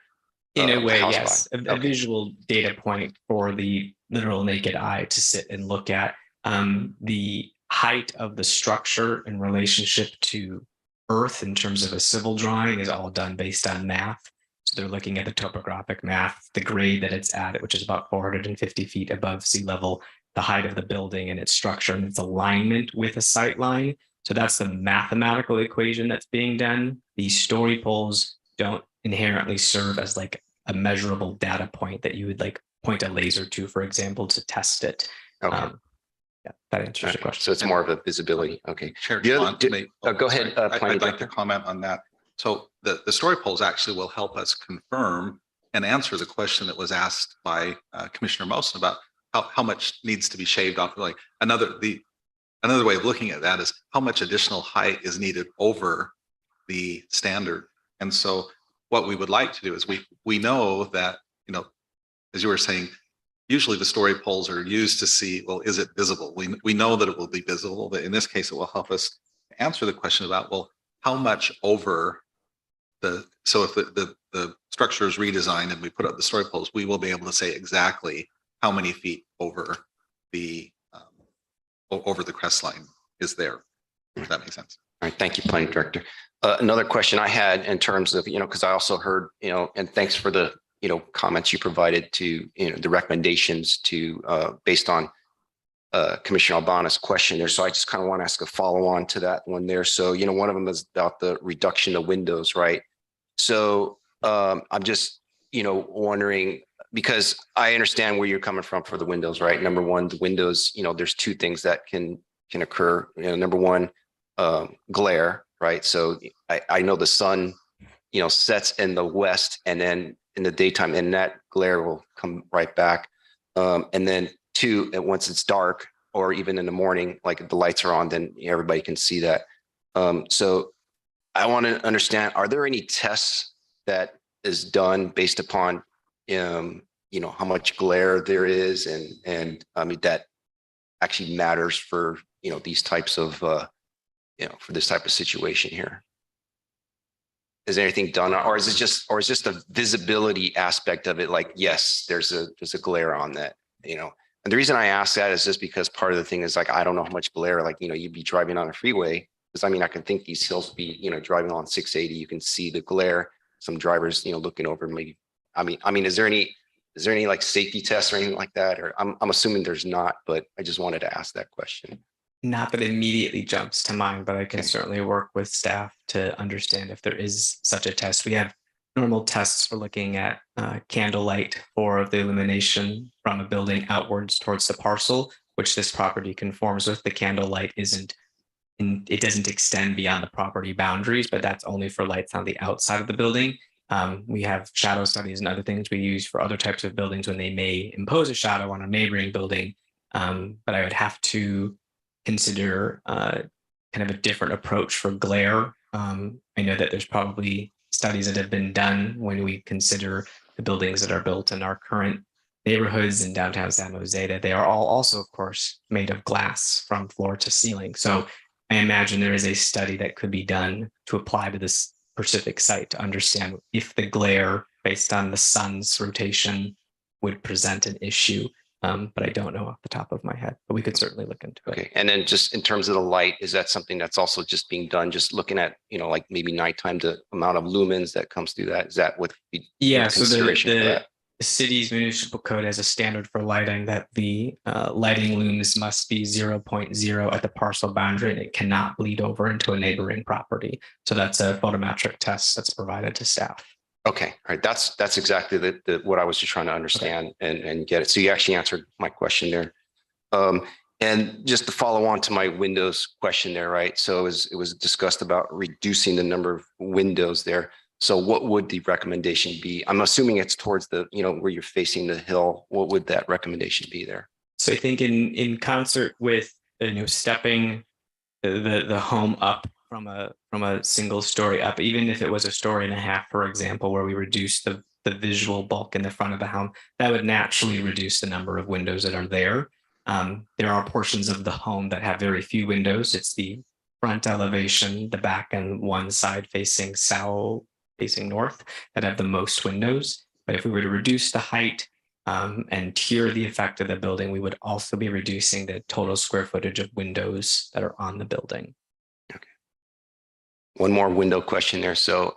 In a way, house yes, by. a visual data point for the literal naked eye to sit and look at. The height of the structure in relationship to earth in terms of a civil drawing is all done based on math. So they're looking at the topographic math, the grade that it's at, which is about 450 feet above sea level, the height of the building and its structure and its alignment with a sight line. So that's the mathematical equation that's being done. These story poles don't inherently serve as like a measurable data point that you would like point a laser to, for example, to test it. Okay. Yeah, that answers your question. So it's more of a visibility. Okay. Chair, The other- go ahead, I'd Planning like to Director. comment on that. So the story polls actually will help us confirm and answer the question that was asked by Commissioner Mosen about how much needs to be shaved off. Like another way of looking at that is how much additional height is needed over the standard. And so what we would like to do is we know that, as you were saying, usually the story poles are used to see, well, is it visible? We know that it will be visible, but in this case, it will help us answer the question about, well, how much over so if the structure is redesigned and we put up the story poles, we will be able to say exactly how many feet over the crestline is there. If that makes sense. All right, thank you, Planning Director. Another question I had in terms of, because I also heard, and thanks for the, comments you provided to, the recommendations to, based on Commissioner Albana's question there. So I just kind of want to ask a follow on to that one there. So, one of them is about the reduction of windows, right? So I'm just, wondering, because I understand where you're coming from for the windows, right? Number one, the windows, there's two things that can occur. Number one, glare, right? So I know the sun, sets in the west and then in the daytime, and that glare will come right back. And then two, and once it's dark or even in the morning, like if the lights are on, then everybody can see that. So I want to understand, are there any tests that is done based upon, how much glare there is and I mean, that actually matters for, these types of, for this type of situation here? Is anything done, or is it just a visibility aspect of it? Like, yes, there's a glare on that, And the reason I ask that is just because part of the thing is like, I don't know how much glare, like, you'd be driving on a freeway. Because I mean, I can think these hills be, driving on 680, you can see the glare. Some drivers, looking over maybe. I mean, is there any like safety tests or anything like that? Or I'm assuming there's not, but I just wanted to ask that question. Not that immediately jumps to mind, but I can certainly work with staff to understand if there is such a test. We have normal tests for looking at candlelight for the illumination from a building outwards towards the parcel, which this property conforms with. The candlelight it doesn't extend beyond the property boundaries, but that's only for lights on the outside of the building. We have shadow studies and other things we use for other types of buildings when they may impose a shadow on a neighboring building. But I would have to consider kind of a different approach for glare. I know that there's probably studies that have been done when we consider the buildings that are built in our current neighborhoods in downtown San Jose, that they are all also, of course, made of glass from floor to ceiling. So I imagine there is a study that could be done to apply to this specific site to understand if the glare based on the sun's rotation would present an issue. But I don't know off the top of my head, but we could certainly look into it. Okay. And then just in terms of the light, is that something that's also just being done, just looking at, like maybe nighttime, the amount of lumens that comes through that? Is that what? Yeah. So the city's municipal code has a standard for lighting that the lighting lumens must be 0.0 at the parcel boundary, and it cannot bleed over into a neighboring property. So that's a photometric test that's provided to staff. Okay, all right. That's exactly what I was just trying to understand and get it. So you actually answered my question there. And just to follow on to my windows question there, right? So it was discussed about reducing the number of windows there. So what would the recommendation be? I'm assuming it's towards the, where you're facing the hill. What would that recommendation be there? So I think in concert with stepping the home up from a single story up, even if it was a story and a half, for example, where we reduce the visual bulk in the front of the home, that would naturally reduce the number of windows that are there. There are portions of the home that have very few windows. It's the front elevation, the back and one side facing south, facing north, that have the most windows. But if we were to reduce the height and tier the effect of the building, we would also be reducing the total square footage of windows that are on the building. Okay. One more window question there. So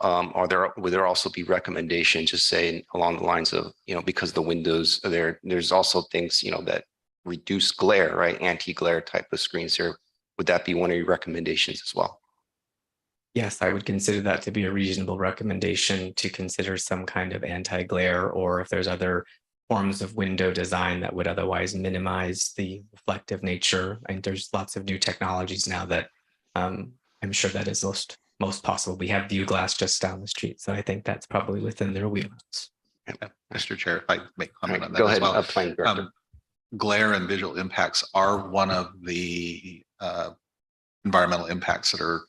would there also be recommendations, just saying along the lines of, because the windows are there, there's also things, that reduce glare, right? Anti-glare type of screens here. Would that be one of your recommendations as well? Yes, I would consider that to be a reasonable recommendation, to consider some kind of anti-glare, or if there's other forms of window design that would otherwise minimize the reflective nature. And there's lots of new technologies now that I'm sure that is most possible. We have view glass just down the street, so I think that's probably within their wheelhouse. Mr. Chair, if I may comment on that Go as ahead, well. Planning Director. Glare and visual impacts are one of the environmental impacts that are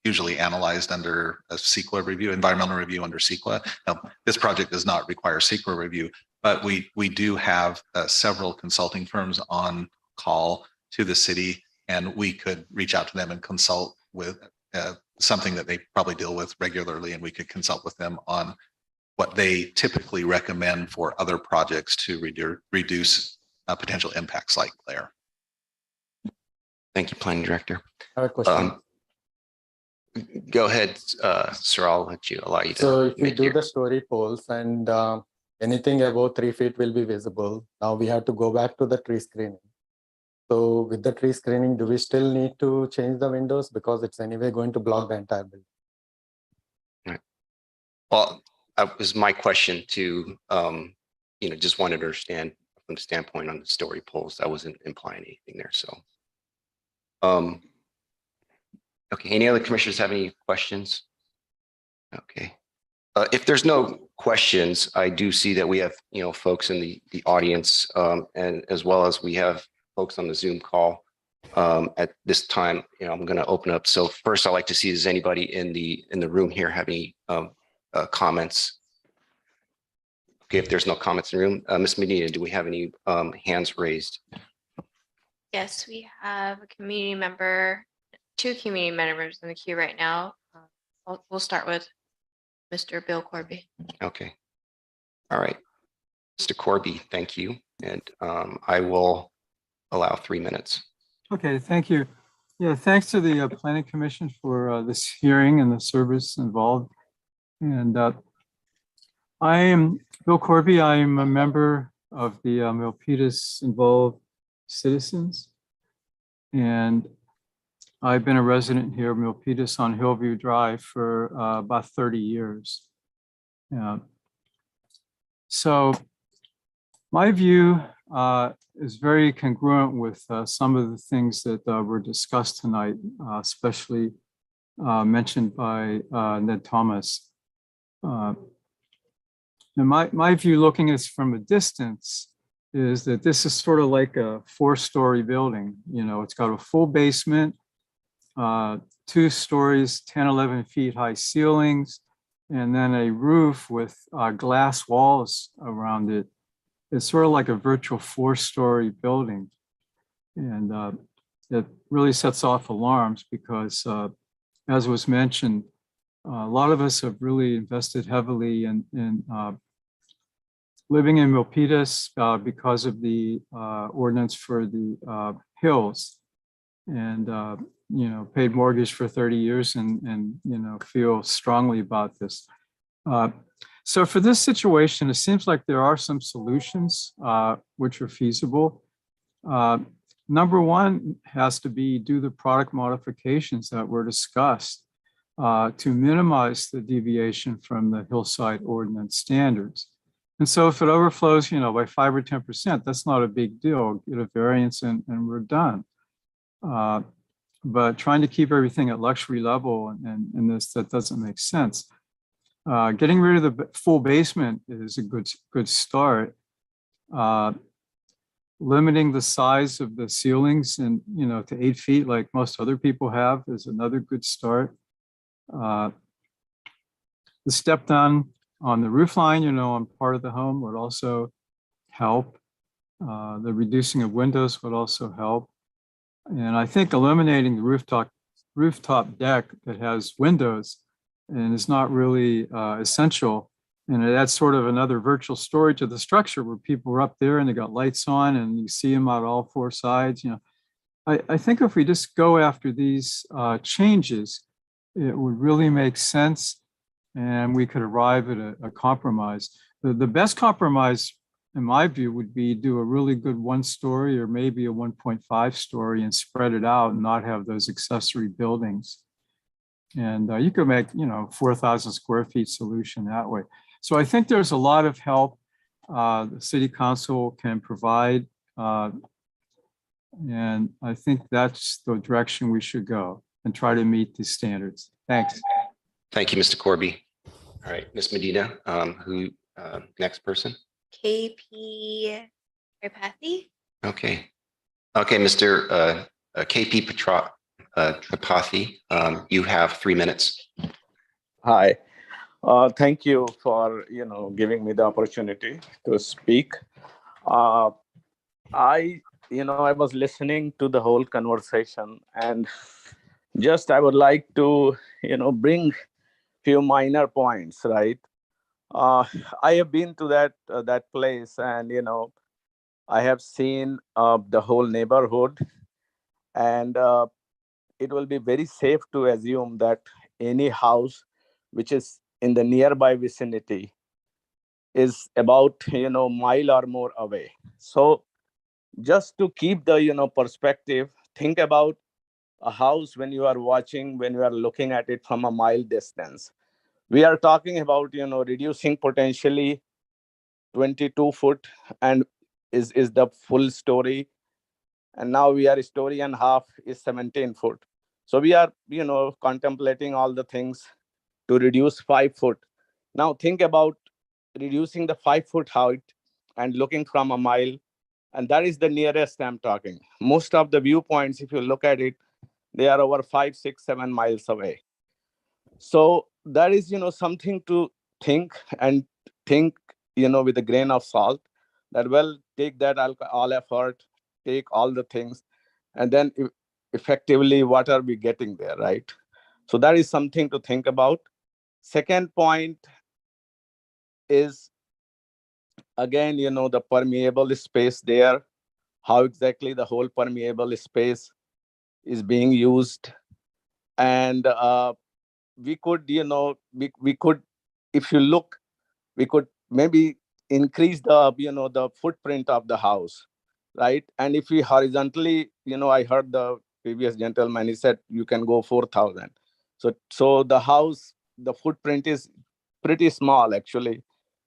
usually analyzed under a CEQA review, environmental review under CEQA. Now, this project does not require CEQA review, but we do have several consulting firms on call to the city, and we could reach out to them and consult with something that they probably deal with regularly, and we could consult with them on what they typically recommend for other projects to reduce potential impacts like glare. Thank you, Planning Director. I have a question. Go ahead, sir. I'll allow you to. So if you do the story poles and anything above 3 feet will be visible, now we have to go back to the tree screening. So with the tree screening, do we still need to change the windows, because it's anyway going to block the entire building? Right. Well, that was my question to, just wanted to understand from the standpoint on the story poles. I wasn't implying anything there. So, okay. Any other commissioners have any questions? Okay. If there's no questions, I do see that we have, folks in the audience, and as well as we have folks on the Zoom call. At this time, I'm going to open up. So first, I'd like to see, does anybody in the room here have any comments? Okay, if there's no comments in the room, Ms. Medina, do we have any hands raised? Yes, we have a community member, 2 community members in the queue right now. We'll start with Mr. Bill Corby. Okay. All right. Mr. Corby, thank you. And I will allow 3 minutes. Okay, thank you. Yeah, thanks to the Planning Commission for this hearing and the service involved. And I am Bill Corby. I am a member of the Milpitas involved citizens. And I've been a resident here of Milpitas on Hillview Drive for about 30 years. So my view is very congruent with some of the things that were discussed tonight, especially mentioned by Ned Thomas. And my view, looking at this from a distance, is that this is sort of like a 4-story building. It's got a full basement, 2 stories, 10, 11 feet high ceilings, and then a roof with glass walls around it. It's sort of like a virtual 4-story building. And it really sets off alarms because, as was mentioned, a lot of us have really invested heavily in living in Milpitas because of the ordinance for the hills, and paid mortgage for 30 years and feel strongly about this. So for this situation, it seems like there are some solutions which are feasible. Number one has to be do the product modifications that were discussed to minimize the deviation from the Hillside Ordinance standards. And so if it overflows, by 5 or 10%, that's not a big deal. Get a variance and we're done. But trying to keep everything at luxury level and that doesn't make sense. Getting rid of the full basement is a good start. Limiting the size of the ceilings and to 8 feet like most other people have is another good start. The step down on the roof line, on part of the home would also help. The reducing of windows would also help. And I think eliminating the rooftop deck that has windows and is not really essential. And it adds sort of another virtual story to the structure where people are up there and they got lights on and you see them out all 4 sides. I think if we just go after these changes, it would really make sense and we could arrive at a compromise. The best compromise, in my view, would be do a really good 1-story or maybe a 1.5 story and spread it out and not have those accessory buildings. And you could make, 4,000 square feet solution that way. So I think there's a lot of help the city council can provide. And I think that's the direction we should go and try to meet these standards. Thanks. Thank you, Mr. Corby. All right, Ms. Medina, next person? KP Tripathi. Okay. Okay, Mr. KP Tripathi, you have 3 minutes. Hi. Thank you for giving me the opportunity to speak. I was listening to the whole conversation and just I would like to bring few minor points, right? I have been to that place and I have seen the whole neighborhood, and it will be very safe to assume that any house which is in the nearby vicinity is about mile or more away. So just to keep the perspective, think about a house when you are looking at it from a mile distance. We are talking about reducing potentially 22 foot and is the full story, and now we are a story and a half is 17 foot. So we are contemplating all the things to reduce 5 foot. Now think about reducing the 5 foot height and looking from a mile, and that is the nearest I'm talking. Most of the viewpoints, if you look at it, they are over 5, 6, 7 miles away. So that is something to think with a grain of salt, that take that all effort, take all the things, and then effectively what are we getting there, right? So that is something to think about. Second point is, again, the permeable space there, how exactly the whole permeable space is being used. And we could, if you look, we could maybe increase the footprint of the house, right? And if we horizontally, I heard the previous gentleman, he said you can go 4,000. So the house, the footprint is pretty small, actually.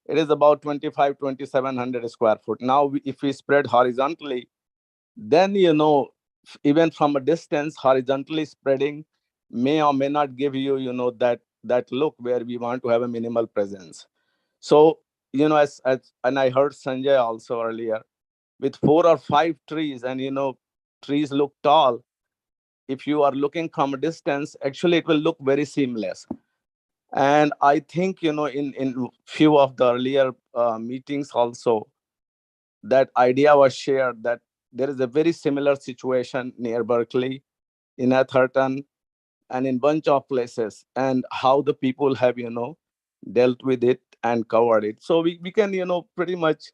It is about 2,700 square foot. Now, if we spread horizontally, then, even from a distance, horizontally spreading may or may not give you, that look where we want to have a minimal presence. So, and I heard Sanjay also earlier, with 4 or 5 trees, and, trees look tall. If you are looking from a distance, actually, it will look very seamless. And I think, in few of the earlier meetings also, that idea was shared that there is a very similar situation near Berkeley, in Atherton, and in bunch of places, and how the people have, dealt with it and covered it. So we can, pretty much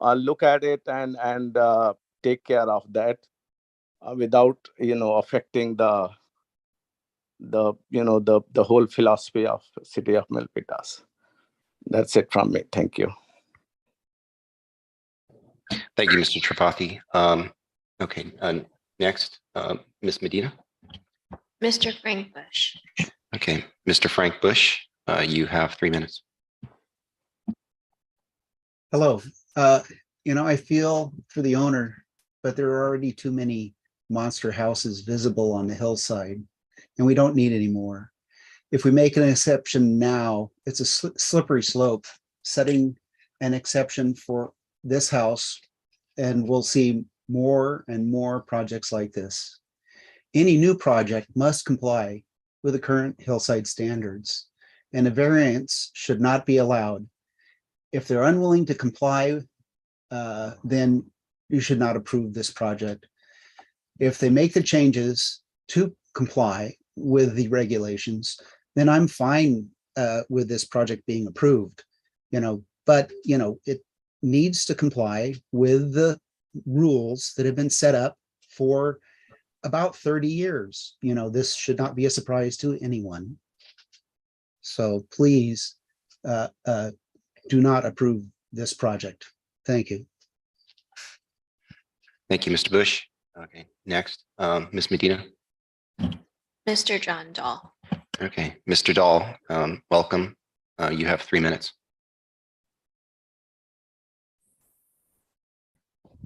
look at it and take care of that without, affecting the whole philosophy of city of Milpitas. That's it from me. Thank you. Thank you, Mr. Tripathi. Okay, next, Ms. Medina. Mr. Frank Bush. Okay, Mr. Frank Bush, you have 3 minutes. Hello. I feel for the owner, but there are already too many monster houses visible on the hillside, and we don't need any more. If we make an exception now, it's a slippery slope, setting an exception for this house, and we'll see more and more projects like this. Any new project must comply with the current hillside standards, and a variance should not be allowed. If they're unwilling to comply, then you should not approve this project. If they make the changes to comply with the regulations, then I'm fine with this project being approved, but it needs to comply with the rules that have been set up for about 30 years. This should not be a surprise to anyone. So please do not approve this project. Thank you. Thank you, Mr. Bush. Okay, next, Ms. Medina. Mr. John Dahl. Okay, Mr. Dahl, welcome. You have 3 minutes.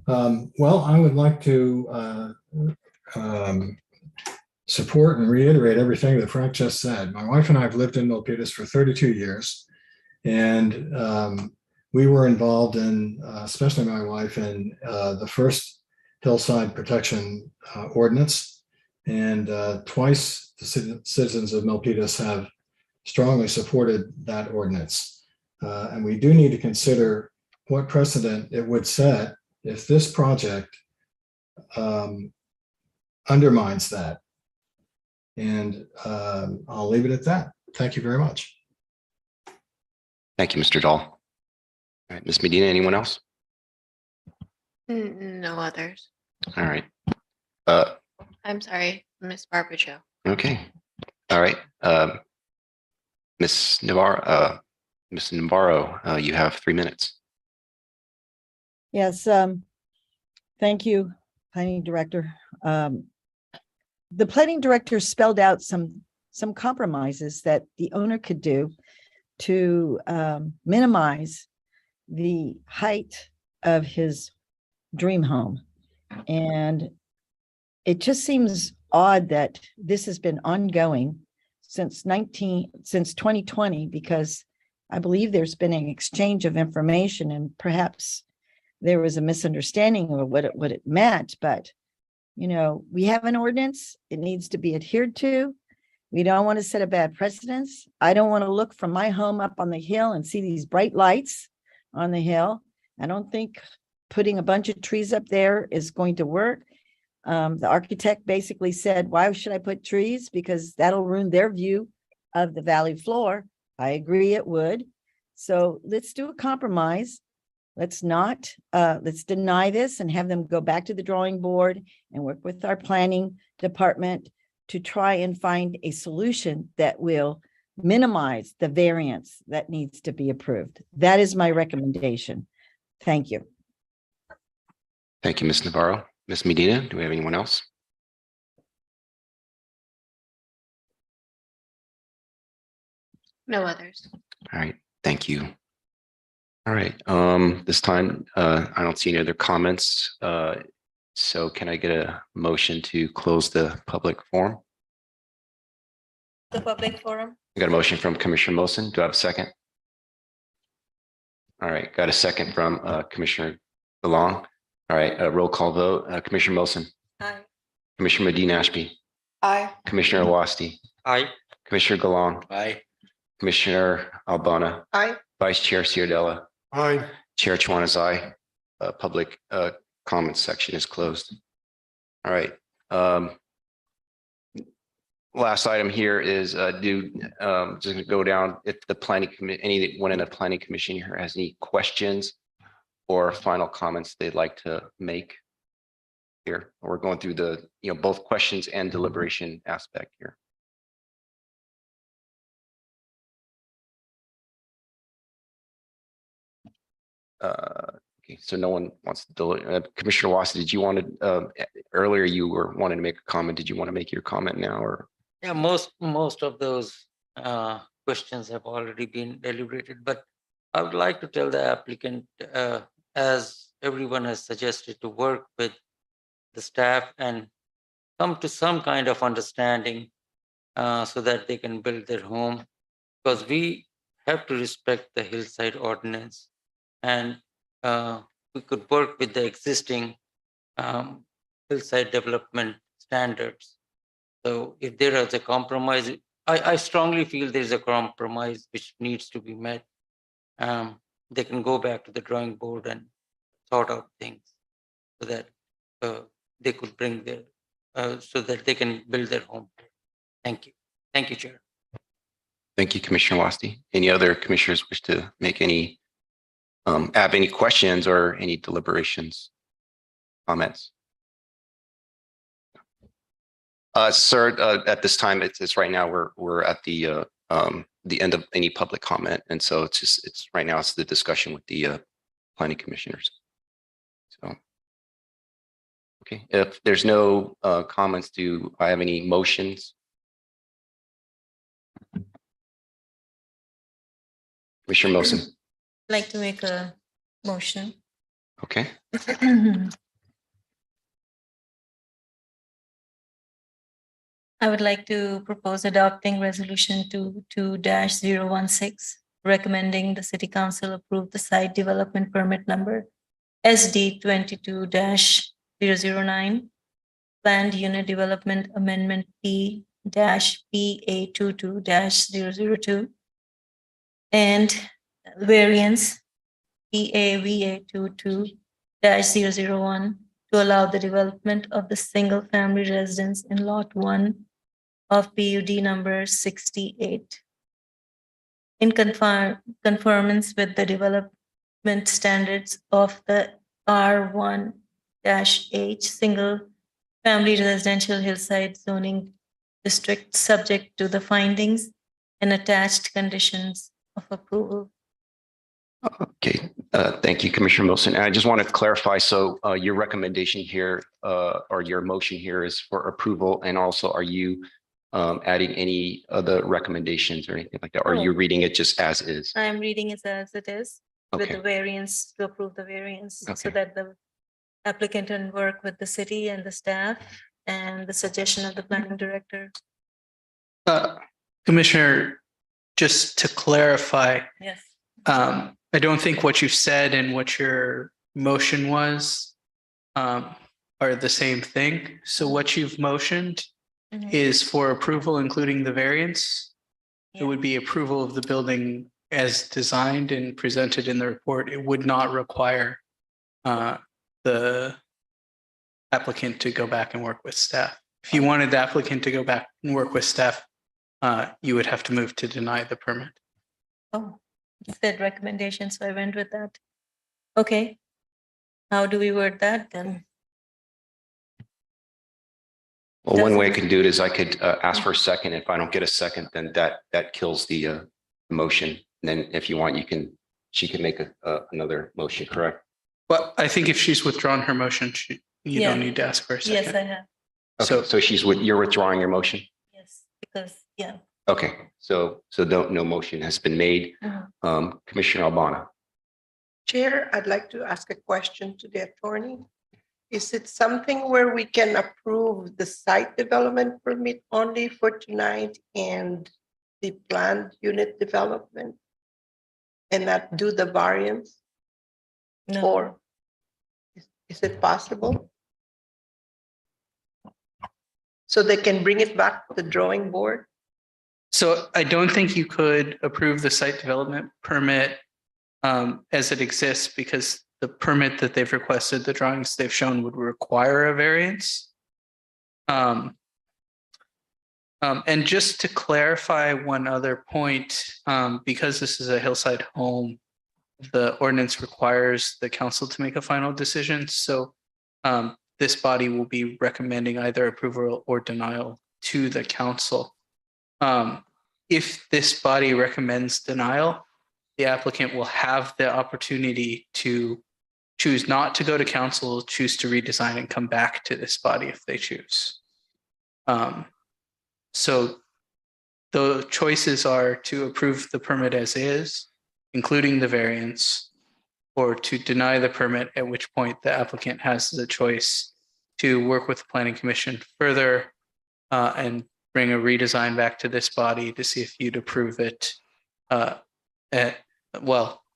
Well, I would like to support and reiterate everything that Frank just said. My wife and I have lived in Milpitas for 32 years, and we were involved in, especially my wife, in the first Hillside Protection Ordinance, and twice the citizens of Milpitas have strongly supported that ordinance. And we do need to consider what precedent it would set if this project undermines that. And I'll leave it at that. Thank you very much. Thank you, Mr. Dahl. All right, Ms. Medina, anyone else? No others. All right. I'm sorry, Ms. Barbacho. Okay. All right. Ms. Navarro, you have 3 minutes. Yes, thank you, planning director. The planning director spelled out some compromises that the owner could do to minimize the height of his dream home. And it just seems odd that this has been ongoing since 2020, because I believe there's been an exchange of information, and perhaps there was a misunderstanding of what it meant. But we have an ordinance, it needs to be adhered to. We don't want to set a bad precedence. I don't want to look from my home up on the hill and see these bright lights on the hill. I don't think putting a bunch of trees up there is going to work. The architect basically said, why should I put trees? Because that'll ruin their view of the valley floor. I agree it would. So let's do a compromise. Let's deny this and have them go back to the drawing board and work with our planning department to try and find a solution that will minimize the variance that needs to be approved. That is my recommendation. Thank you. Thank you, Ms. Navarro. Ms. Medina, do we have anyone else? No others. All right, thank you. All right, this time, I don't see any other comments. So can I get a motion to close the public forum? The public forum. I got a motion from Commissioner Mosen. Do I have a second? All right, got a second from Commissioner DeLong. All right, roll call vote. Commissioner Mosen. Aye. Commissioner Medina Ashby. Aye. Commissioner Awasti. Aye. Commissioner Galong. Aye. Commissioner Albana. Aye. Vice Chair Ciardella. Aye. Chair Chuan is aye. Public comments section is closed. All right. Last item here is just gonna go down if the planning committee, anyone in the planning commission here has any questions or final comments they'd like to make here. We're going through the, both questions and deliberation aspect here. Okay, so no one wants to Commissioner Watson, did you want to earlier you were wanting to make a comment? Did you want to make your comment now, or? Yeah, most of those questions have already been deliberated, but I would like to tell the applicant, as everyone has suggested, to work with the staff and come to some kind of understanding so that they can build their home. Because we have to respect the Hillside Ordinance, and we could work with the existing hillside development standards. So if there is a compromise, I strongly feel there's a compromise which needs to be met. They can go back to the drawing board and sort out things so that they could bring their, so that they can build their home. Thank you. Thank you, Chair. Thank you, Commissioner Wasti. Any other commissioners wish to make any, have any questions or any deliberations, comments? Sir, at this time, it's right now, we're at the end of any public comment. And so it's right now, it's the discussion with the planning commissioners. So, okay, if there's no comments, do I have any motions? Commissioner Mosen. I'd like to make a motion. Okay. I would like to propose adopting resolution 22-016, recommending the city council approve the site development permit number SD 22-009, planned unit development amendment P-PA22-002, and variance PAVA22-001 to allow the development of the single-family residence in Lot 1 of PUD number 68. In conformance with the development standards of the R1-H single-family residential hillside zoning district, subject to the findings and attached conditions of approval. Okay, thank you, Commissioner Wilson. And I just want to clarify, so your recommendation here or your motion here is for approval, and also are you adding any other recommendations or anything like that? Or are you reading it just as is? I'm reading it as it is with Okay. the variance, to approve the variance so Okay. that the applicant can work with the city and the staff and the suggestion of the planning director. Commissioner, just to clarify, Yes. I don't think what you've said and what your motion was are the same thing. So what you've motioned is for approval, including the variance. It would be approval of the building as designed and presented in the report. It would not require the applicant to go back and work with staff. If you wanted the applicant to go back and work with staff, you would have to move to deny the permit. Oh, it said recommendation, so I went with that. Okay. How do we word that then? Well, one way I could do it is I could ask for a second. If I don't get a second, then that kills the motion. And then if you want, she can make another motion, correct? But I think if she's withdrawn her motion, you Yeah. don't need to ask for a second. Yes, I have. Okay, so you're withdrawing your motion? Yes, because, yeah. Okay, so no motion has been made. Commissioner Albana. Chair, I'd like to ask a question to the attorney. Is it something where we can approve the site development permit only for tonight and the planned unit development and not do the variance? No. Or is it possible? So they can bring it back to the drawing board? So I don't think you could approve the site development permit as it exists, because the permit that they've requested, the drawings they've shown, would require a variance. And just to clarify one other point, because this is a hillside home, the ordinance requires the council to make a final decision. So this body will be recommending either approval or denial to the council. If this body recommends denial, the applicant will have the opportunity to choose not to go to council, choose to redesign and come back to this body if they choose. So the choices are to approve the permit as is, including the variance, or to deny the permit, at which point the applicant has the choice to work with the planning commission further and bring a redesign back to this body to see if you'd approve it.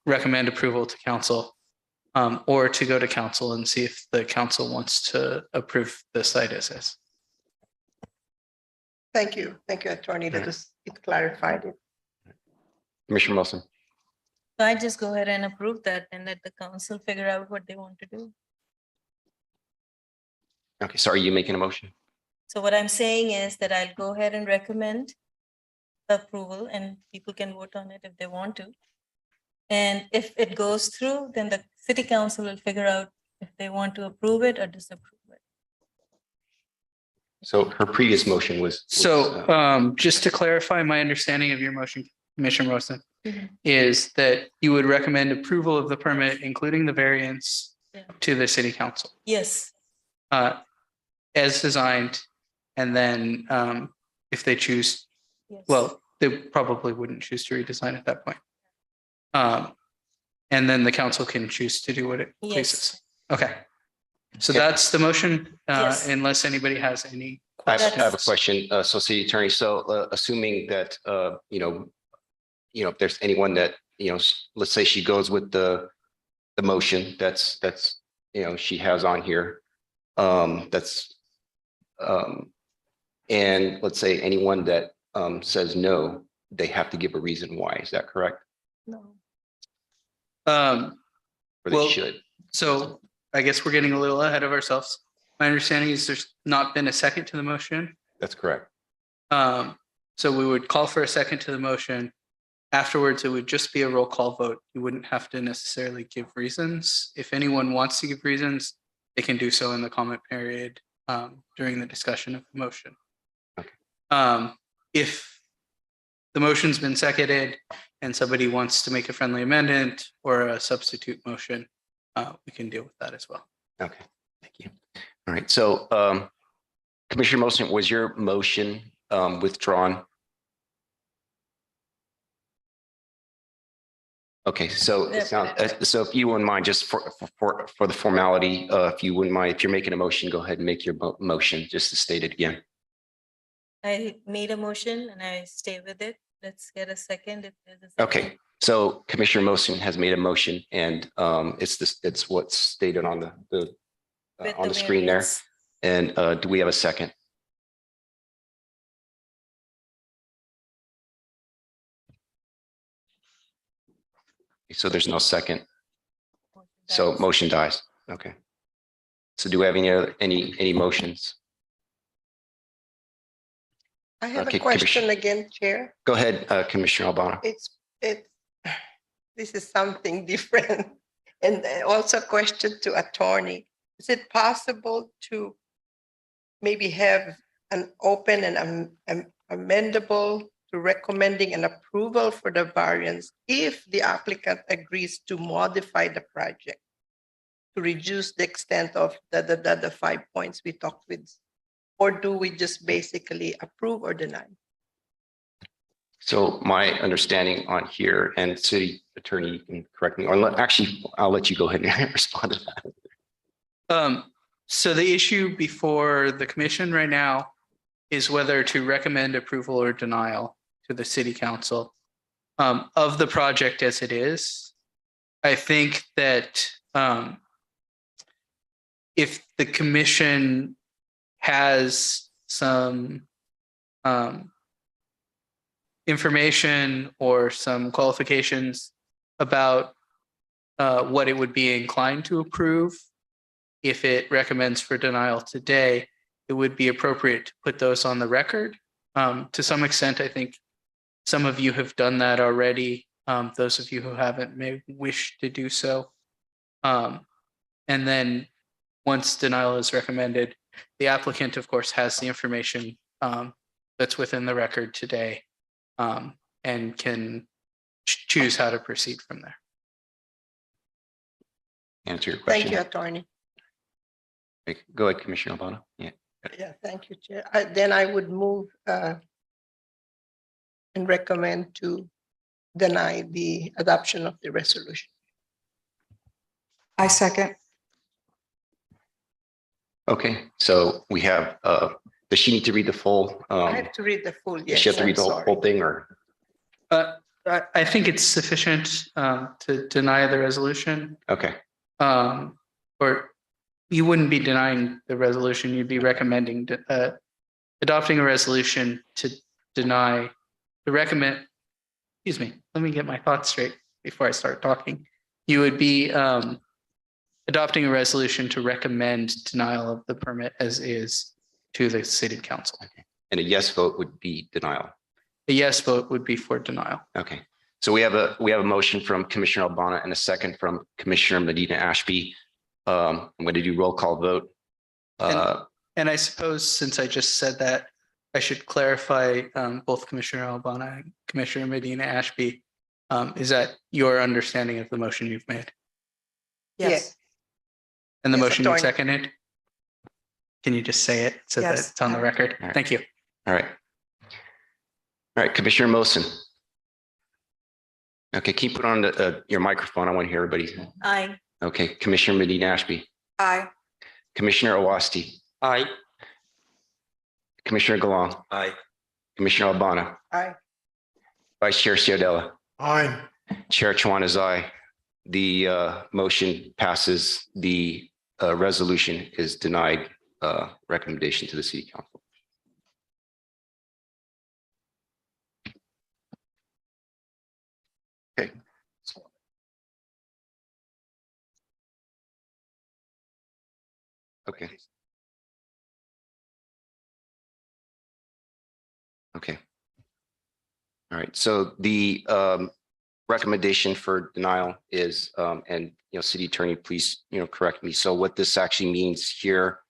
Recommend approval to council, or to go to council and see if the council wants to approve the site as is. Thank you, Attorney. It clarified it. Commissioner Wilson. So I just go ahead and approve that and let the council figure out what they want to do. Okay, sorry, you making a motion? So what I'm saying is that I'll go ahead and recommend approval and people can vote on it if they want to. And if it goes through, then the city council will figure out if they want to approve it or disapprove it. So her previous motion was. Just to clarify my understanding of your motion, Commissioner Wilson, is that you would recommend approval of the permit, including the variance, to the city council. Yes. As designed, and then if they choose, well, they probably wouldn't choose to redesign at that point. And then the council can choose to do what it pleases. Okay. So that's the motion, unless anybody has any I questions. have a question, so city attorney. So assuming that, if there's anyone that, let's say she goes with the motion that's, she has on here. And let's say anyone that says no, they have to give a reason why. Is that correct? No. Or they should? So I guess we're getting a little ahead of ourselves. My understanding is there's not been a second to the motion. That's correct. So we would call for a second to the motion. Afterwards, it would just be a roll call vote. You wouldn't have to necessarily give reasons. If anyone wants to give reasons, they can do so in the comment period during the discussion of the motion. Okay. If the motion's been seconded and somebody wants to make a friendly amendment or a substitute motion, we can deal with that as well. Okay, thank you. All right, so Commissioner Wilson, was your motion withdrawn? Okay, so it sounds, so if you wouldn't mind, just for the formality, if you wouldn't mind, if you're making a motion, go ahead and make your motion just to state it again. I made a motion and I stay with it. Let's get a second. If there's a second. Okay, so Commissioner Mosin has made a motion, and it's what's stated on the screen there. And do we have a second? So there's no second. So motion dies. Okay. So do we have any motions? I have a question again, Chair. Go ahead, Commissioner Albano. This is something different. And also a question to attorney. Is it possible to maybe have an open and amendable to recommending an approval for the variance if the applicant agrees to modify the project to reduce the extent of the 5 points we talked with? Or do we just basically approve or deny? So my understanding on here, and city attorney, you can correct me, or actually, I'll let you go ahead and respond to that. So the issue before the commission right now is whether to recommend approval or denial to the city council of the project as it is. I think that if the commission has some information or some qualifications about what it would be inclined to approve, if it recommends for denial today, it would be appropriate to put those on the record. To some extent, I think some of you have done that already. Those of you who haven't may wish to do so. And then once denial is recommended, the applicant, of course, has the information that's within the record today and can choose how to proceed from there. Answer your question. Thank you, attorney. Go ahead, Commissioner Albano. Yeah. Yeah, thank you, Chair. Then I would move and recommend to deny the adoption of the resolution. I second. Okay, so we have, does she need to read the full? I have to read the full, Does yes. she have to read the I'm whole, sorry. whole thing or? I think it's sufficient to deny the resolution. Okay, Or you wouldn't be denying the resolution, you'd be recommending adopting a resolution to deny the recommend. Excuse me, let me get my thoughts straight before I start talking. You would be adopting a resolution to recommend denial of the permit as is to the city council. and a yes vote would be denial. A yes vote would be for denial. Okay, so we have a motion from Commissioner Albana and a second from Commissioner Medina Ashby. I'm going to do roll call vote. And I suppose since I just said that, I should clarify both Commissioner Albana and Commissioner Medina Ashby. Is that your understanding of the motion you've made? Yes. And the Yes, motion you Attorney. seconded? Can you just say it so that Yes. it's on the record? All right. Thank you. All right. All right, Commissioner Mosin. Okay, can you put on your microphone? I want to hear everybody. Aye. Okay, Commissioner Medina Ashby, Aye. Commissioner Awasti, Aye. Commissioner Galang, Aye. Commissioner Albana, Aye. Vice Chair Ciodella, Aye. Chair Chuan is aye. The motion passes. The resolution is denied. Recommendation to the City Council. Okay. Okay. Okay. All right, so the recommendation for denial is, and City Attorney, please, correct me. So what this actually means here,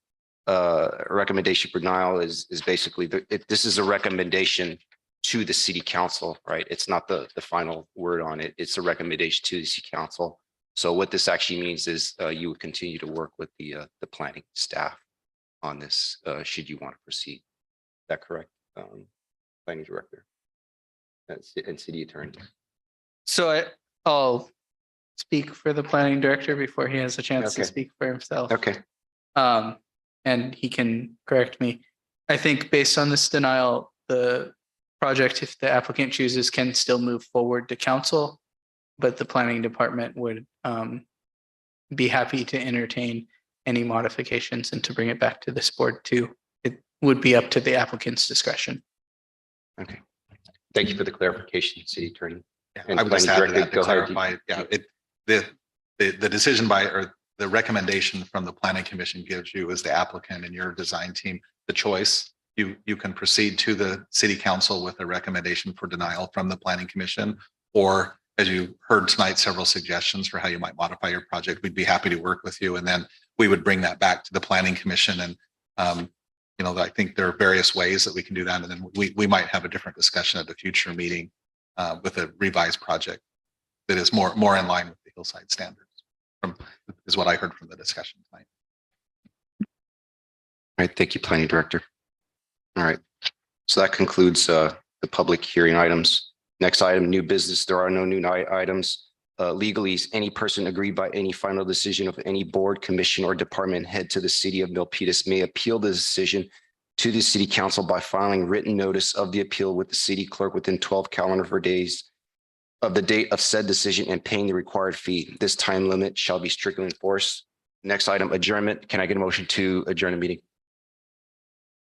a recommendation for denial is basically this is a recommendation to the City Council, right? It's not the final word on it. It's a recommendation to the City Council. So what this actually means is you would continue to work with the planning staff on this, should you want to proceed. Is that correct, Planning Director and City Attorney? So I'll speak for the planning director before he has a chance to Okay. speak for himself. Okay. And he can correct me. I think based on this denial, the project, if the applicant chooses, can still move forward to council, but the planning department would be happy to entertain any modifications and to bring it back to this board too. It would be up to the applicant's discretion. Okay. Thank you for the clarification, City Attorney. And I would just Planning add to Director, that to go ahead. clarify, the decision by, or the recommendation from the Planning Commission gives you as the applicant and your design team the choice. You can proceed to the City Council with a recommendation for denial from the Planning Commission, or as you heard tonight, several suggestions for how you might modify your project. We'd be happy to work with you, and then we would bring that back to the Planning Commission. And I think there are various ways that we can do that, and then we might have a different discussion at a future meeting with a revised project that is more in line with the Hillside standards, is what I heard from the discussion tonight. All right, thank you, Planning Director. All right, so that concludes the public hearing items. Next item, new business. There are no new items. Legalese, any person aggrieved by any final decision of any board, commission, or department head to the City of Milpitas may appeal the decision to the City Council by filing written notice of the appeal with the city clerk within 12 calendar days of the date of said decision and paying the required fee. This time limit shall be strictly enforced. Next item, adjournment. Can I get a motion to adjourn the meeting?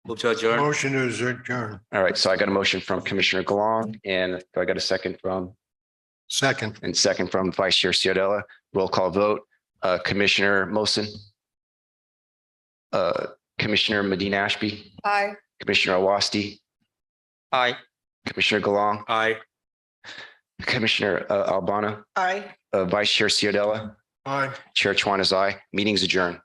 Move to adjourn. Motion to adjourn. All right, so I got a motion from Commissioner Galang, and I got a second from? Second. And second from Vice Chair Ciodella. Roll call vote. Commissioner Mosin. Commissioner Medina Ashby. Aye. Commissioner Awasti. Aye. Commissioner Galang. Aye. Commissioner Albana. Aye. Vice Chair Ciodella. Aye. Chair Chuan is aye. Meeting's adjourned.